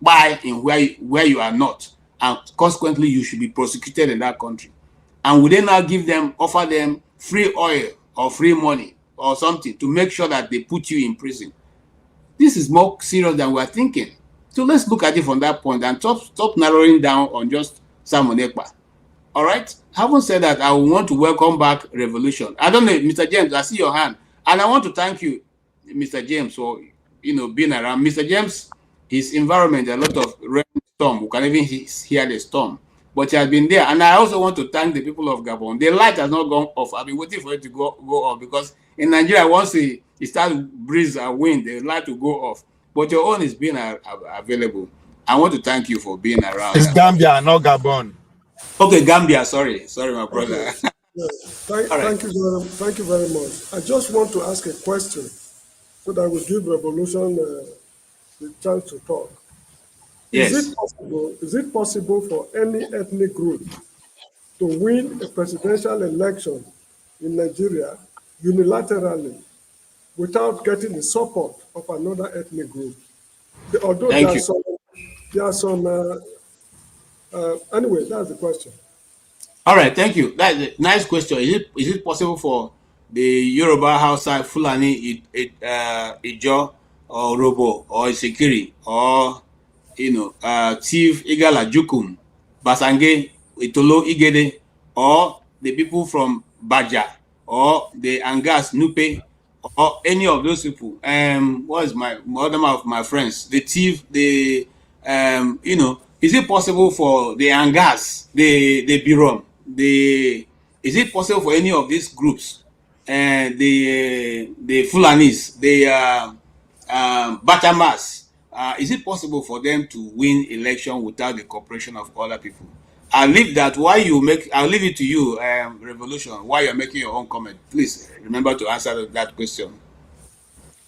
buy in where you are not, and consequently you should be prosecuted in that country? And would they now offer them free oil or free money or something to make sure that they put you in prison? This is more serious than we're thinking. So let's look at it from that point and stop narrowing down on just Simon Ekpa. All right. Having said that, I want to welcome back Revolution. I don't know, Mr. James, I see your hand. And I want to thank you, Mr. James, for being around. Mr. James, his environment, a lot of rain storm. We can even hear the storm. But he has been there. And I also want to thank the people of Gabon. The light has not gone off. I've been waiting for it to go off because in Nigeria, once it starts breeze and wind, the light will go off. But your own is being available. I want to thank you for being around.
It's Gambia, not Gabon.
Okay, Gambia. Sorry, my brother.
Okay. Yeah. Thank you very much. I just want to ask a question so that we give Revolution the chance to talk.
Yes.
Is it possible for any ethnic group to win a presidential election in Nigeria unilaterally without getting the support of another ethnic group? Although there are some anyway, that's the question.
All right, thank you. That's a nice question. Is it possible for the Yoruba Hausa, Fulani, Ijo, or Robo, or Isekiri, or Chief Igala Jukum, Basange, Itolo Igede, or the people from Baja, or the Angas Nupe, or any of those people? What is one of my friends? The Chief, is it possible for the Angas, the Birom, is it possible for any of these groups, the Fulanis, the Batamas, is it possible for them to win election without the cooperation of other people? I'll leave it to you, Revolution, while you're making your own comment. Please remember to answer that question.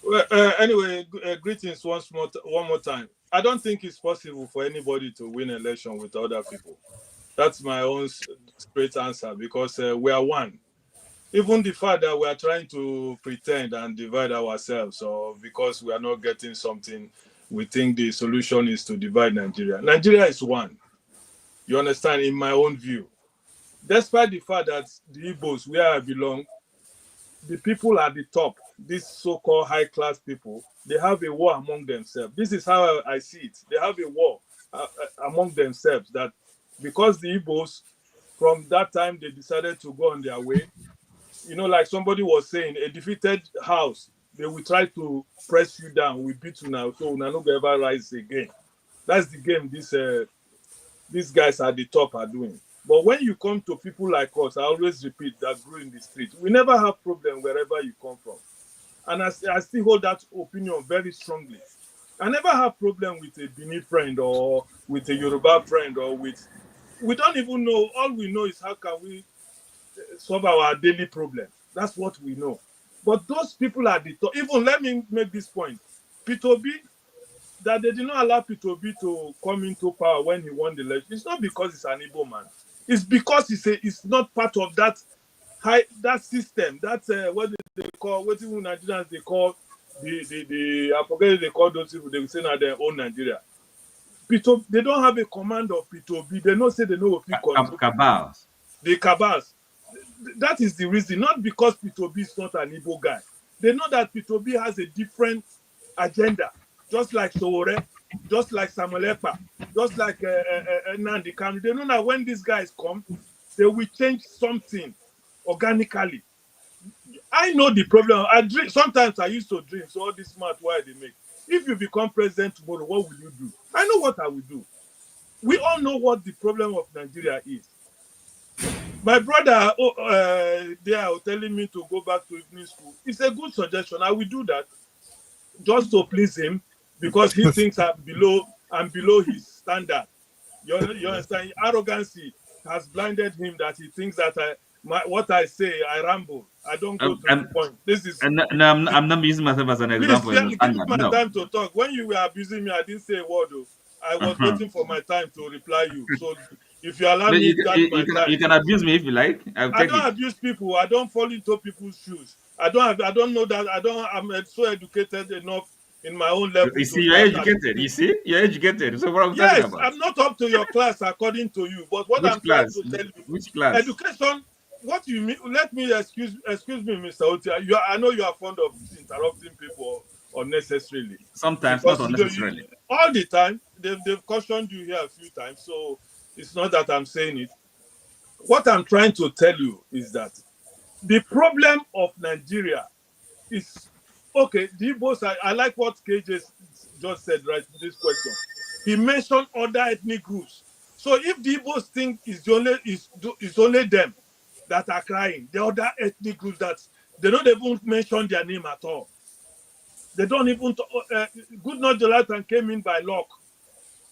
Well, anyway, greetings one more time. I don't think it's possible for anybody to win election with other people. That's my own straight answer, because we are one. Even the fact that we are trying to pretend and divide ourselves, or because we are not getting something, we think the solution is to divide Nigeria. Nigeria is one. You understand, in my own view. Despite the fact that the Igbos, where I belong, the people at the top, these so-called high-class people, they have a war among themselves. This is how I see it. They have a war among themselves, that because the Igbos, from that time, they decided to go on their way. Like somebody was saying, a defeated house, they will try to press you down. We beat you now, so we'll not ever rise again. That's the game these guys at the top are doing. But when you come to people like us, I always repeat, that grew in the street, we never have problem wherever you come from. And I still hold that opinion very strongly. I never have problem with a Bini friend or with a Yoruba friend we don't even know. All we know is how can we solve our daily problem. That's what we know. But those people at the top, even let me make this point. P2B, that they did not allow P2B to come into power when he won the election. It's not because he's an Igbo man. It's because it's not part of that system. That's what they call, what even Nigerians they call I forget they call those people. They say now their own Nigeria. P2B, they don't have a command of P2B. They don't say they know what
cabals.
The cabals. That is the reason, not because P2B is not an Igbo guy. They know that P2B has a different agenda, just like Sowore, just like Samuel Ekpa, just like Nandi Kanu. They know that when these guys come, they will change something organically. I know the problem. Sometimes I used to dream, so all this smart why they make. If you become president tomorrow, what will you do? I know what I will do. We all know what the problem of Nigeria is. My brother, they are telling me to go back to evening school. It's a good suggestion. I will do that just to please him, because he thinks I'm below his standard. You understand? Arrogancy has blinded him, that he thinks that what I say, I ramble. I don't go to the point. This is.
And I'm not using myself as an example.
Please, give me my time to talk. When you were abusing me, I didn't say a word. I was waiting for my time to reply you. So if you allow me to take my time,
you can abuse me if you like.
I don't abuse people. I don't fall into people's shoes. I don't know that. I'm so educated enough in my own level.
You see, you're educated. You see, you're educated. So what I'm talking about?
I'm not up to your class according to you. But what I'm trying to tell you,
which class?
Education. What you mean? Let me excuse me, Mr. Oti. I know you are fond of interrupting people unnecessarily.
Sometimes, not unnecessarily.
All the time. They've cautioned you here a few times, so It's not that I'm saying it. What I'm trying to tell you is that the problem of Nigeria is, okay, the Igbos, I like what KJ just said, right, this question. He mentioned other ethnic groups. So if the Igbos think it's only them that are crying, the other ethnic groups that they don't even mention their name at all. They don't even, Goodluck Jonathan came in by luck.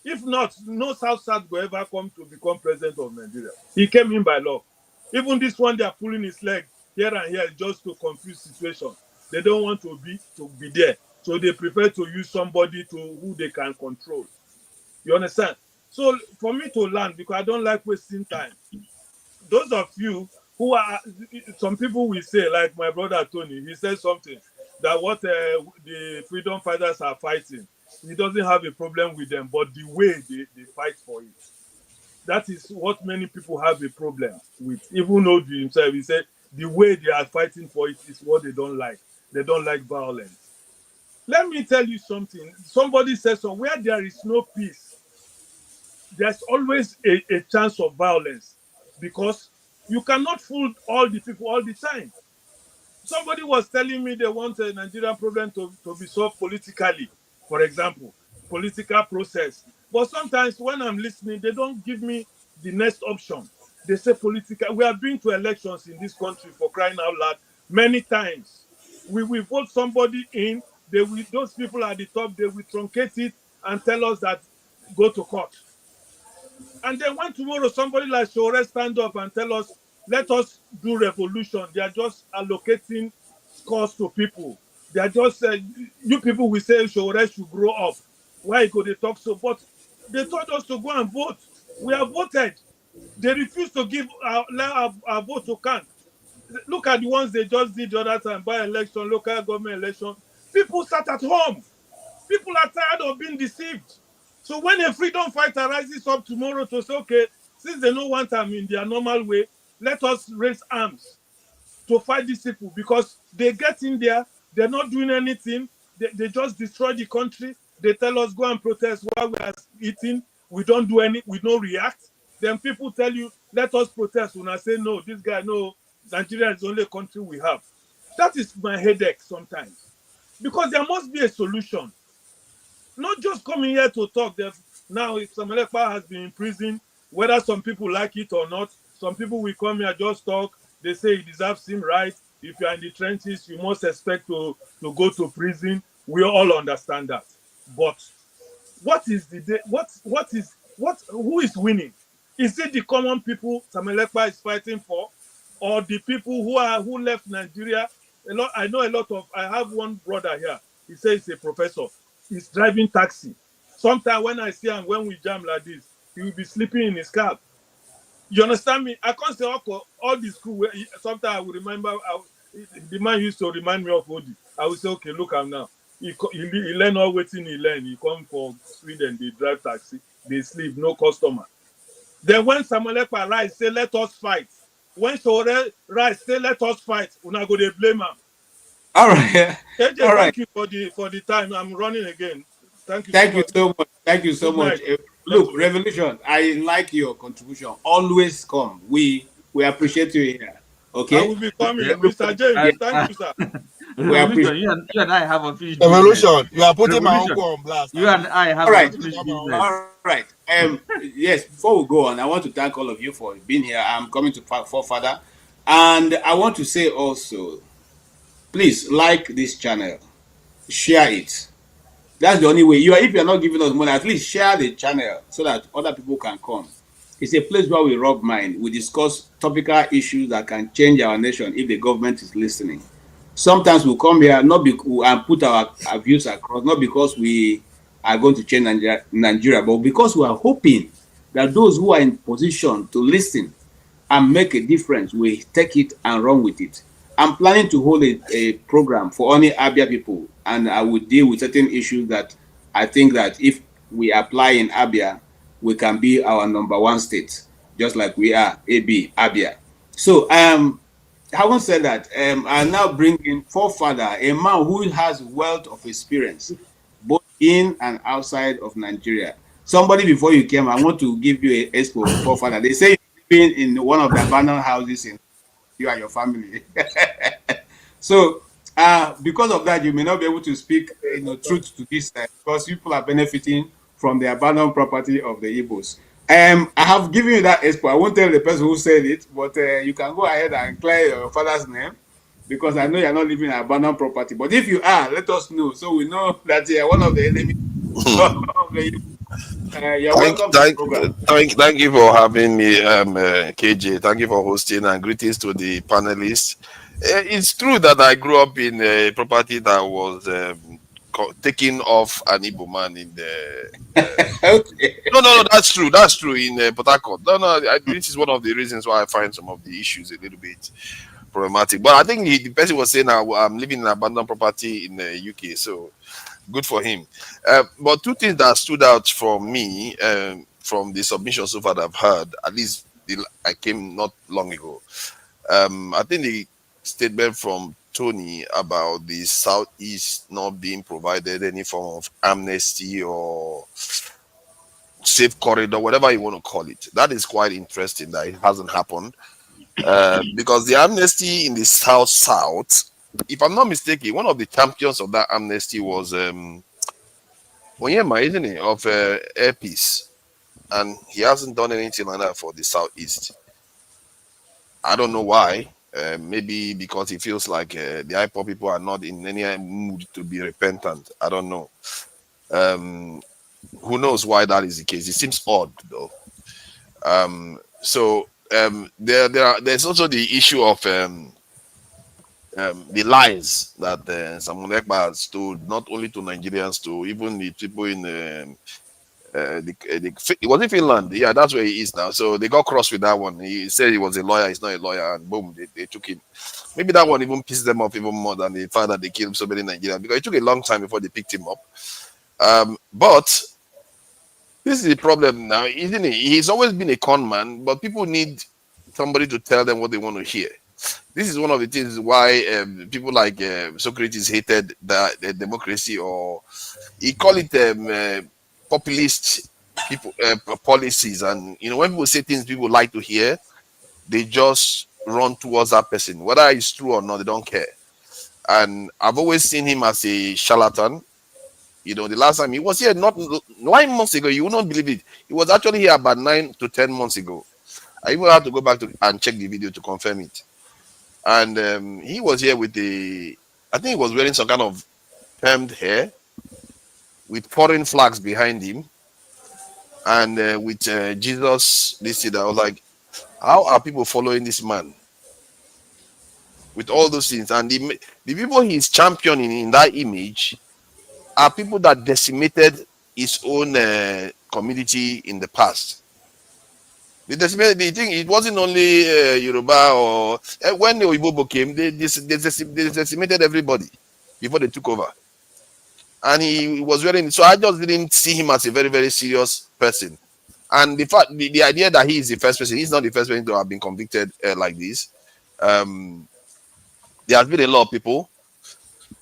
If not, no South will ever come to become president of Nigeria. He came in by luck. Even this one, they are pulling his leg here and here just to confuse situation. They don't want to be there. So they prefer to use somebody who they can control. You understand? So for me to learn, because I don't like wasting time, those of you who are, some people will say, like my brother Tony, he said something, that what the freedom fighters are fighting, he doesn't have a problem with them, but the way they fight for it. That is what many people have a problem with. Even though himself, he said, the way they are fighting for it is what they don't like. They don't like violence. Let me tell you something. Somebody says, so where there is no peace, there's always a chance of violence, because you cannot fool all the people all the time. Somebody was telling me they want a Nigerian problem to be solved politically, for example, political process. But sometimes when I'm listening, they don't give me the next option. They say political. We have been to elections in this country, for crying out loud, many times. We will vote somebody in, those people at the top, they will truncate it and tell us that go to court. And then when tomorrow somebody like Shore stand up and tell us, let us do revolution, they are just allocating scores to people. They are just, you people will say Shore should grow up. Why go they talk so? But they told us to go and vote. We have voted. They refuse to give our vote to count. Look at the ones they just did the other time, by election, local government election. People sat at home. People are tired of being deceived. So when a freedom fighter rises up tomorrow to say, okay, since they don't want them in their normal way, let us raise arms to fight these people, because they get in there, they're not doing anything, they just destroy the country, they tell us go and protest while we are eating, we don't do any, we don't react. Then people tell you, let us protest. When I say no, this guy, no, Nigeria is the only country we have. That is my headache sometimes. Because there must be a solution. Not just coming here to talk. Now, Simon Ekpa has been in prison, whether some people like it or not. Some people will come here, just talk. They say he deserves him right. If you are in the trenches, you must expect to go to prison. We all understand that. But what is who is winning? Is it the common people Simon Ekpa is fighting for, or the people who left Nigeria? I know a lot of. I have one brother here. He says he's a professor. He's driving taxi. Sometimes when I see him, when we jam like this, he will be sleeping in his cab. You understand me? I can't say all the school. Sometimes I will remember. The man used to remind me of Odi. I will say, okay, look, I'm now. He learn all waiting. He learn. He come from Sweden. They drive taxi. They sleep. No customer. Then when Samuel Ekpa rise, say let us fight. When Shore rise, say let us fight. Una go they blame him.
All right.
AJ,
all right.
Thank you for the time. I'm running again. Thank you.
Thank you so much. Thank you so much. Look, Revolution, I like your contribution. Always come. We appreciate you here. Okay.
I will be coming, Mr. James. Thank you, sir.
Revolution, you and I have a fish.
Revolution, you are putting my uncle on blast.
You and I have a fish business. All right. Yes. Before we go on, I want to thank all of you for being here. I'm coming to Forefather, and I want to say also, please like this channel, share it. That's the only way. If you're not giving us money, at least share the channel so that other people can come. It's a place where we rub mind. We discuss topical issues that can change our nation if the government is listening. Sometimes we'll come here and put our views across, not because we are going to change Nigeria, but because we are hoping that those who are in position to listen and make a difference will take it and run with it. I'm planning to hold a program for only Abia people, and I will deal with certain issues that I think that if we apply in Abia, we can be our #1 state, just like we are Abia. So having said that, I now bring in Forefather, a man who has wealth of experience, both in and outside of Nigeria.
somebody before you came, I want to give you a expo forefather. They say you're living in one of the abandoned houses in you and your family. So, because of that, you may not be able to speak, truth to this, because people are benefiting from the abandoned property of the Igbos. I have given you that expo. I won't tell the person who said it, but you can go ahead and clear your father's name, because I know you're not living in abandoned property. But if you are, let us know, so we know that you're one of the enemies of the Igbos. You're welcome to the program.
Thank you for having me, KJ. Thank you for hosting, and greetings to the panelists. It's true that I grew up in a property that was taken off an Igbo man in the.
Okay.
No, that's true. That's true in Port Harcourt. This is one of the reasons why I find some of the issues a little bit problematic. But I think the person was saying I'm living in an abandoned property in the UK, so good for him. But two things that stood out for me from the submission so far that I've heard, at least I came not long ago. I think the statement from Tony about the Southeast not being provided any form of amnesty or safe corridor, whatever you want to call it, that is quite interesting that it hasn't happened. Because the amnesty in the South, if I'm not mistaken, one of the champions of that amnesty was Onyema, isn't he, of Air Peace, and he hasn't done anything like that for the Southeast. I don't know why. Maybe because he feels like the IPOB people are not in any mood to be repentant. I don't know. Who knows why that is the case? It seems odd, though. There's also the issue of the lies that Simon Ekpa has told, not only to Nigerians, to even the people in it was in Finland. Yeah, that's where he is now. So they got cross with that one. He said he was a lawyer, he's not a lawyer, and boom, they took him. Maybe that one even pissed them off even more than the fact that they killed so many Nigerians, because it took a long time before they picked him up. But this is the problem now, isn't he? He's always been a con man, but people need somebody to tell them what they want to hear. This is one of the things why people like Socrates hated the democracy, or he called it populist people policies. And when people say things people like to hear, they just run towards that person, whether it's true or not. They don't care. And I've always seen him as a charlatan. The last time he was here, not 9 months ago, you will not believe it. He was actually here about 9 to 10 months ago. I even had to go back and check the video to confirm it. And he was here with I think he was wearing some kind of permed hair with foreign flags behind him, and with Jesus listed. I was like, how are people following this man with all those things? And the people he's championing in that image are people that decimated his own community in the past. They think it wasn't only Yoruba, or when the Oyibo came, they decimated everybody before they took over. And he was wearing, so I just didn't see him as a very, very serious person. And the fact, the idea that he is the first person, he's not the first person to have been convicted like this. There has been a lot of people.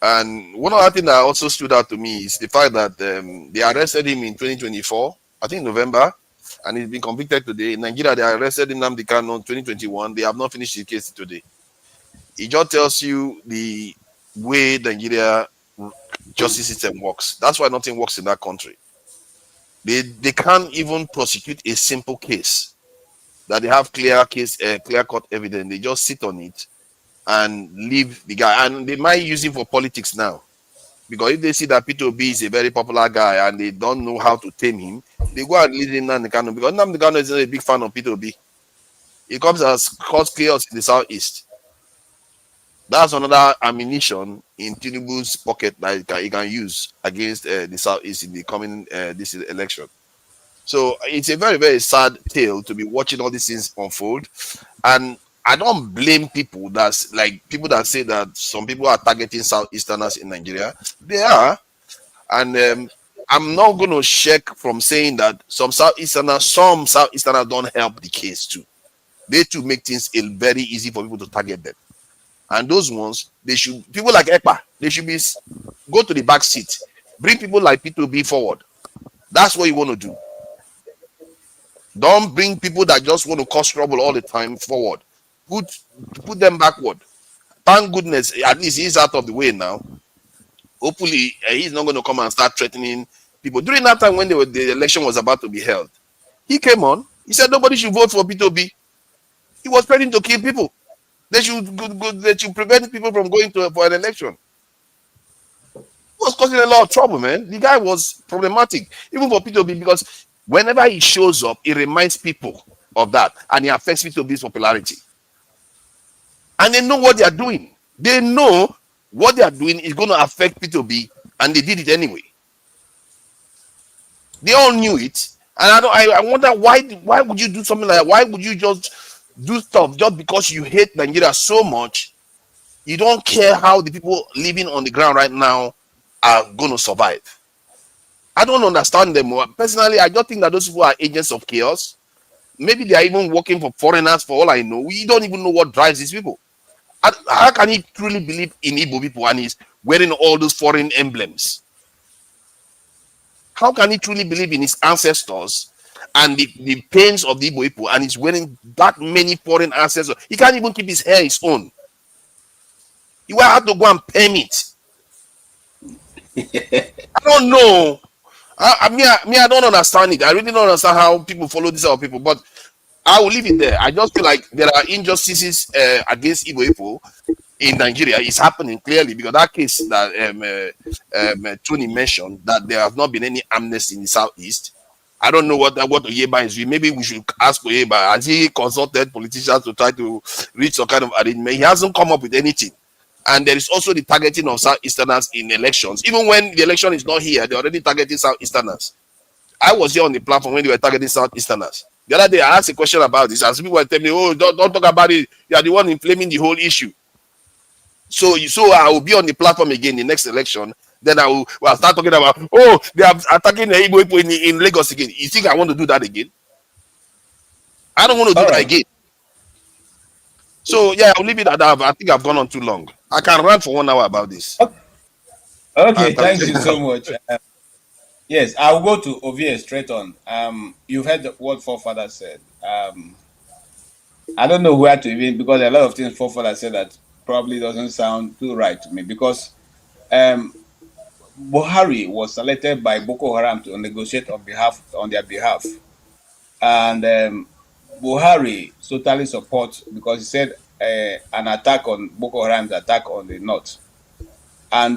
And one other thing that also stood out to me is the fact that they arrested him in 2024, I think November, and he's been convicted today. In Nigeria, they arrested him in 2021. They have not finished the case today. It just tells you the way Nigeria justice system works. That's why nothing works in that country. They can't even prosecute a simple case that they have clear cut evidence. They just sit on it and leave the guy, and they might use him for politics now, because if they see that P2B is a very popular guy and they don't know how to tame him, they go and leave him Nnamdi Kanu, because Nnamdi Kanu is not a big fan of P2B. He comes as cause chaos in the Southeast. That's another ammunition in Tinubu's pocket that he can use against the Southeast in the coming this election. So it's a very, very sad tale to be watching all these things unfold. And I don't blame people that say that some people are targeting Southeasterners in Nigeria. They are. And I'm not going to shirk from saying that some Southeasterners don't help the case too. They too make things very easy for people to target them. And those ones, people like Ekpa, they should go to the back seat. Bring people like P2B forward. That's what you want to do. Don't bring people that just want to cause trouble all the time forward. Put them backward. Thank goodness, at least he's out of the way now. Hopefully, he's not going to come and start threatening people. During that time when the election was about to be held, he came on. He said nobody should vote for P2B. He was threatening to kill people. They should prevent people from going for an election. He was causing a lot of trouble, man. The guy was problematic, even for P2B, because whenever he shows up, he reminds people of that, and he affects P2B's popularity. And they know what they are doing. They know what they are doing is going to affect P2B, and they did it anyway. They all knew it, and I wonder why would you do something like that? Why would you just do stuff just because you hate Nigeria so much? You don't care how the people living on the ground right now are going to survive. I don't understand them. Personally, I just think that those people are agents of chaos. Maybe they are even working for foreigners, for all I know. We don't even know what drives these people. How can he truly believe in Igbo people and he's wearing all those foreign emblems? How can he truly believe in his ancestors and the pains of the Igbo people and he's wearing that many foreign ancestors? He can't even keep his hair his own. He will have to go and permit. I don't know. I don't understand it. I really don't understand how people follow these other people, but I will leave it there. I just feel like there are injustices against Igbo people in Nigeria. It's happening clearly because that case that Tony mentioned, that there have not been any amnesty in the southeast. I don't know what Oyeba is doing. Maybe we should ask Oyeba. Has he consulted politicians to try to reach some kind of arrangement? He hasn't come up with anything. And there is also the targeting of Southeasterners in elections. Even when the election is not here, they're already targeting Southeasterners. I was here on the platform when they were targeting Southeasterners. The other day, I asked a question about this, and people were telling me, "Oh, don't talk about it. You are the one inflaming the whole issue." So I will be on the platform again the next election. Then I'll start talking about, "Oh, they are attacking the Igbo people in Lagos again." You think I want to do that again? I don't want to do that again. So yeah, I'll leave it at that. I think I've gone on too long. I can rant for 1 hour about this.
Okay, thank you so much. Yes, I'll go to Ovie straight on. You've heard what forefathers said. I don't know where to even, because a lot of things forefathers said that probably doesn't sound too right to me, because Buhari was selected by Boko Haram to negotiate on their behalf, and Buhari totally supports, because he said an attack on Boko Haram's attack on the north, and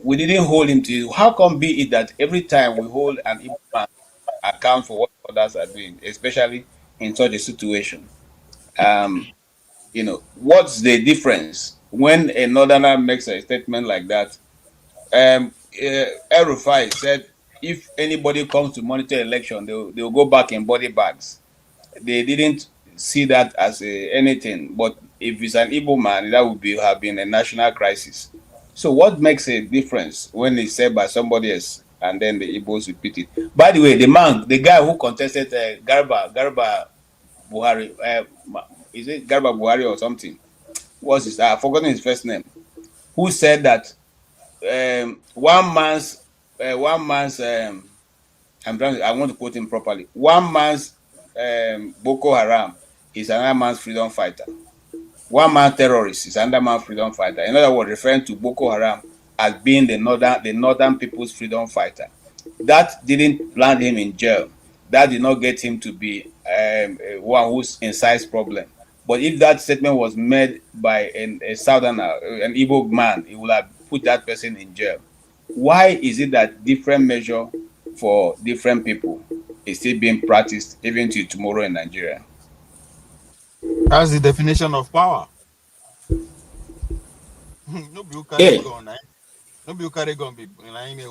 we didn't hold him to. How come be it that every time we hold an Igbo man account for what others are doing, especially in such a situation? What's the difference when a northerner makes a statement like that? El-Rufai said if anybody comes to monitor election, they'll go back in body bags. They didn't see that as anything, but if it's an Igbo man, that would have been a national crisis. So what makes a difference when it's said by somebody else and then the Igbos repeat it? By the way, the guy who contested Garba Buhari, is it Garba Buhari or something? What's his? I've forgotten his first name. Who said that one man's I want to quote him properly. One man's Boko Haram is another man's freedom fighter. One man terrorist is another man's freedom fighter. In other words, referring to Boko Haram as being the northern people's freedom fighter. That didn't land him in jail. That did not get him to be one who incites problem. But if that statement was made by a southerner, an Igbo man, he would have put that person in jail. Why is it that different measure for different people is still being practiced even to tomorrow in Nigeria?
That's the definition of power. Nobody who carry gun, nobody who carry gun be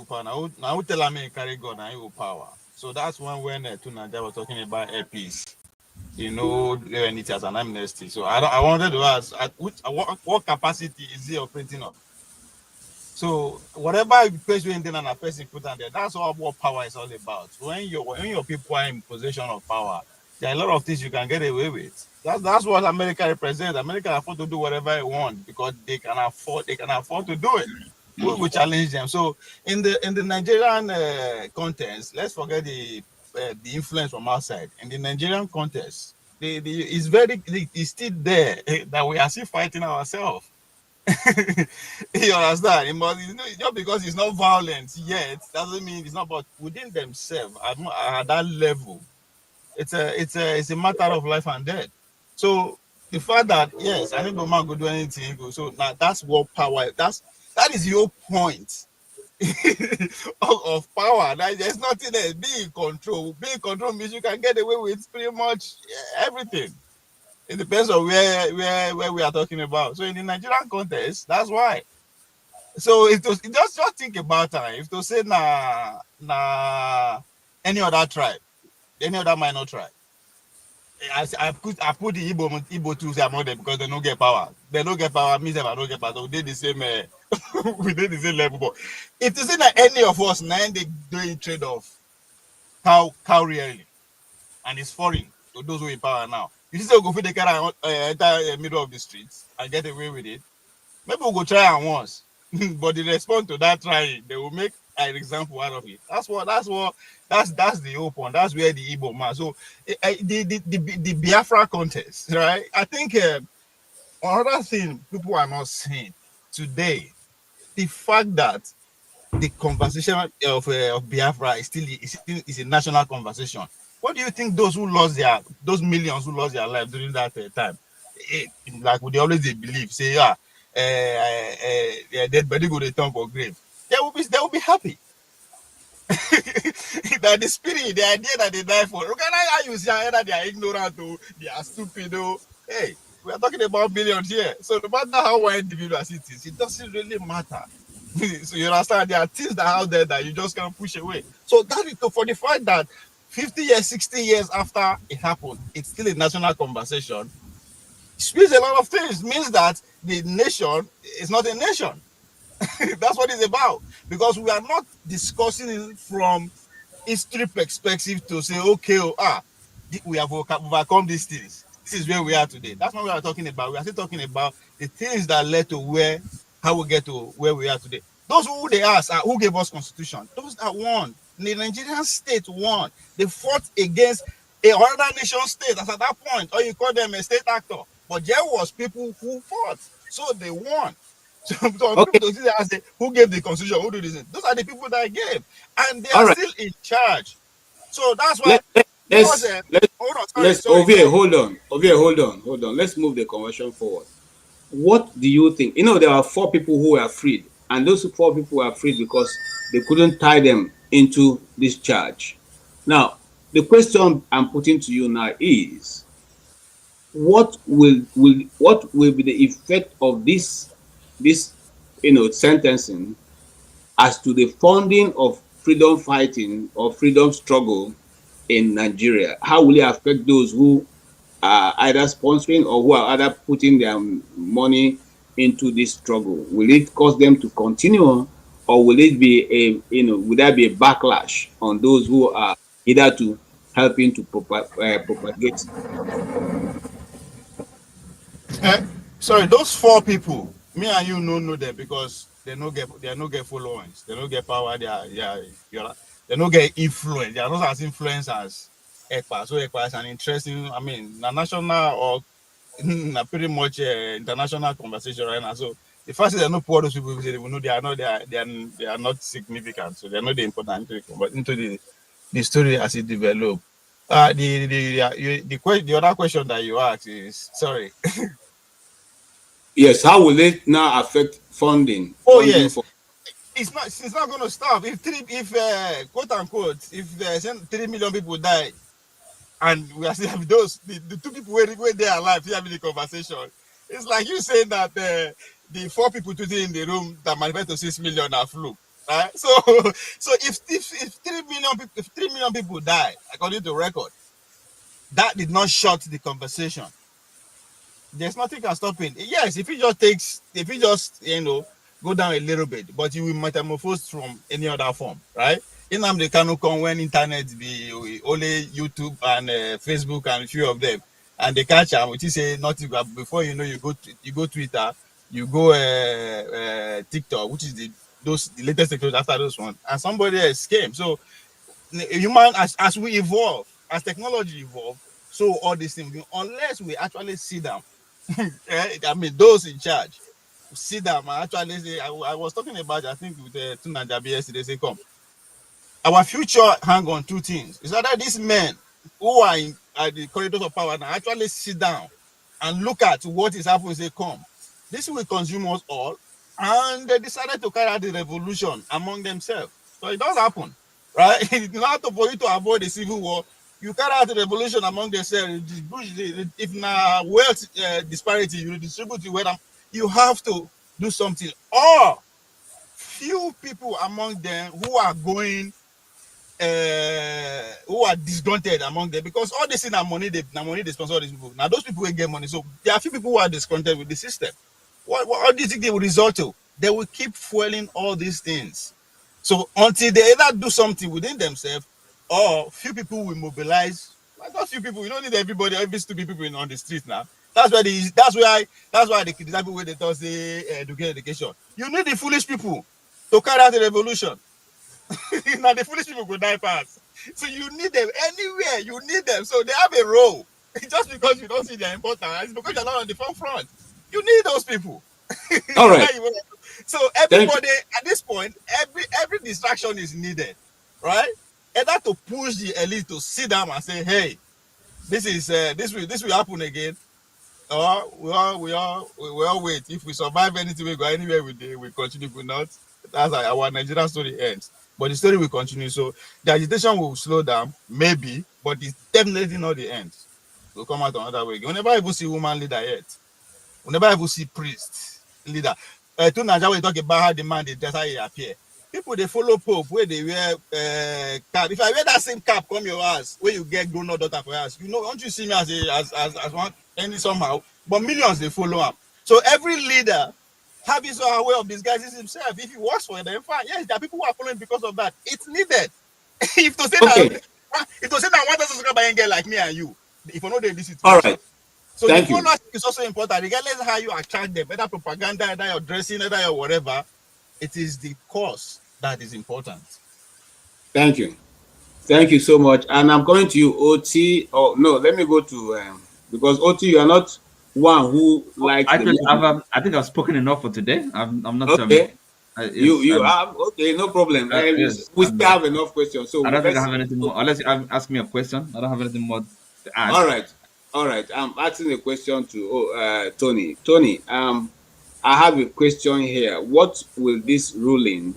power. Now who tell me carry gun and power. So that's when Tunaja was talking about peace. It as an amnesty. So I wanted to ask, what capacity is he operating on? So whatever place you in there and a person put on there, that's all what power is all about. When your people are in possession of power, there are a lot of things you can get away with. That's what America represents. America can afford to do whatever they want because they can afford to do it. We will challenge them. So in the Nigerian context, let's forget the the influence from outside. In the Nigerian context, it's still there that we are still fighting ourselves. You understand? Just because it's not violent yet doesn't mean it's not. But within themselves, at that level, it's a matter of life and death. So the fact that yes, I think the man could do anything. So now that's what power. That is your point of power. There's nothing there. Be in control. Be in control means you can get away with pretty much everything. It depends on where we are talking about. So in the Nigerian context, that's why. So just think about it. If to say any other tribe, any other minor tribe, I put the Igbo tools among them because they don't get power. They don't get power means they don't get power. So we did the same. We did the same level. But if to say that any of us now they doing trade off cow rearing, and it's foreign to those who in power now. You see, go for the car enter middle of the streets and get away with it. Maybe we'll go try it once, but the response to that trying, they will make an example out of it. That's the whole point. That's where the Igbo man. So the Biafra contest, right? I think another thing people are not saying today, the fact that the conversation of Biafra is a national conversation. What do you think those millions who lost their life during that time, like they always they believe, say, dead body go return for grave. They will be happy. That the spirit, the idea that they die for. Look at how you see either they are ignorant or they are stupid. Hey, we are talking about billions here. So no matter how one individual it is, it doesn't really matter. So you understand, there are things that are out there that you just can't push away. So that is for the fact that 50 years, 60 years after it happened, it's still a national conversation. It means a lot of things. It means that the nation is not a nation. That's what it's about. Because we are not discussing it from history perspective to say, okay, we have overcome these things. This is where we are today. That's not what we are talking about. We are still talking about the things that led to how we get to where we are today. Those who they ask are who gave us constitution. Those that won. The Nigerian state won. They fought against another nation state. That's at that point. Or you call them a state actor. But there was people who fought. So they won. So people don't see that say, who gave the constitution? Who did this? Those are the people that gave. And they are still in charge. So that's why
hold on. Let's move the conversation forward. What do you think? There are 4 people who were freed, and those 4 people were freed because they couldn't tie them into this charge. Now, the question I'm putting to you now is, what will be the effect of this sentencing as to the funding of freedom fighting or freedom struggle in Nigeria? How will it affect those who are either sponsoring or who are either putting their money into this struggle? Will it cause them to continue, or will it be would there be a backlash on those who are either to helping to propagate?
Sorry, those 4 people, me and you know them because they no get followers, they no get power, they no get influence, they are not as influenced as Ekpa. So Ekpa is an interesting, national or pretty much international conversation right now. So the first thing they know, poor those people say they will know they are not significant, so they are not the important into the story as it developed. The other question that you asked is sorry.
Yes, how will it now affect funding?
Yes, it's not going to stop. If quote unquote, if 3 million people die, and we are still having the 2 people where they are alive, still having the conversation. It's like you saying that the 4 people today in the room that manifest to 6 million are fluke, right? So if 3 million people die according to record, that did not shut the conversation. There's nothing can stop it. Yes, if it just go down a little bit, but you will metamorphose from any other form, right? They cannot come when internet be only YouTube and Facebook and a few of them, and they catch them, which is say nothing. Before you know, you go Twitter, you go TikTok, which is the latest technology after those one, and somebody else came. So human as we evolve, as technology evolve, so all these things, unless we actually sit down, I mean, those in charge sit down and actually say, I was talking about, I think with Tuna Jabi yesterday, say, come, our future hang on two things. It's either these men who are in at the corridors of power now actually sit down and look at what is happening and say, come, this will consume us all. And they decided to carry out the revolution among themselves. So it does happen, right? In order for you to avoid the civil war, you carry out the revolution among themselves. If now wealth disparity, you distribute the wealth, you have to do something. Or few people among them who are going who are disgruntled among them, because all this thing are money they sponsor all these people. Now those people will get money. So there are few people who are disgruntled with the system. What all these things they will result to? They will keep fueling all these things. So until they either do something within themselves, or few people will mobilize. Like those few people, you don't need every stupid people on the street now. That's why the people where they talk say education. You need the foolish people to carry out the revolution. Now the foolish people go die fast. So you need them anywhere. You need them. So they have a role. Just because you don't see their importance, it's because you're not on the front. You need those people.
All right.
So everybody at this point, every distraction is needed, right? Either to push the elite to sit down and say, "Hey, this will happen again," or we all wait. If we survive anything, we go anywhere we continue. We not. That's how our Nigerian story ends. But the story will continue. So the agitation will slow down, maybe, but it's definitely not the end. We'll come out another way. We'll never ever see woman leader yet. We'll never ever see priest leader. To Nigeria, we talk about how the man they just how he appear. People they follow Pope where they wear cap. If I wear that same cap, come your house where you get grown up daughter for house. You know, don't you see me as one any somehow? But millions they follow up. So every leader have his own way of disguising himself. If he works for them, fine. Yes, there are people who are following because of that. It's needed. If to say that one doesn't subscribe by a girl like me and you, if you know this situation.
All right.
So
Thank
the
you.
followership is also important, regardless of how you attract them, whether propaganda, whether you're dressing, whether you're whatever. It is the cause that is important.
Thank you. Thank you so much. And I'm coming to you, OT. Oh no, let me go to because OT, you are not one who likes.
I think I've spoken enough for today. I'm not.
Okay. You have okay, no problem.
Yes,
we still have enough questions. So
I don't think I have anything more. Unless you ask me a question, I don't have anything more to ask.
All right. I'm asking a question to Tony. Tony, I have a question here. What will this ruling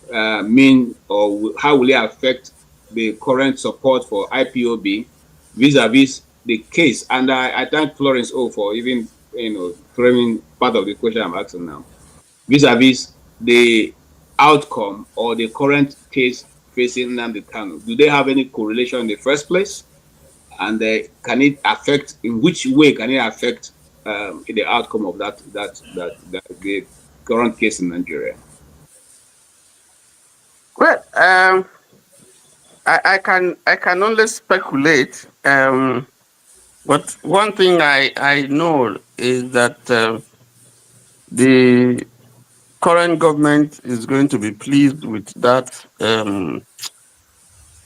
mean, or how will it affect the current support for IPOB vis-a-vis the case? And I thank Florence O for even framing part of the question I'm asking now. Vis-a-vis the outcome or the current case facing Nnamdi Kanu. Do they have any correlation in the first place? And can it affect, in which way can it affect the outcome of that the current case in Nigeria?
Well, I can only speculate. But one thing I know is that the current government is going to be pleased with that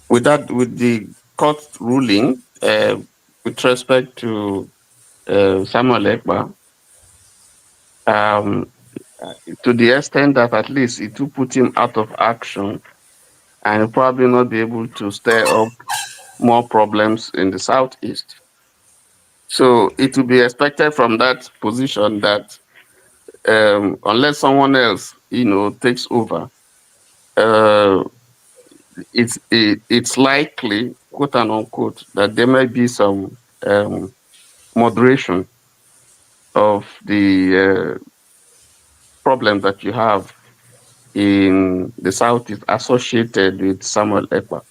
with the court ruling with respect to Samuel Ekpa, to the extent that at least it will put him out of action and probably not be able to stir up more problems in the Southeast. So it will be expected from that position that unless someone else, takes over, it's likely, quote and unquote, that there may be some moderation of the problem that you have in the Southeast associated with Samuel Ekpa.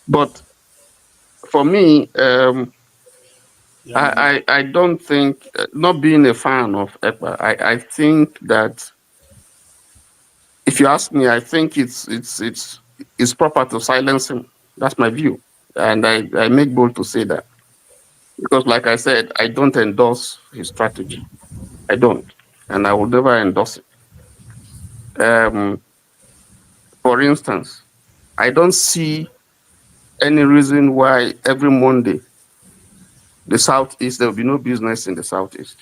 But for me, I don't think, not being a fan of Ekpa, I think that, if you ask me, I think it's proper to silence him. That's my view. And I make bold to say that. Because like I said, I don't endorse his strategy. I don't. And I will never endorse it. For instance, I don't see any reason why every Monday the Southeast, there will be no business in the Southeast.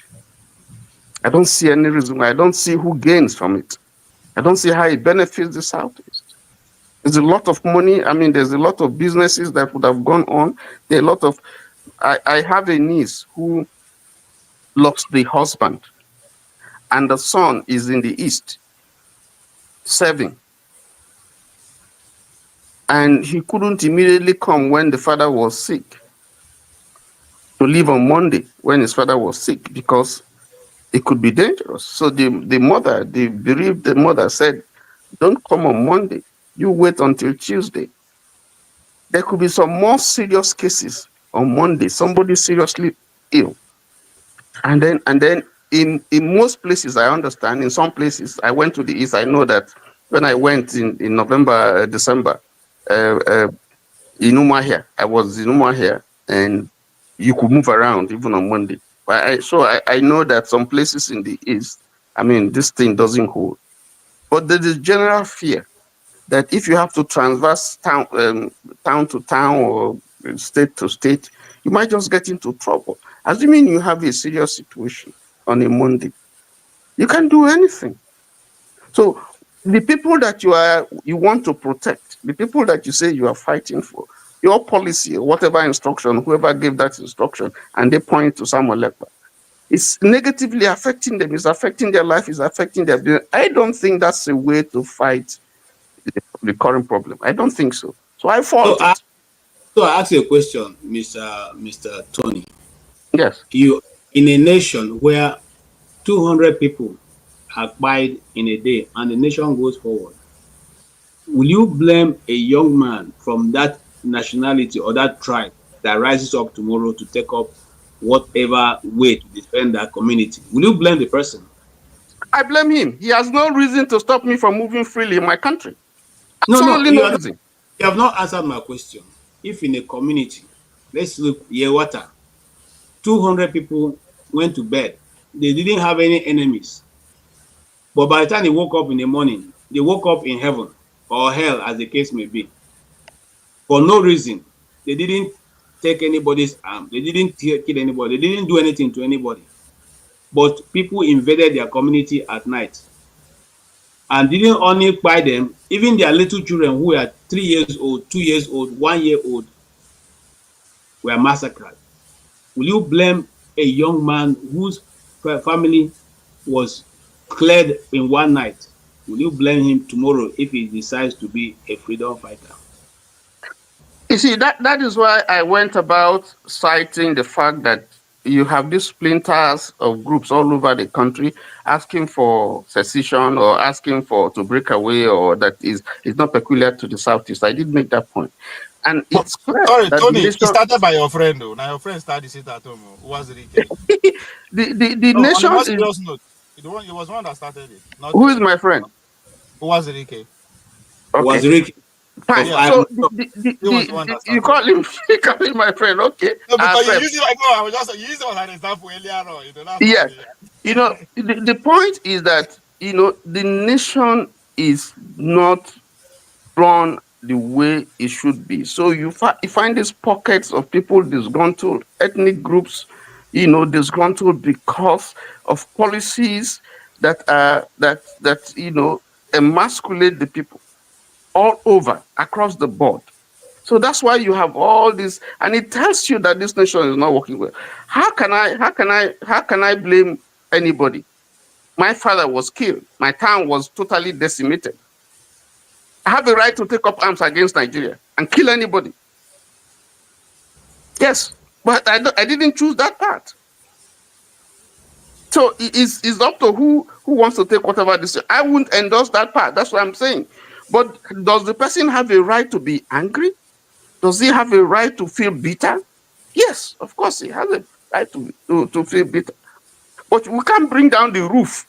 I don't see any reason why. I don't see who gains from it. I don't see how it benefits the Southeast. There's a lot of money. I mean, there's a lot of businesses that would have gone on. There are a lot of, I have a niece who lost the husband, and the son is in the East serving. And he couldn't immediately come when the father was sick, to leave on Monday when his father was sick, because it could be dangerous. So the mother, the bereaved mother said, don't come on Monday. You wait until Tuesday. There could be some more serious cases on Monday. Somebody seriously ill. And then in most places, I understand, in some places, I went to the East. I know that when I went in November, December, in Umuahia, I was in Umuahia, and you could move around even on Monday. So I know that some places in the East, I mean, this thing doesn't hold. But there is general fear that if you have to transverse town to town or state to state, you might just get into trouble. Assuming you have a serious situation on a Monday, you can't do anything. So the people that you want to protect, the people that you say you are fighting for, your policy, whatever instruction, whoever gave that instruction, and they point to Simon Ekpa, it's negatively affecting them, it's affecting their life, it's affecting their business. I don't think that's a way to fight the current problem. I don't think so. So I fault it.
So I ask you a question, Mr. Tony.
Yes.
You, in a nation where 200 people are died in a day and the nation goes forward, will you blame a young man from that nationality or that tribe that rises up tomorrow to take up whatever way to defend that community? Will you blame the person?
I blame him. He has no reason to stop me from moving freely in my country.
Absolutely
no reason.
You have not answered my question. If in a community, let's look, Yewata, 200 people went to bed. They didn't have any enemies. But by the time they woke up in the morning, they woke up in heaven or hell, as the case may be. For no reason. They didn't take anybody's arm. They didn't kill anybody. They didn't do anything to anybody. But people invaded their community at night. And didn't only buy them, even their little children who were 3 years old, 2 years old, 1 year old were massacred. Will you blame a young man whose family was cleared in one night? Will you blame him tomorrow if he decides to be a freedom fighter?
You see, that is why I went about citing the fact that you have these splinters of groups all over the country asking for secession or asking to break away, or that is not peculiar to the Southeast. I did make that point. And it's clear.
Sorry,
that
Tony, it started by your friend, though. Now your friend started it at home. Who was it?
the nation
on a
is...
serious note, it was one that started it. Not
Who is my friend?
Who was it? Okay.
Was Ricky?
Fine.
Yeah.
So you call him my friend, okay?
No, because you use it like no, you used it as an example earlier on.
Yes. The point is that the nation is not run the way it should be. So you find these pockets of people disgruntled, ethnic groups, disgruntled because of policies that emasculate the people all over, across the board. So that's why you have all this, and it tells you that this nation is not working well. How can I blame anybody? My father was killed. My town was totally decimated. I have a right to take up arms against Nigeria and kill anybody. Yes, but I didn't choose that path. So it's up to who wants to take whatever decision. I wouldn't endorse that path. That's what I'm saying. But does the person have a right to be angry? Does he have a right to feel bitter? Yes, of course he has a right to feel bitter. But we can't bring down the roof.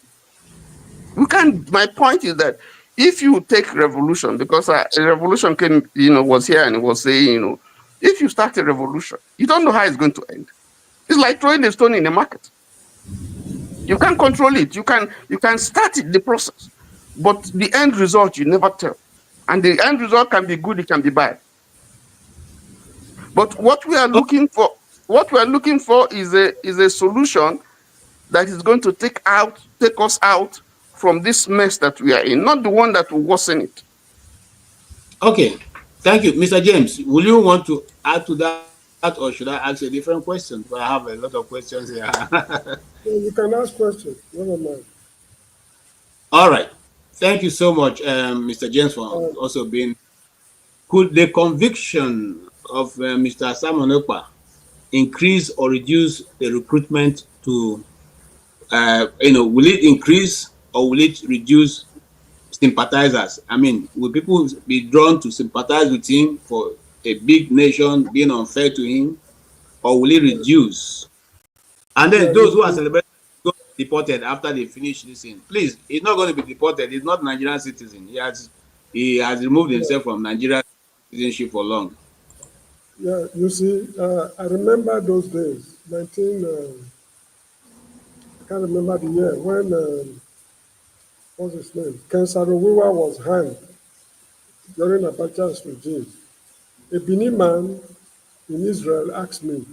We can't. My point is that if you take revolution, because a revolution came, was here and it was saying, if you start a revolution, you don't know how it's going to end. It's like throwing a stone in a market. You can't control it. You can start the process, but the end result you never tell. And the end result can be good, it can be bad. But what we are looking for, is a solution that is going to take us out from this mess that we are in, not the one that will worsen it.
Okay, thank you, Mr. James. Will you want to add to that, or should I ask a different question? But I have a lot of questions here.
You can ask questions. Never mind.
All right. Thank you so much, Mr. James, for also being. Could the conviction of Mr. Simon Ekpa increase or reduce the recruitment to, will it increase or will it reduce sympathizers? I mean, will people be drawn to sympathize with him for a big nation being unfair to him, or will it reduce? And then those who are celebrating go deported after they finish this thing. Please, he's not going to be deported. He's not a Nigerian citizen. He has removed himself from Nigerian citizenship for long.
Yeah, you see, I remember those days, I can't remember the year, when, what's his name? Ken Saro-Wiwa was hanged during Abacha's regime. A Benin man in Israel asked me,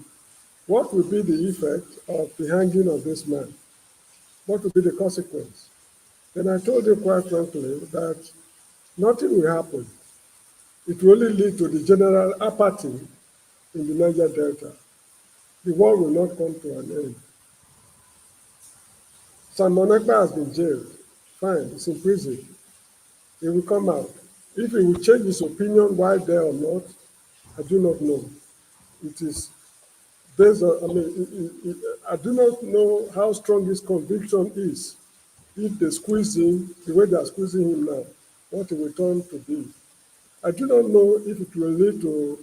what will be the effect of the hanging of this man? What will be the consequence? And I told him quite frankly that nothing will happen. It will only lead to the general apathy in the Niger Delta. The war will not come to an end. Simon Ekpa has been jailed. Fine, he's in prison. He will come out. If he will change his opinion while there or not, I do not know. It is based on, I do not know how strong his conviction is. If they squeeze him the way they are squeezing him now, what he will turn to be. I do not know if it will lead to,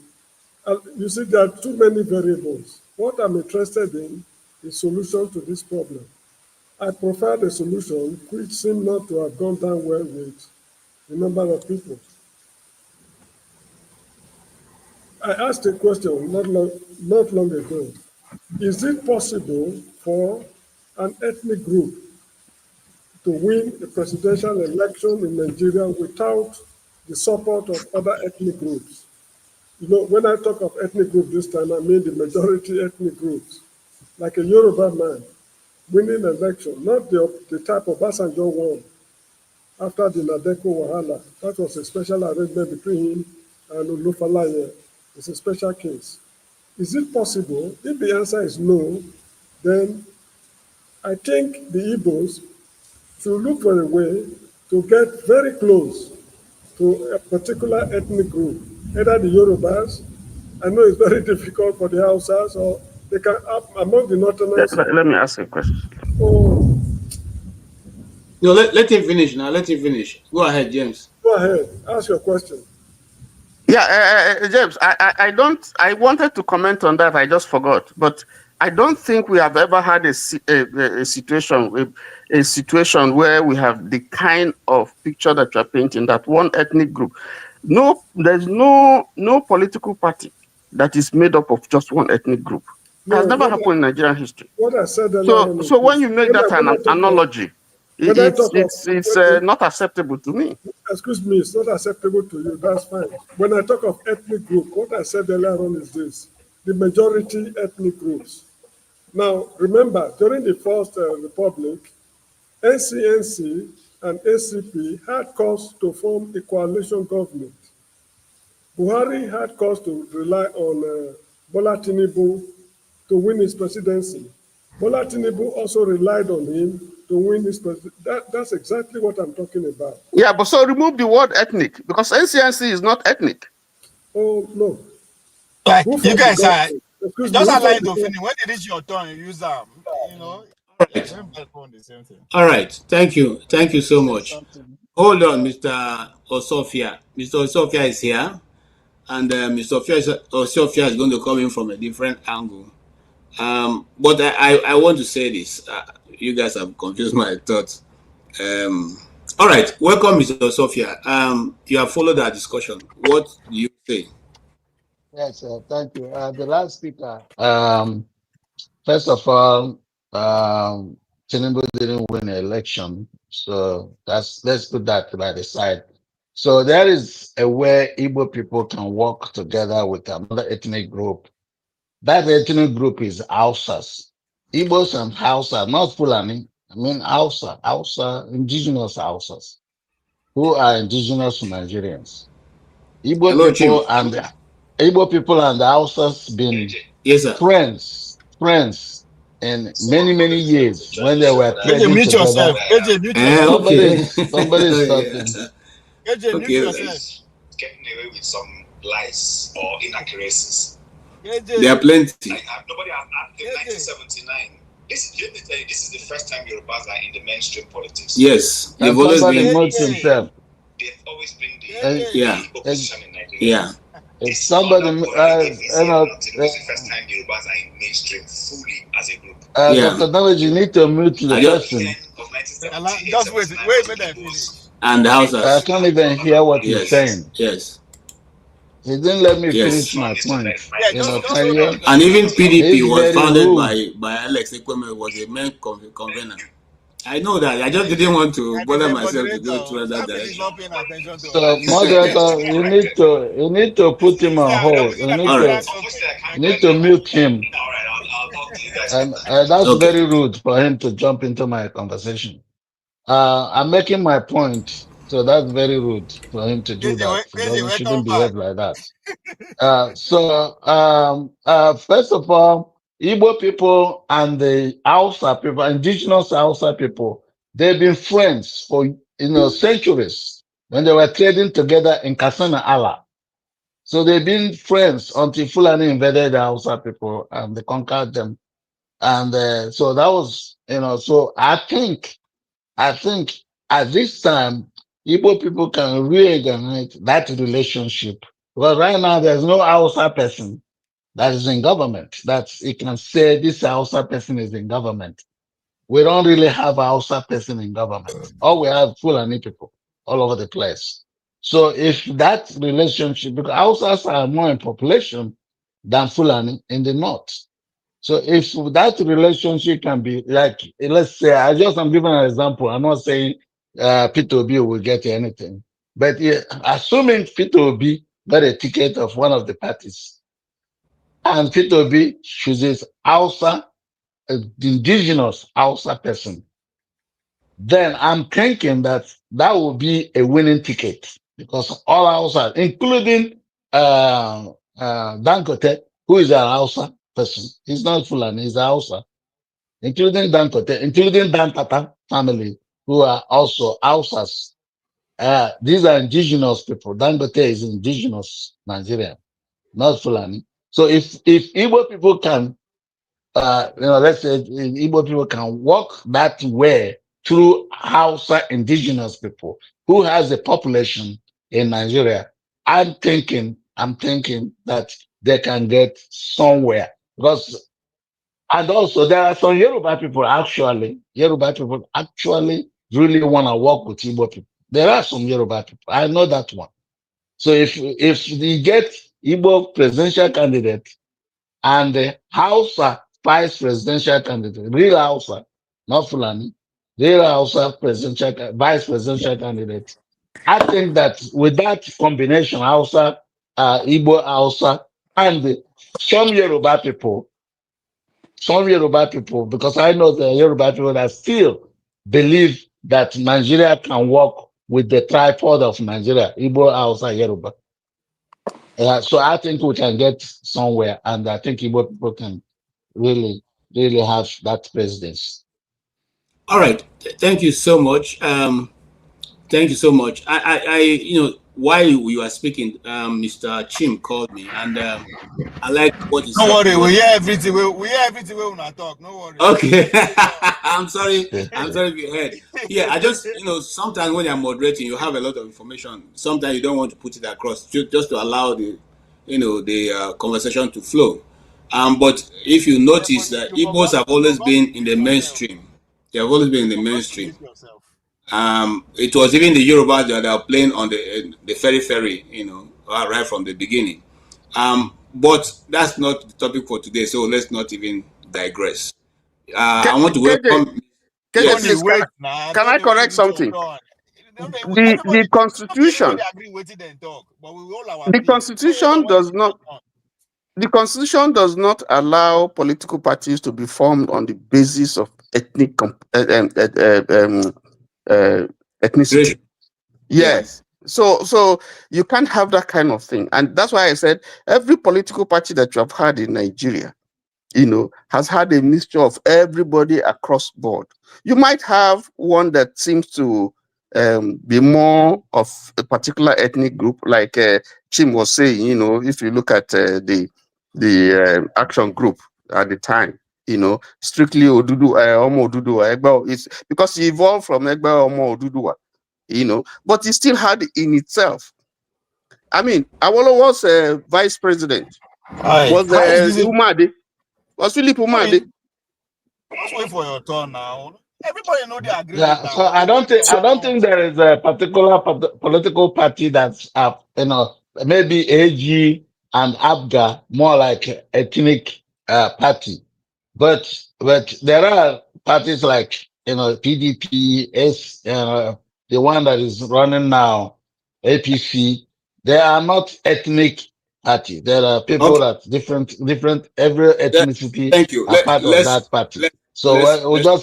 you see, there are too many variables. What I'm interested in is solution to this problem. I prefer the solution which seemed not to have gone down well with a number of people. I asked a question not long ago. Is it possible for an ethnic group to win a presidential election in Nigeria without the support of other ethnic groups? You know, when I talk of ethnic group this time, I mean the majority ethnic groups, like a Yoruba man winning election, not the type of Obasanjo won after the Nadeko Wahala. That was a special arrangement between him and Olufalaye. It's a special case. Is it possible? If the answer is no, then I think the Igbos should look for a way to get very close to a particular ethnic group, either the Yorubas. I know it's very difficult for the Hausas, or they can, among the Northerners.
Let me ask a question.
Oh.
No, let him finish now. Let him finish. Go ahead, James.
Go ahead. Ask your question.
Yeah, James, I wanted to comment on that. I just forgot. But I don't think we have ever had a situation where we have the kind of picture that you're painting, that one ethnic group. No, there's no political party that is made up of just one ethnic group. It has never happened in Nigerian history.
What I said
so when you make that an analogy, it's not acceptable to me.
Excuse me, it's not acceptable to you, that's fine. When I talk of ethnic group, what I said earlier on is this: the majority ethnic groups. Now, remember, during the First Republic, NCNC and ACP had cause to form a coalition government. Buhari had cause to rely on Bola Tinubu to win his presidency. Bola Tinubu also relied on him to win his presidency. That's exactly what I'm talking about.
Yeah, but so remove the word ethnic, because NCNC is not ethnic.
Oh, no.
Like, you guys are, just allow it to finish. When it is your turn, you use them, you know.
All right. Thank you. Thank you so much. Hold on, Mr. Osofia. Mr. Osofia is here. And Mr. Osofia is going to come in from a different angle. But I want to say this. You guys have confused my thoughts. All right. Welcome, Mr. Osofia. You have followed our discussion. What do you say?
Yes, thank you. The last speaker, first of all, Tinubu didn't win the election, so let's put that by the side. So there is a way Igbo people can work together with another ethnic group. That ethnic group is Hausas. Igbos and Hausa, not Fulani. I mean Hausa, indigenous Hausas, who are indigenous Nigerians. Igbo
Hello, Chim.
people and the Hausas been
Yes, sir.
friends in many years when they were
AJ,
trading
mute
together.
yourself. AJ, mute yourself.
Somebody is talking.
AJ, mute yourself.
Getting away with some lies or inaccuracies.
There are plenty.
Nobody has in 1979. Let me tell you, this is the first time Yorubas are in the mainstream politics.
Yes, they've always been.
Himself.
They've always been the opposition in Nigeria.
Yeah. If somebody,
this is the first time Yorubas are in mainstream fully as a group.
Dr. Knowledge, you need to mute the person.
Just wait, let them finish.
And the Hausas.
I can't even hear what he's saying.
Yes.
He didn't let me finish my point.
And even PDP was founded by Alex Ekweme, was a main convener. I know that. I just didn't want to bother myself to go through that direction.
So, moderator, you need to put him on hold. You need to mute him. And that's very rude for him to jump into my conversation. I'm making my point, so that's very rude for him to do that. He shouldn't behave like that. First of all, Igbo people and the Hausa people, indigenous Hausa people, they've been friends for centuries when they were trading together in Katsina Allah. So they've been friends until Fulani invaded the Hausa people and they conquered them. And so that was, so I think at this time, Igbo people can reignite that relationship. Because right now there's no Hausa person that is in government. You can say this Hausa person is in government. We don't really have a Hausa person in government. All we have Fulani people all over the place. So if that relationship, because Hausas are more in population than Fulani in the north. So if that relationship can be like, let's say, I'm giving an example. I'm not saying Peter Obi will get anything, but assuming Peter Obi got a ticket of one of the parties, and Peter Obi chooses Hausa, indigenous Hausa person, then I'm thinking that will be a winning ticket because all Hausa, including Dangote, who is a Hausa person, he's not Fulani, he's a Hausa, including Dangote, including Dan Tata family, who are also Hausas. These are indigenous people. Dangote is indigenous Nigerian, not Fulani. So if Igbo people can, let's say Igbo people can walk that way through Hausa indigenous people who has a population in Nigeria, I'm thinking that they can get somewhere because. And also, there are some Yoruba people actually really want to work with Igbo people. There are some Yoruba people. I know that one. So if we get Igbo presidential candidate and the Hausa vice presidential candidate, real Hausa, not Fulani, real Hausa vice presidential candidate, I think that with that combination, Hausa, Igbo Hausa, and some Yoruba people, because I know the Yoruba people that still believe that Nigeria can work with the tripod of Nigeria, Igbo, Hausa, Yoruba. So I think we can get somewhere, and I think Igbo people can really have that presidency.
All right, thank you so much. Thank you so much. I while you are speaking, Mr. Chim called me, and I like what he said.
Don't worry, we hear everything. We hear everything when we talk. No worry.
Okay. I'm sorry if you heard. Yeah, I just sometimes when you're moderating, you have a lot of information. Sometimes you don't want to put it across, just to allow the conversation to flow. But if you notice that Igbos have always been in the mainstream. They have always been in the mainstream. It was even the Yoruba that are playing on the ferry, right from the beginning. But that's not the topic for today, so let's not even digress. I want to welcome.
Can I correct something? the constitution, the constitution does not. The constitution does not allow political parties to be formed on the basis of ethnicity. Yes. So you can't have that kind of thing. And that's why I said every political party that you have had in Nigeria, has had a mixture of everybody across board. You might have one that seems to be more of a particular ethnic group, like Chim was saying, if you look at the action group at the time, strictly Omo Oduduwa, Egba, it's because he evolved from Egba Omo Oduduwa, but he still had in itself. I mean, Awolowo was vice president. Was Umade. Was Philip Umade.
Let's wait for your turn now. Everybody know they agree.
Yeah, so I don't think there is a particular political party that's maybe AG and ABGA more like ethnic party, but there are parties like PDP, the one that is running now, APC. They are not ethnic party. There are people that different every ethnicity
Thank you.
are part of that party. So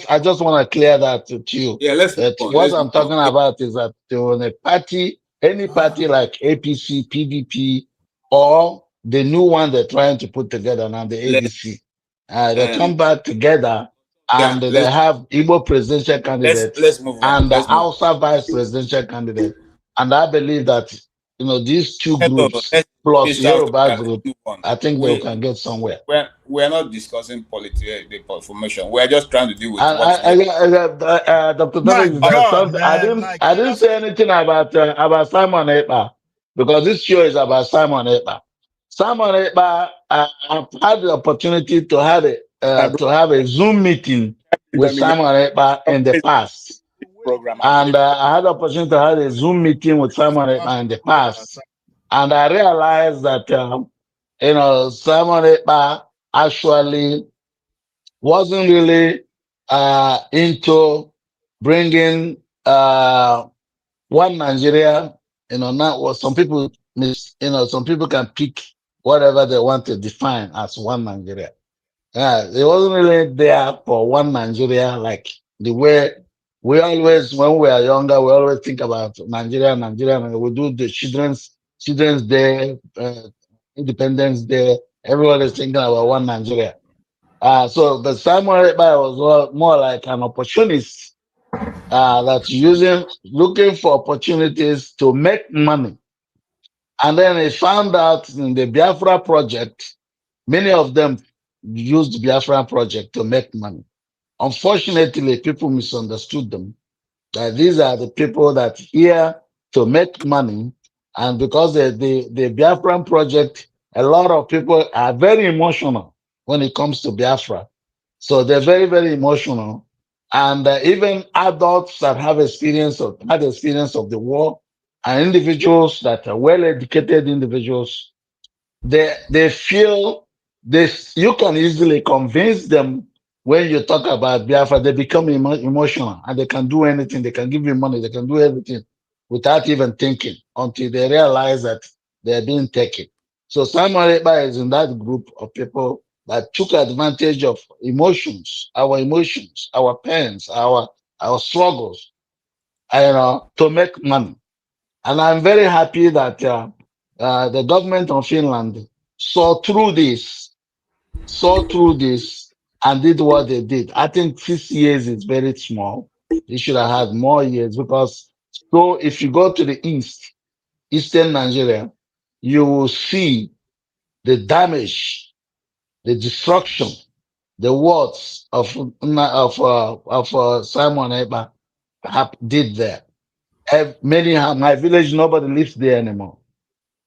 I just want to clear that to you.
Yeah,
What I'm talking about is that when a party, any party like APC, PDP, or the new one they're trying to put together now, the ADC, they come back together and they have Igbo presidential candidate and the Hausa vice presidential candidate. And I believe that these two groups plus Yoruba group, I think they can get somewhere.
We're not discussing the formation. We're just trying to deal with
Dr. I didn't say anything about Simon Ekpa, because this show is about Simon Ekpa. Simon Ekpa, I've had the opportunity to have a Zoom meeting with Simon Ekpa in the past. And I had the opportunity to have a Zoom meeting with Simon Ekpa in the past. And I realized that, Simon Ekpa actually wasn't really into bringing one Nigeria. Not what some people some people can pick whatever they want to define as one Nigeria. It wasn't really there for one Nigeria, like the way we always, when we are younger, we always think about Nigeria, and we do the Children's Day, Independence Day. Everyone is thinking about one Nigeria. So the Simon Ekpa was more like an opportunist that's looking for opportunities to make money. And then he found out in the Biafra project, many of them used the Biafra project to make money. Unfortunately, people misunderstood them. That these are the people that here to make money, and because the Biafran project, a lot of people are very emotional when it comes to Biafra. So they're very, very emotional. And even adults that had experience of the war, and individuals that are well-educated individuals, they feel this. You can easily convince them. When you talk about Biafra, they become emotional, and they can do anything. They can give you money. They can do everything without even thinking, until they realize that they're being taken. So Simon Ekpa is in that group of people that took advantage of our pains, our struggles, to make money. And I'm very happy that the government of Finland saw through this, and did what they did. I think 6 years is very small. They should have had more years, because if you go to the eastern Nigeria, you will see the damage, the destruction, the words of Simon Ekpa did there. My village, nobody lives there anymore.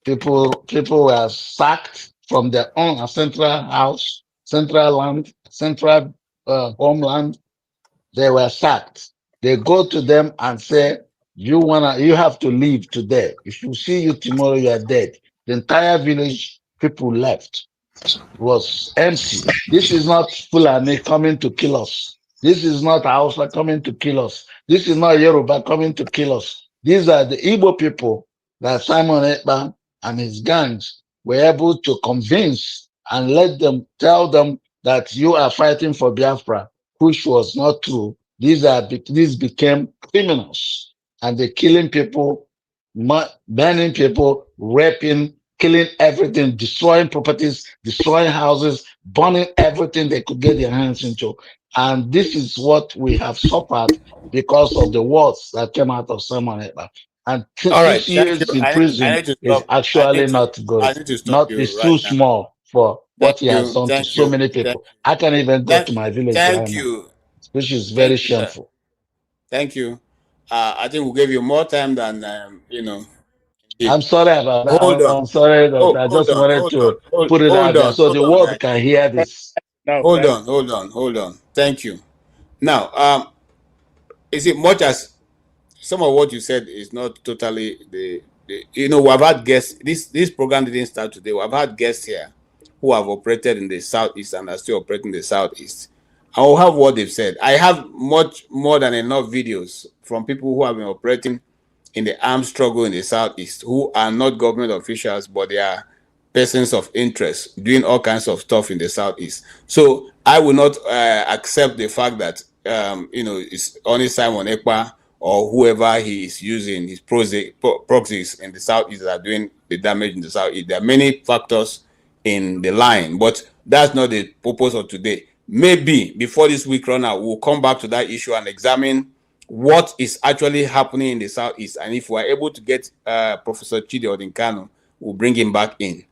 People were sacked from their own central house, central land, central homeland. They were sacked. They go to them and say, you have to leave today. If you see you tomorrow, you are dead. The entire village, people left. It was empty. This is not Fulani coming to kill us. This is not Hausa coming to kill us. This is not Yoruba coming to kill us. These are the Igbo people that Simon Ekpa and his gangs were able to convince and let them tell them that you are fighting for Biafra, which was not true. These became criminals, and they're killing people, burning people, raping, killing everything, destroying properties, destroying houses, burning everything they could get their hands into. And this is what we have suffered because of the words that came out of Simon Ekpa. And
All right,
6
thank you.
years in
I
prison
need to
is
stop.
actually not
I
good.
need to stop
Not
you
it's
right
too
now.
small for
Thank
what he has
you.
done to
Thank
so
you.
many people. I can't even go to my village right
Thank
now,
you.
which is very
Thank you, sir.
shameful.
Thank you. I think we gave you more time than
I'm sorry about that.
Hold on.
I'm sorry that
Oh,
I
hold
just
on.
wanted
Hold on.
to put it
Hold
out there
on.
so
Hold
the
on,
world
guys.
can hear this.
No,
Hold
thank
on. Hold on. Hold on. Thank you. Now, is it much as some of what you said is not totally the we've had guests. This program didn't start today. We've had guests here who have operated in the southeast and are still operating in the southeast. I will have what they've said. I have much more than enough videos from people who have been operating in the armed struggle in the southeast, who are not government officials, but they are persons of interest doing all kinds of stuff in the southeast. So I will not accept the fact that it's only Simon Ekpa or whoever he is using his proxies in the southeast that are doing the damage in the southeast. There are many factors in the line, but that's not the purpose of today. Maybe before this week run out, we'll come back to that issue and examine what is actually happening in the southeast, and if we're able to get Professor Chidi Odinkano, we'll bring him back in.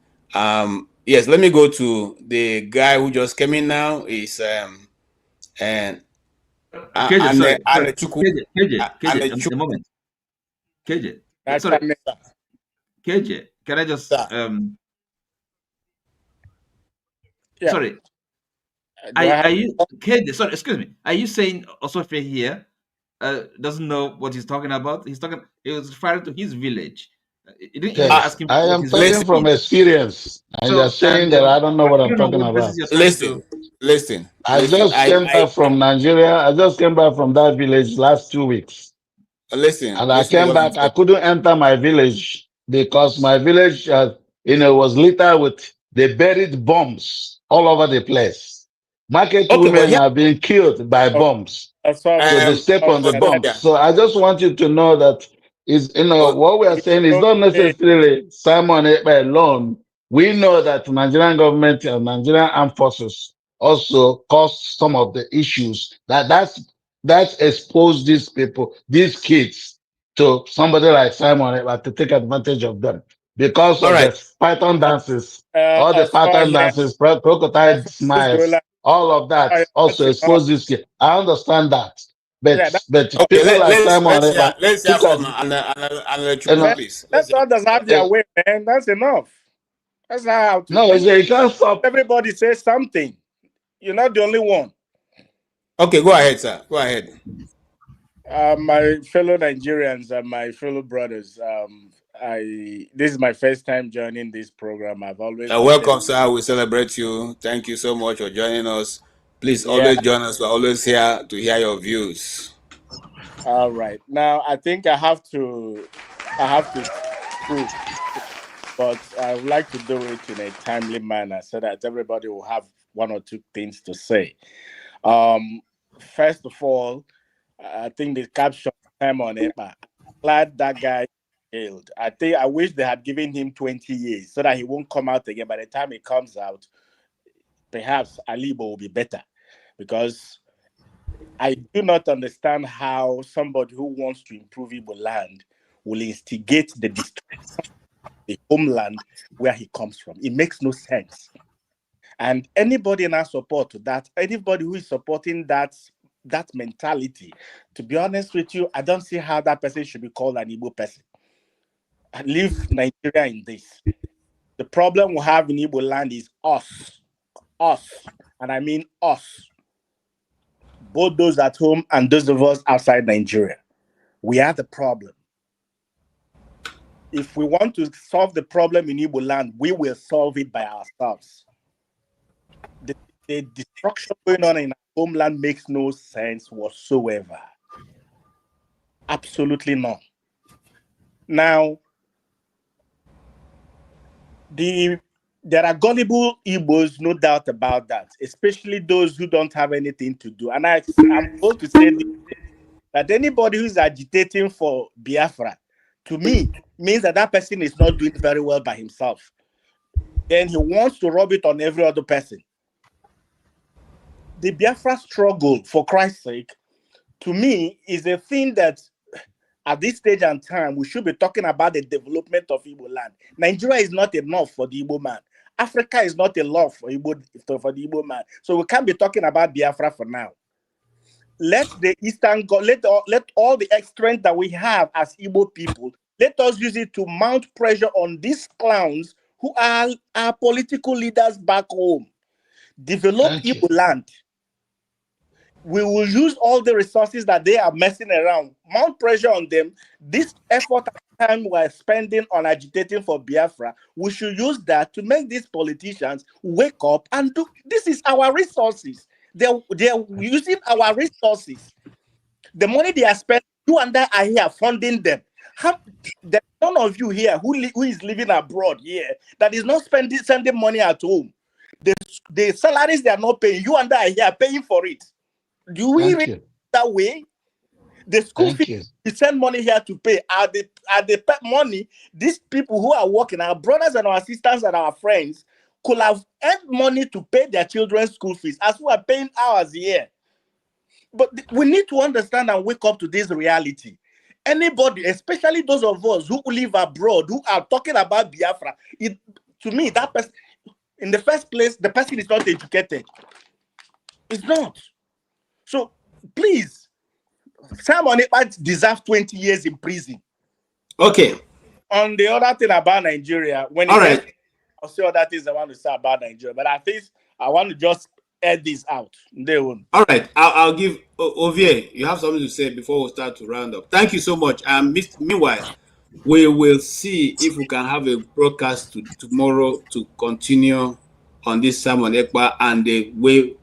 Yes, let me go to the guy who just came in now. Is and
KJ, sorry,
KJ,
a moment. KJ,
That's
sorry, KJ, can I just
yeah.
sorry, are you KJ? Sorry, excuse me. Are you saying Osofe here doesn't know what he's talking about? He was referring to his village. You didn't even ask
Yes,
him
I
what
am
his
talking
village
from
is.
experience, and you're
So,
saying that I don't know what
you
I'm
don't know
talking
what basis
about.
you're trying to.
Listen.
I just came back from Nigeria. I just came back from that village last 2 weeks.
Listen
And I
to
came
what I'm
back. I
saying.
couldn't enter my village because my village, was littered with they buried bombs all over the place. Market
Okay, but
women
here,
are being killed by bombs. So they step on the bombs. So I just want you to know that what we are saying is not necessarily Simon Ekpa alone. We know that the Nigerian government and Nigerian armed forces also caused some of the issues that's exposed these people, these kids, to somebody like Simon Ekpa to take advantage of them because
all
of
right.
the python dances, all the
As far
pattern
here,
dances, crocodile
this
smiles,
Gola,
all of that
that's
also
enough.
expose this kid. I understand that, but
Yeah,
Okay,
people like Simon Ekpa
let's hear
took
from
as
Chukwu, please.
let others have their
uh,
way, man. That's enough. That's not how to
no,
be.
you can't stop.
Everybody says something. You're not the only one.
Okay, go ahead, sir. Go ahead.
My fellow Nigerians and my fellow brothers, this is my first time joining this program. I've always wanted.
Welcome, sir. We celebrate you. Thank you so much for joining us. Please
Yeah.
always join us. We're always here to hear your views.
All right. Now I think I have to prove, but I would like to do it in a timely manner so that everybody will have one or two things to say. First of all, I think the caption time on it, but glad that guy failed. I wish they had given him 20 years so that he won't come out again. By the time he comes out, perhaps Alibo will be better, because I do not understand how somebody who wants to improve Igbo land will instigate the destruction of the homeland where he comes from. It makes no sense. And anybody in our support to that, anybody who is supporting that mentality, to be honest with you, I don't see how that person should be called an Igbo person. I leave Nigeria in this. The problem we have in Igbo land is us, and I mean us. Both those at home and those of us outside Nigeria. We are the problem. If we want to solve the problem in Igbo land, we will solve it by ourselves. The destruction going on in our homeland makes no sense whatsoever. Absolutely none. Now, there are gullible Igbos, no doubt about that, especially those who don't have anything to do. And I'm going to say this, that anybody who is agitating for Biafra, to me, means that that person is not doing very well by himself. Then he wants to rub it on every other person. The Biafra struggle, for Christ's sake, to me, is a thing that at this stage and time, we should be talking about the development of Igbo land. Nigeria is not enough for the Igbo man. Africa is not enough for the Igbo man. So we can't be talking about Biafra for now. Let the Eastern go. Let all the strength that we have as Igbo people, let us use it to mount pressure on these clowns who are our political leaders back home. Develop Igbo land. We will use all the resources that they are messing around, mount pressure on them. This effort and time we're spending on agitating for Biafra, we should use that to make these politicians wake up and do. This is our resources. They're using our resources. The money they are spending, you and I are here funding them. There's none of you here who is living abroad here that is not sending money at home. The salaries they are not paying, you and I are here paying for it. Do we read that way? The school fees we send money here to pay are the money these people who are working, our brothers and our sisters and our friends, could have earned money to pay their children's school fees as we are paying ours here. But we need to understand and wake up to this reality. Anybody, especially those of us who live abroad, who are talking about Biafra, to me, that person, in the first place, the person is not educated. It's not. So please, Simon Ekpa deserves 20 years in prison.
Okay.
On the other thing about Nigeria, I'll say other things I want to say about Nigeria, but at least I want to just add this out. They won't.
All right, I'll give Ovie. You have something to say before we start to round up. Thank you so much. Meanwhile, we will see if we can have a broadcast tomorrow to continue on this Simon Ekpa and the way,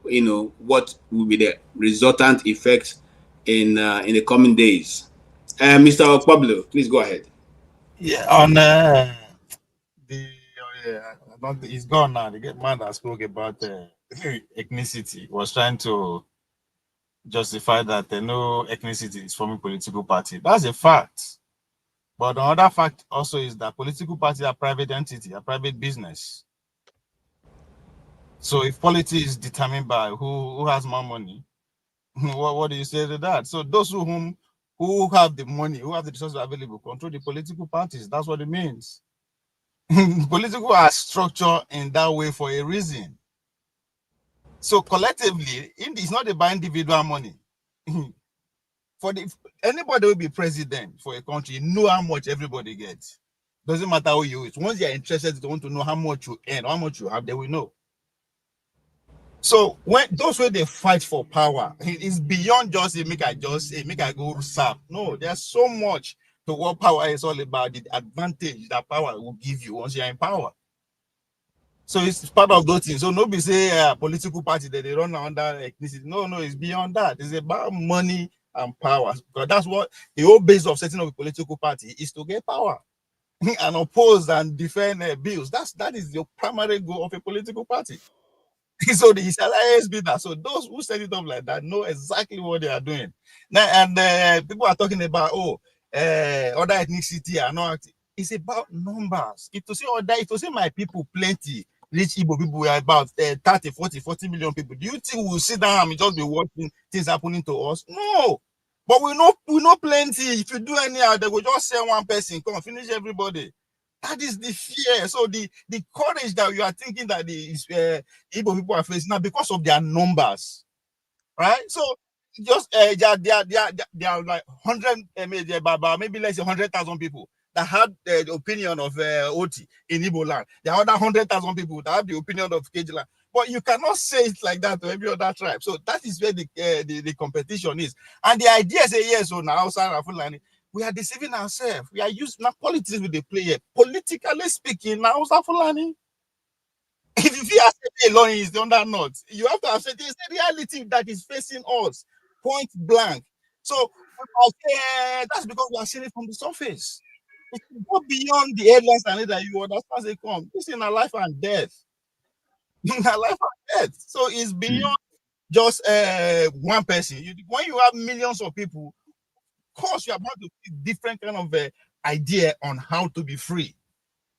what will be the resultant effects in the coming days. Mr. Pablo, please go ahead.
Yeah, on he's gone now. The man that spoke about ethnicity was trying to justify that no ethnicity is forming political party. That's a fact. But another fact also is that political parties are private entity, a private business. So if politics is determined by who has more money, what do you say to that? So those who have the money, who have the resources available, control the political parties. That's what it means. Political are structured in that way for a reason. So collectively, it's not about individual money. Anybody will be president for a country, you know how much everybody gets. Doesn't matter who you is. Once you're interested, they want to know how much you earn, how much you have, they will know. So when those way they fight for power, it's beyond just make I go serve. No, there's so much to what power is all about, the advantage that power will give you once you're in power. So it's part of those things. So nobody say political party that they run under ethnicity. No, it's beyond that. It's about money and power. Because that's what the whole base of setting up a political party is, to get power and oppose and defend bills. That is your primary goal of a political party. So it shall always be that. So those who set it up like that know exactly what they are doing. Now, and people are talking about other ethnicity are not. It's about numbers. If to say my people plenty, rich Igbo people are about 30, 40 million people. Do you think we'll sit down and just be watching things happening to us? No. But we know plenty. If you do anyhow, they will just say one person, come finish everybody. That is the fear. So the courage that you are thinking that the Igbo people are facing now because of their numbers, right? So just they are like 100, maybe let's say 100,000 people that had the opinion of Oti in Igbo land. There are other 100,000 people that have the opinion of Kejila. But you cannot say it like that to every other tribe. So that is where the competition is. And the idea is, yes, so now outside of Fulani, we are deceiving ourselves. We are using now politics with the player. Politically speaking, now Fulani. If you accept alone is under not, you have to accept it's a reality that is facing us, point blank. So that's because we are seeing it from the surface. It should go beyond the headlines and that you understand they come. This is a life and death. A life and death. So it's beyond just one person. When you have millions of people, of course you're about to see different kind of idea on how to be free.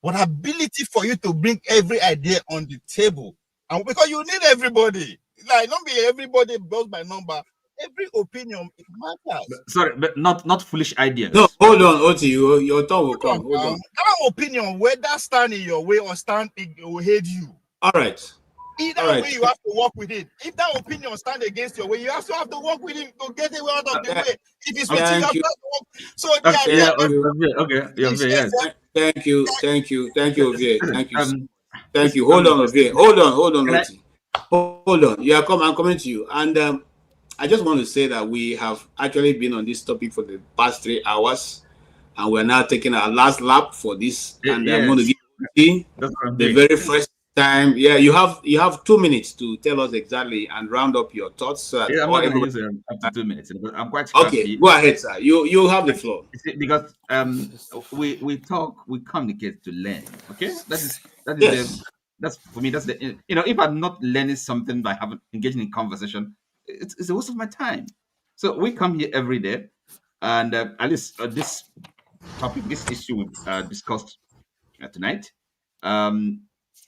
But ability for you to bring every idea on the table, and because you need everybody, like don't be everybody goes by number. Every opinion it matters.
Sorry, but not foolish ideas.
No, hold on, Oti, your turn will come. Hold on.
That opinion, whether stand in your way or stand it will hate you.
All right.
Either way, you have to work with it. If that opinion stand against your way, you also have to work with him to get it out of the way. If it's with you, have to work. So
Thank you, Ovie. Thank you. Hold on, Ovie. Hold on, Oti. Hold on. Yeah, I'm coming to you. And I just want to say that we have actually been on this topic for the past 3 hours, and we're now taking our last lap for this. And I'm going to give you the very first time. Yeah, you have 2 minutes to tell us exactly and round up your thoughts. So that
I'm not going to use up to 2 minutes, but I'm quite
happy. Okay. Go ahead, sir. You have the floor.
Because we talk, we communicate to learn. Okay, that's for me. That's the if I'm not learning something by engaging in conversation, it's a waste of my time. So we come here every day, and at least this topic, this issue we discussed tonight.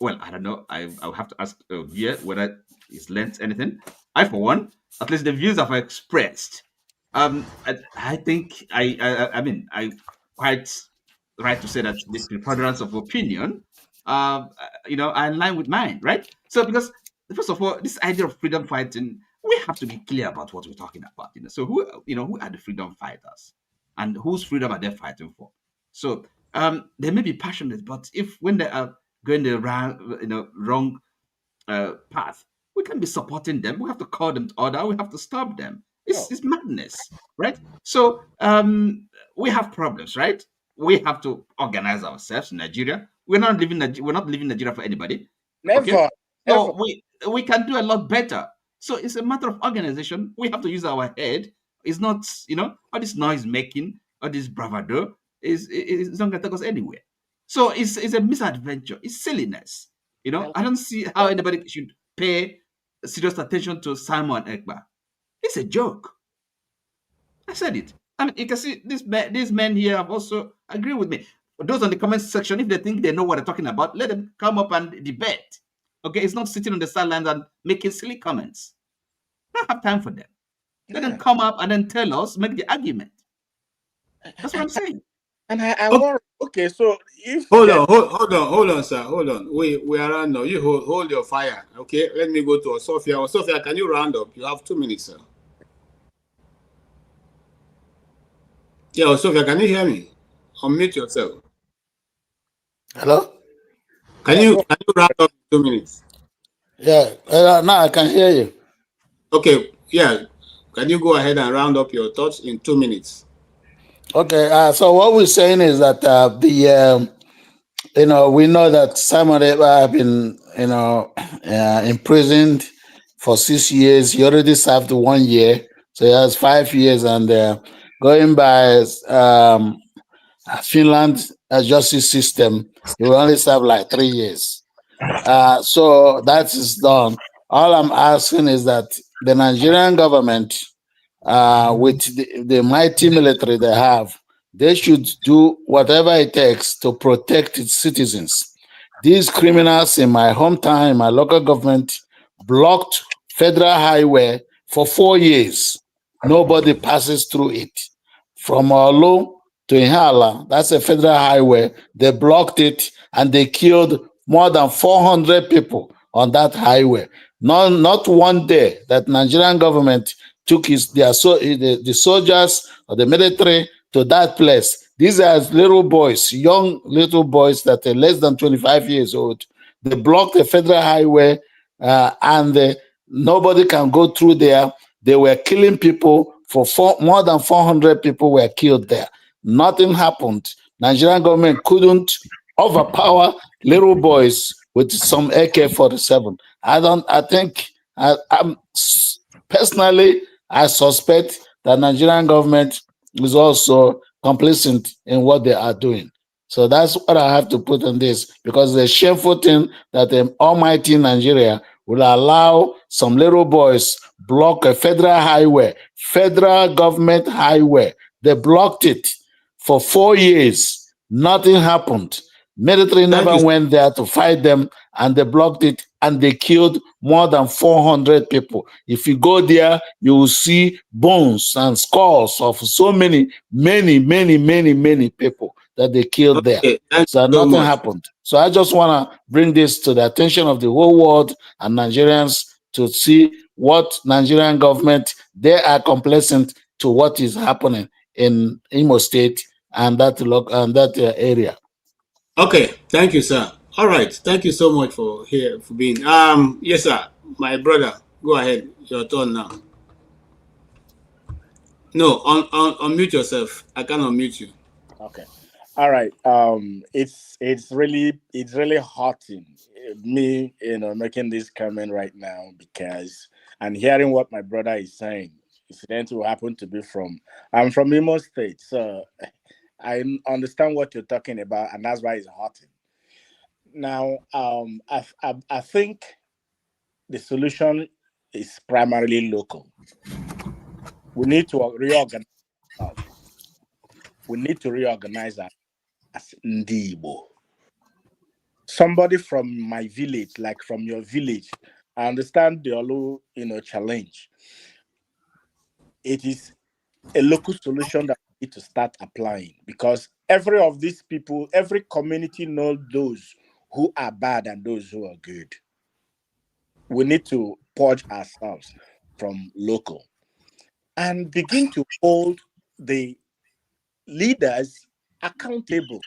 Well, I don't know. I'll have to ask Vie whether he's learned anything. I, for one, at least the views I've expressed, I think I quite right to say that the preponderance of opinion, are in line with mine, right? So because first of all, this idea of freedom fighting, we have to be clear about what we're talking about. So who are the freedom fighters, and whose freedom are they fighting for? So they may be passionate, but when they are going the wrong path, we can be supporting them. We have to call them to order. We have to stop them. It's madness, right? So we have problems, right? We have to organize ourselves in Nigeria. We're not leaving Nigeria for anybody.
Never.
So we can do a lot better. So it's a matter of organization. We have to use our head. It's not, all this noise making, all this bravado is not going to take us anywhere. So it's a misadventure. It's silliness. I don't see how anybody should pay serious attention to Simon Ekpa. It's a joke. I said it. I mean, you can see these men here have also agreed with me. Those on the comment section, if they think they know what they're talking about, let them come up and debate. Okay, it's not sitting on the sidelines and making silly comments. I don't have time for them. Let them come up and then tell us, make the argument. That's what I'm saying.
And I worry. Okay, so if
hold on, sir. Hold on. We are around now. You hold your fire. Okay, let me go to Sophia. Sophia, can you round up? You have 2 minutes, sir. Yeah, Sophia, can you hear me? Unmute yourself.
Hello?
Can you round up 2 minutes?
Yeah, now I can hear you.
Okay, yeah. Can you go ahead and round up your thoughts in 2 minutes?
Okay, so what we're saying is that we know that Simon Ekpa have been, imprisoned for 6 years. He already served 1 year, so he has 5 years, and going by Finland justice system, he will only serve like 3 years. So that is done. All I'm asking is that the Nigerian government, with the mighty military they have, they should do whatever it takes to protect its citizens. These criminals in my hometown, in my local government, blocked federal highway for 4 years. Nobody passes through it. From Olu to Ihala, that's a federal highway. They blocked it and they killed more than 400 people on that highway. Not one day that Nigerian government took the soldiers or the military to that place. These are little boys, young little boys that are less than 25 years old. They blocked the federal highway and nobody can go through there. They were killing people. More than 400 people were killed there. Nothing happened. Nigerian government couldn't overpower little boys with some AK-47. Personally, I suspect that Nigerian government is also complicit in what they are doing. So that's what I have to put on this, because the shameful thing that the almighty Nigeria will allow some little boys block a federal highway, federal government highway. They blocked it for 4 years. Nothing happened. Military never went there to fight them, and they blocked it, and they killed more than 400 people. If you go there, you will see bones and skulls of so many people that they killed there. So nothing happened. So I just want to bring this to the attention of the whole world and Nigerians to see what Nigerian government, they are complacent to what is happening in Imo State and that area.
Okay, thank you, sir. All right, thank you so much for being. Yes, sir. My brother, go ahead. Your turn now. No, unmute yourself. I can't unmute you.
Okay. All right. It's really hurting me, making this comment right now, because and hearing what my brother is saying. Incident will happen to be I'm from Imo State, so I understand what you're talking about, and that's why it's hurting. Now, I think the solution is primarily local. We need to reorganize ourselves. We need to reorganize as Ndibo. Somebody from my village, like from your village, I understand the Olu, challenge. It is a local solution that we need to start applying, because every of these people, every community knows those who are bad and those who are good. We need to purge ourselves from local and begin to hold the leaders accountable.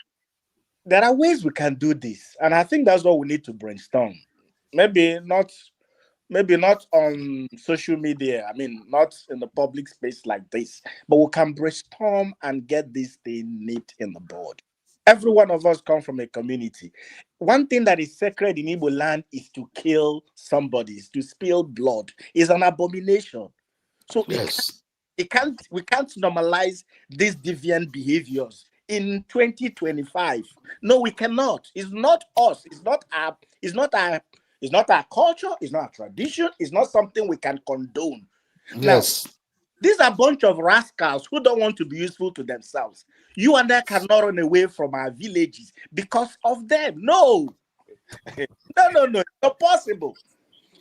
There are ways we can do this, and I think that's what we need to brainstorm. Maybe not on social media, not in the public space like this, but we can brainstorm and get this thing neat in the board. Every one of us come from a community. One thing that is sacred in Igbo land is to kill somebody, is to spill blood. It's an abomination. So
yes,
we can't normalize these deviant behaviors in 2025. No, we cannot. It's not us. It's not our culture. It's not our tradition. It's not something we can condone.
Yes.
Now, these are a bunch of rascals who don't want to be useful to themselves. You and I cannot run away from our villages because of them. No. No. It's not possible.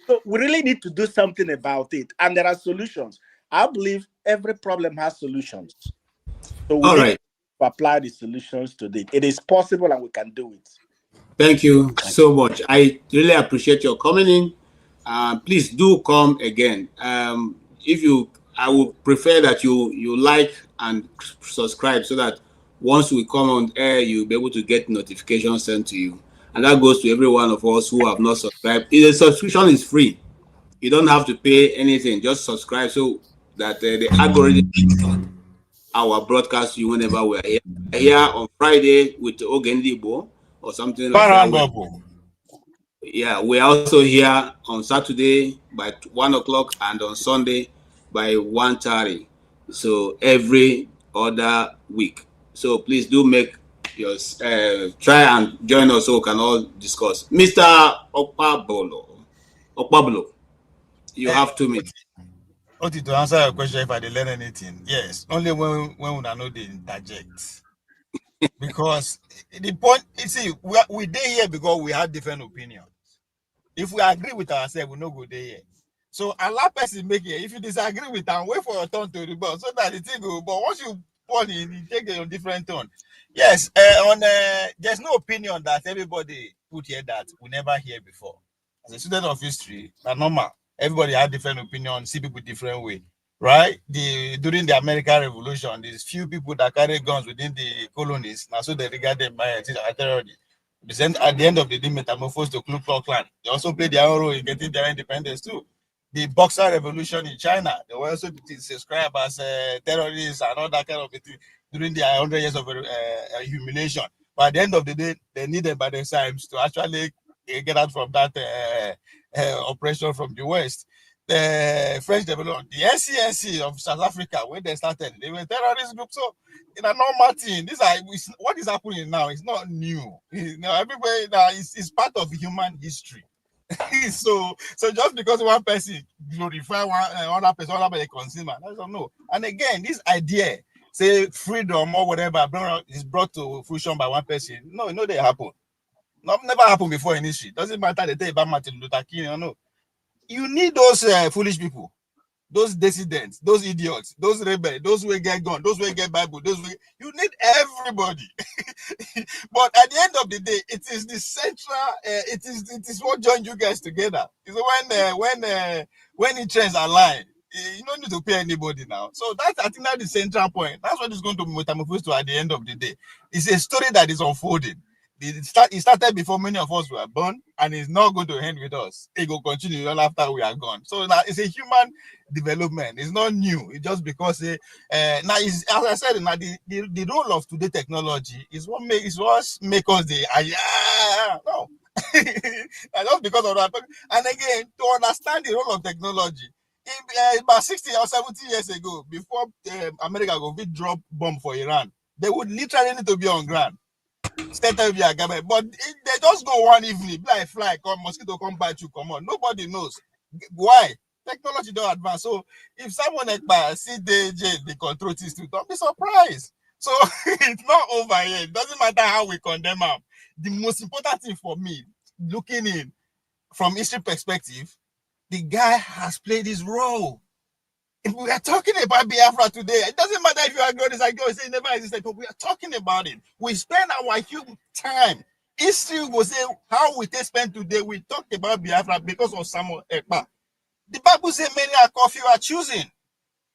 So we really need to do something about it. And there are solutions. I believe every problem has solutions. So we need to apply the solutions to it. It is possible and we can do it.
Thank you so much. I really appreciate your coming in. Please do come again. I would prefer that you like and subscribe, so that once we come on air, you'll be able to get notifications sent to you. And that goes to every one of us who have not subscribed. The subscription is free. You don't have to pay anything. Just subscribe so that the algorithm our broadcast you whenever we're here on Friday with Ogendibo or something like that. Yeah, we're also here on Saturday by 1 o'clock and on Sunday by 1:30. So every other week. So please do make your try and join us so we can all discuss. Mr. Okpabolo, you have 2 minutes.
Okay, to answer your question, if I did learn anything, yes, only when we know they interject. Because the point, you see, we there here because we have different opinions. If we agree with ourselves, we no go there here. So allow person make it. If you disagree with them, wait for your turn to rebut so that the thing go. But once you put in, you take a different tone. Yes, there's no opinion that everybody put here that we never hear before. As a student of history, that's normal. Everybody had different opinions, see people different way, right? During the American Revolution, there's few people that carry guns within the colonies. Now, so they regard them as terrorists. At the end of the day, metamorphosed to Ku Klux Klan. They also played their own role in getting their independence too. The Boxer Revolution in China, they were also described as terrorists and all that kind of thing during their 100 years of humiliation. But at the end of the day, they needed by the times to actually get out from that oppression from the West. the French development, the NCNC of South Africa, when they started, they were terrorist group. So in a normal thing, what is happening now. It's not new. Everybody now is part of human history. so just because one person glorify another person consumer, I don't know. And again, this idea, say freedom or whatever, is brought to fruition by one person. No, they happen. Never happened before in history. Doesn't matter the day about Martin Luther King, no. You need those foolish people, those dissidents, those idiots, those rebels, those who get gun, those who get Bible, you need everybody. But at the end of the day, it is the central. It is what joined you guys together. It's when the trends align, you don't need to pay anybody now. So I think that's the central point. That's what is going to metamorphose to at the end of the day. It's a story that is unfolding. It started before many of us were born, and it's not going to end with us. It will continue even after we are gone. So now it's a human development. It's not new. It's just because now, as I said, now the role of today technology is what make us no. Just because of that. And again, to understand the role of technology, about 60 or 70 years ago, before America go drop bomb for Iran, they would literally need to be on ground. But they just go one evening, fly, come, mosquito come bite you, come on. Nobody knows why. Technology don't advance. So if someone like they control this, don't be surprised. So it's not over yet. It doesn't matter how we condemn them. The most important thing for me, looking in from history perspective, the guy has played his role. If we are talking about Biafra today, it doesn't matter if you agree or disagree, say it never existed, but we are talking about it. We spend our human time. History will say how we spend today. We talked about Biafra because of Simon Ekpa. The Bible says many are called, few are choosing.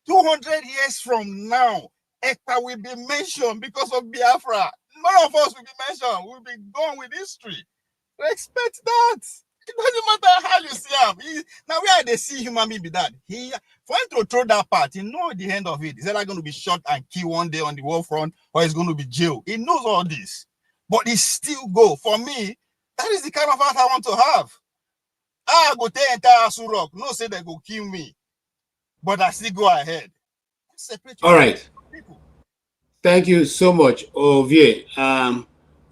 200 years from now, Ekpa will be mentioned because of Biafra. None of us will be mentioned. We'll be gone with history. Expect that. It doesn't matter how you see him. Now, where they see human being be that? For him to throw that part, he knows the end of it. Is either going to be shot and killed one day on the war front, or he's going to be jailed. He knows all this. But he still go. For me, that is the kind of heart I want to have. I go take entire Surok. No say they go kill me. But I still go ahead.
All right. Thank you so much, Ovie.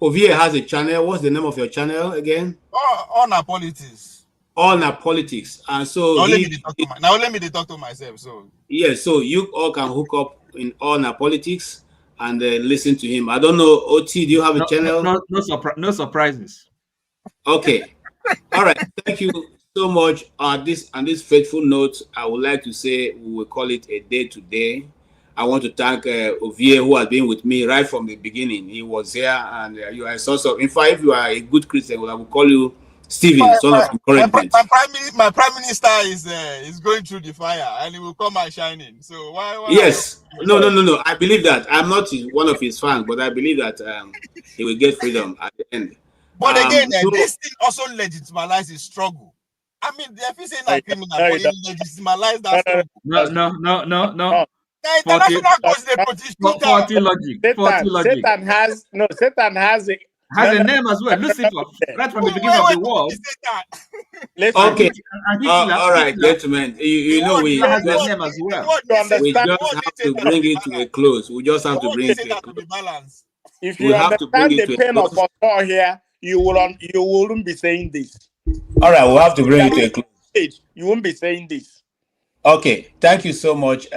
Ovie has a channel. What's the name of your channel again?
On our politics.
On our politics. And so
now let me talk to myself. So
yes, so you all can hook up in On Our Politics and listen to him. I don't know, OT, do you have a channel?
No surprises.
Okay. All right. Thank you so much. On this faithful note, I would like to say we will call it a day today. I want to thank Ovie, who has been with me right from the beginning. He was here, and you are a source of. In fact, if you are a good Christian, I will call you Stephen, son of encouragement.
My prime minister is going through the fire, and he will come and shining. So why
yes, no. I believe that. I'm not one of his fans, but I believe that he will get freedom at the end.
But again, this thing also legitimizes his struggle. I mean, if you say not criminal, but it legitimizes that struggle.
No.
International
faulty logic.
Satan has
a name as well. Lucifer, right from the beginning of the world.
Okay. All right, gentlemen. You know, we
has a name as well.
We just have to bring it to a close. We just have to bring it to a close.
If you understand the pain of us all here, you wouldn't be saying this.
All right, we'll have to bring it to a close.
You won't be saying this.
Okay, thank you so much.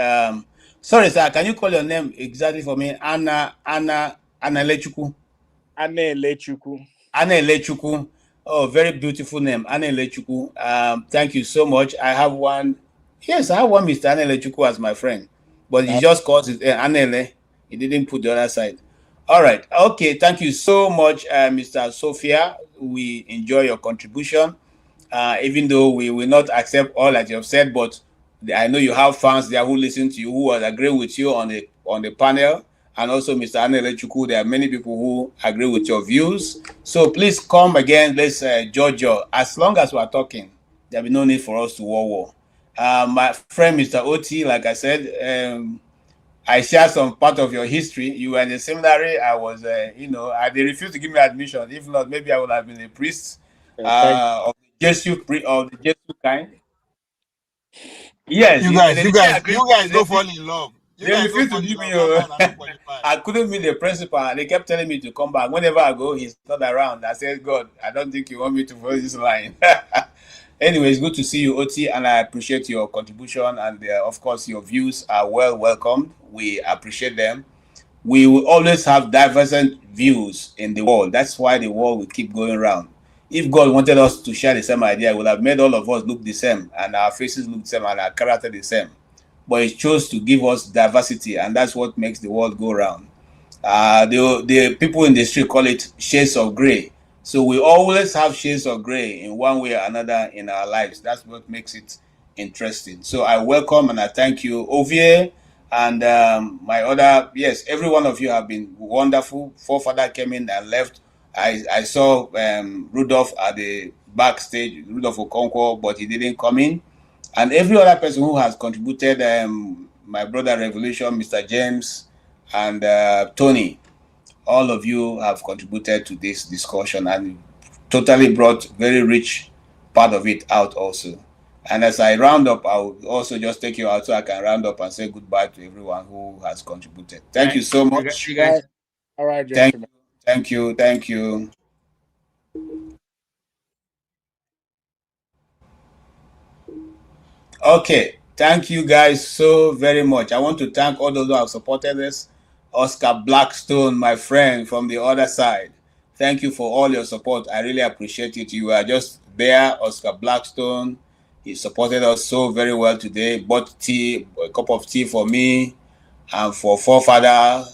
Sorry, sir, can you call your name exactly for me? Anna Lechukwu.
Anna Lechukwu.
Anna Lechukwu. Oh, very beautiful name, Anna Lechukwu. Thank you so much. I have one. Yes, I have one Mr. Anna Lechukwu as my friend, but he just calls it Anele. He didn't put the other side. All right. Okay. Thank you so much, Mr. Sophia. We enjoy your contribution, even though we will not accept all that you have said, but I know you have fans there who listen to you, who will agree with you on the panel, and also Mr. Anele Chukwu. There are many people who agree with your views. So please come again. Let's judge your. As long as we are talking, there will be no need for us to war. My friend, Mr. Oti, like I said, I share some part of your history. You were in the seminary. I was, they refused to give me admission. If not, maybe I would have been a priest of the Jesuit kind. Yes,
You guys don't fall in love.
They refused to give me. I couldn't meet the principal, and they kept telling me to come back. Whenever I go, he's not around. I said, God, I don't think you want me to follow this line. Anyway, it's good to see you, Oti, and I appreciate your contribution. And of course, your views are well welcomed. We appreciate them. We will always have divergent views in the world. That's why the world will keep going around. If God wanted us to share the same idea, He would have made all of us look the same, and our faces look the same, and our character the same. But He chose to give us diversity, and that's what makes the world go round. The people in the street call it shades of gray. So we always have shades of gray in one way or another in our lives. That's what makes it interesting. So I welcome and I thank you, Ovie, and my other, yes, every one of you have been wonderful. Forefather came in and left. I saw Rudolph at the backstage, Rudolph Okonkwo, but he didn't come in. And every other person who has contributed, my brother Revolution, Mr. James, and Tony, all of you have contributed to this discussion and totally brought very rich part of it out also. And as I round up, I'll also just take you out so I can round up and say goodbye to everyone who has contributed. Thank you so much.
All right, gentlemen.
Thank you. Thank you. Okay, thank you guys so very much. I want to thank all those who have supported us. Oscar Blackstone, my friend from the other side. Thank you for all your support. I really appreciate it. You are just there, Oscar Blackstone. He supported us so very well today. Bought tea, a cup of tea for me and for Forefather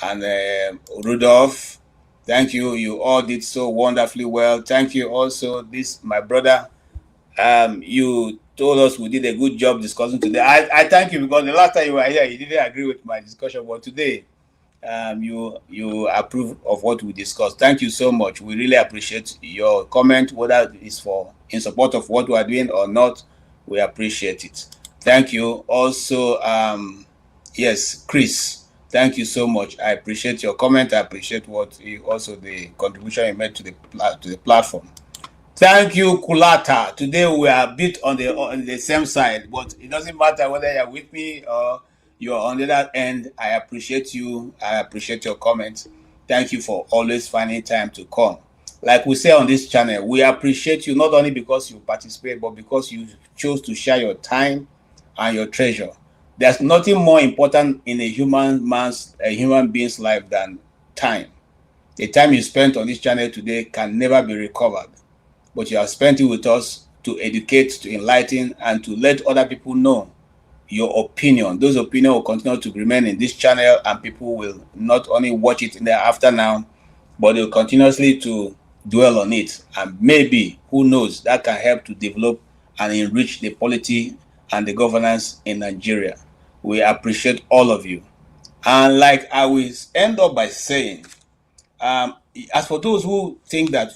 and Rudolph. Thank you. You all did so wonderfully well. Thank you also, my brother. You told us we did a good job discussing today. I thank you because the last time you were here, you didn't agree with my discussion, but today, you approve of what we discussed. Thank you so much. We really appreciate your comment, whether it's in support of what we are doing or not. We appreciate it. Thank you. Also, yes, Chris. Thank you so much. I appreciate your comment. I appreciate also the contribution you made to the platform. Thank you, Kulata. Today we are a bit on the same side, but it doesn't matter whether you're with me or you're on the other end. I appreciate you. I appreciate your comments. Thank you for always finding time to come. Like we say on this channel, we appreciate you not only because you participate, but because you chose to share your time and your treasure. There's nothing more important in a human being's life than time. The time you spent on this channel today can never be recovered. But you have spent it with us to educate, to enlighten, and to let other people know your opinion. Those opinions will continue to remain in this channel, and people will not only watch it in the after now, but they'll continuously to dwell on it. And maybe, who knows, that can help to develop and enrich the polity and the governance in Nigeria. We appreciate all of you. And like I will end up by saying, as for those who think that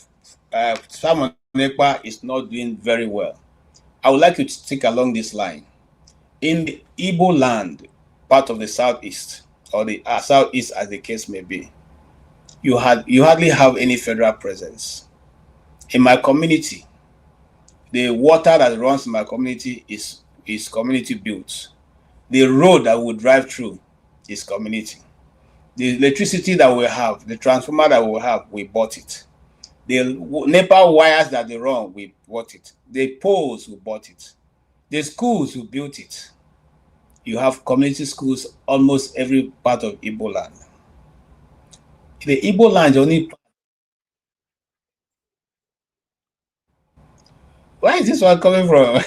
Simon Ekpa is not doing very well, I would like you to stick along this line. In the Igbo land, part of the southeast, or the southeast as the case may be, you hardly have any federal presence. In my community, the water that runs in my community is community built. The road that we drive through is community. The electricity that we have, the transformer that we have, we bought it. The NEPA wires that they run, we bought it. The poles, we bought it. The schools, we built it. You have community schools almost every part of Igbo land. The Igbo land is only... Where is this one coming from?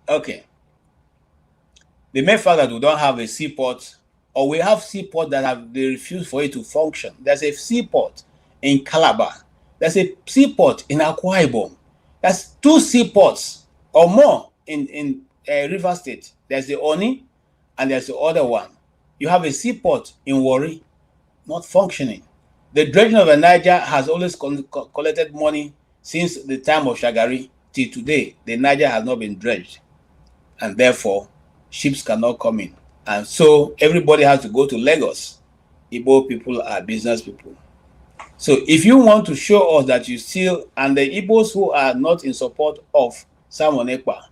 Okay. The main fact that we don't have a seaport, or we have seaport that they refuse for it to function. There's a seaport in Calabar. There's a seaport in Akwa Ibom. There's 2 seaports or more in River State. There's the Oni and there's the other one. You have a seaport in Warri, not functioning. The dredging of the Niger has always collected money since the time of Shagari till today. The Niger has not been dredged, and therefore ships cannot come in. And so everybody has to go to Lagos. Igbo people are business people. So if you want to show us that you still, and the Igbos who are not in support of Simon Ekpa,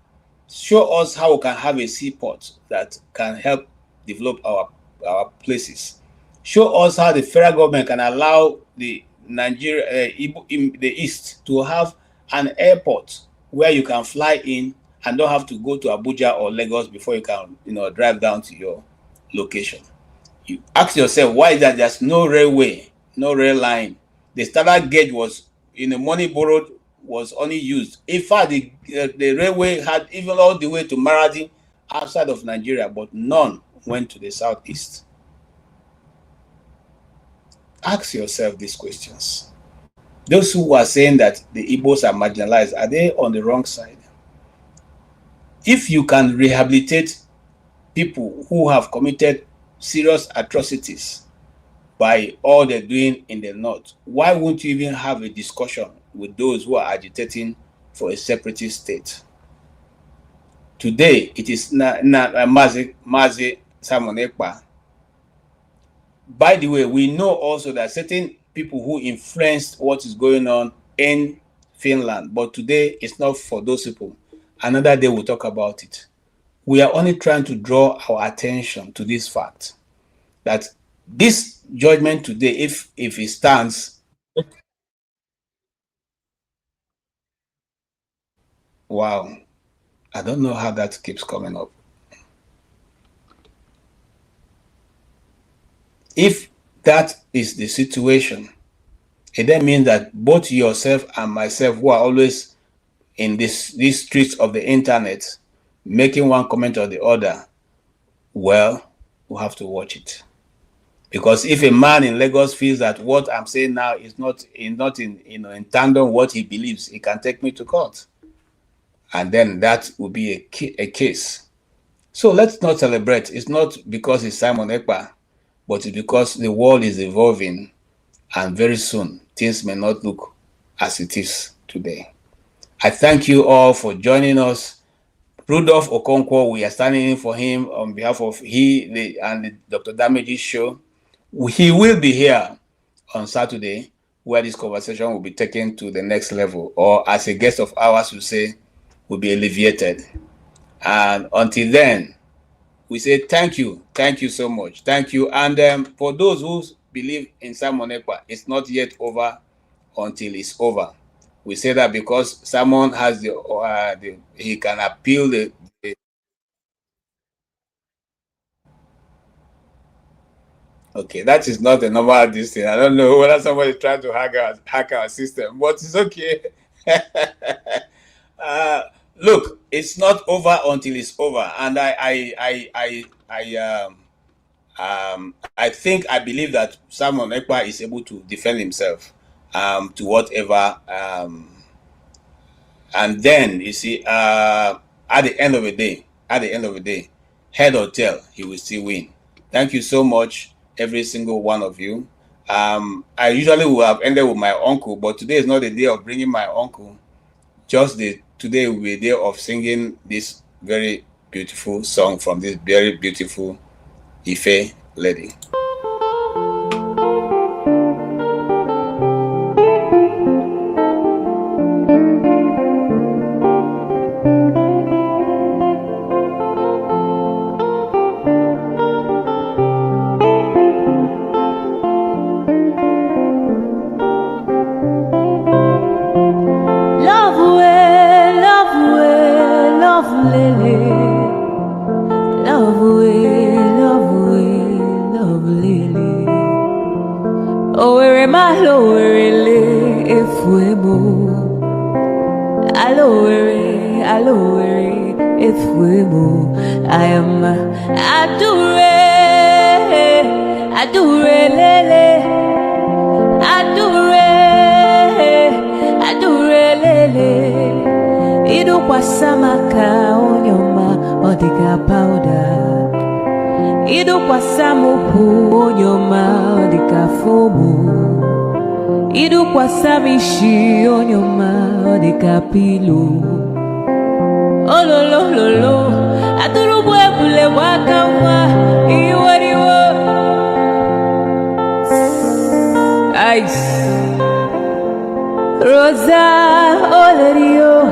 show us how we can have a seaport that can help develop our places. Show us how the federal government can allow the Nigeria, in the East, to have an airport where you can fly in and don't have to go to Abuja or Lagos before you can, drive down to your location. You ask yourself, why is that there's no railway, no rail line? The standard gauge was, in the money borrowed, was only used. In fact, the railway had even all the way to Maradi outside of Nigeria, but none went to the southeast. Ask yourself these questions. Those who are saying that the Igbos are marginalized, are they on the wrong side? If you can rehabilitate people who have committed serious atrocities by all they're doing in the north, why won't you even have a discussion with those who are agitating for a separatist state? Today, it is Mazi Simon Ekpa. By the way, we know also that certain people who influenced what is going on in Finland, but today it's not for those people. Another day we'll talk about it. We are only trying to draw our attention to this fact that this judgment today, if it stands, wow, I don't know how that keeps coming up. If that is the situation, it then means that both yourself and myself, who are always in these streets of the internet, making one comment or the other, well, we'll have to watch it. Because if a man in Lagos feels that what I'm saying now is not in tandem with what he believes, he can take me to court. And then that will be a case. So let's not celebrate. It's not because it's Simon Ekpa, but it's because the world is evolving, and very soon things may not look as it is today. I thank you all for joining us. Rudolph Okonkwo, we are standing in for him on behalf of the Dr. Damage's show. He will be here on Saturday, where this conversation will be taken to the next level, or as a guest of ours will say, will be alleviated. And until then, we say thank you so much, thank you. And for those who believe in Simon Ekpa, it's not yet over until it's over. We say that because Simon has he can appeal the okay, that is not a normal distance. I don't know whether somebody is trying to hack our system, but it's okay. Look, it's not over until it's over, and I believe that Simon Ekpa is able to defend himself to whatever, and then you see at the end of the day, head or tail, he will still win. Thank you so much, every single one of you. I usually would have ended with my uncle, but today is not the day of bringing my uncle. Today will be a day of singing this very beautiful song from this very beautiful Ife lady.
I am Idu kwasamaka onyoma odika powder. Idu kwasamupu onyoma odika fomu. Idu kwasamishi onyoma odika pilu. Ololololo aturu bwebule wakamwa iwariwo. Ice. Rosa Olerio,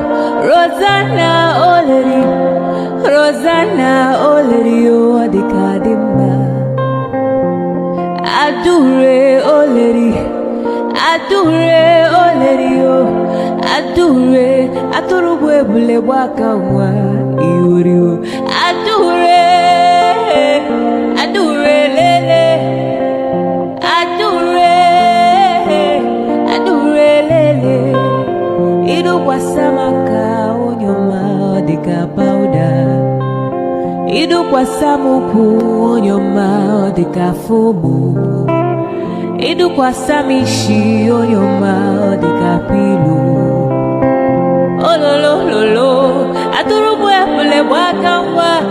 Rosanna Olerio, Rosanna Olerio de Kadimba. Adure Oleri, Adure Olerio, Adure, Aturubwe Bule Wakawa, Iurio, Adure, Adure Lele, Adure, Adure Lele, Idu Wasamaka, Onyoma, Dika Powder. Idu kwa samuku onyoma dika fumu. Idu kwa samishi onyoma dika pilu. Ololo lolo aturubwe mule wakawa.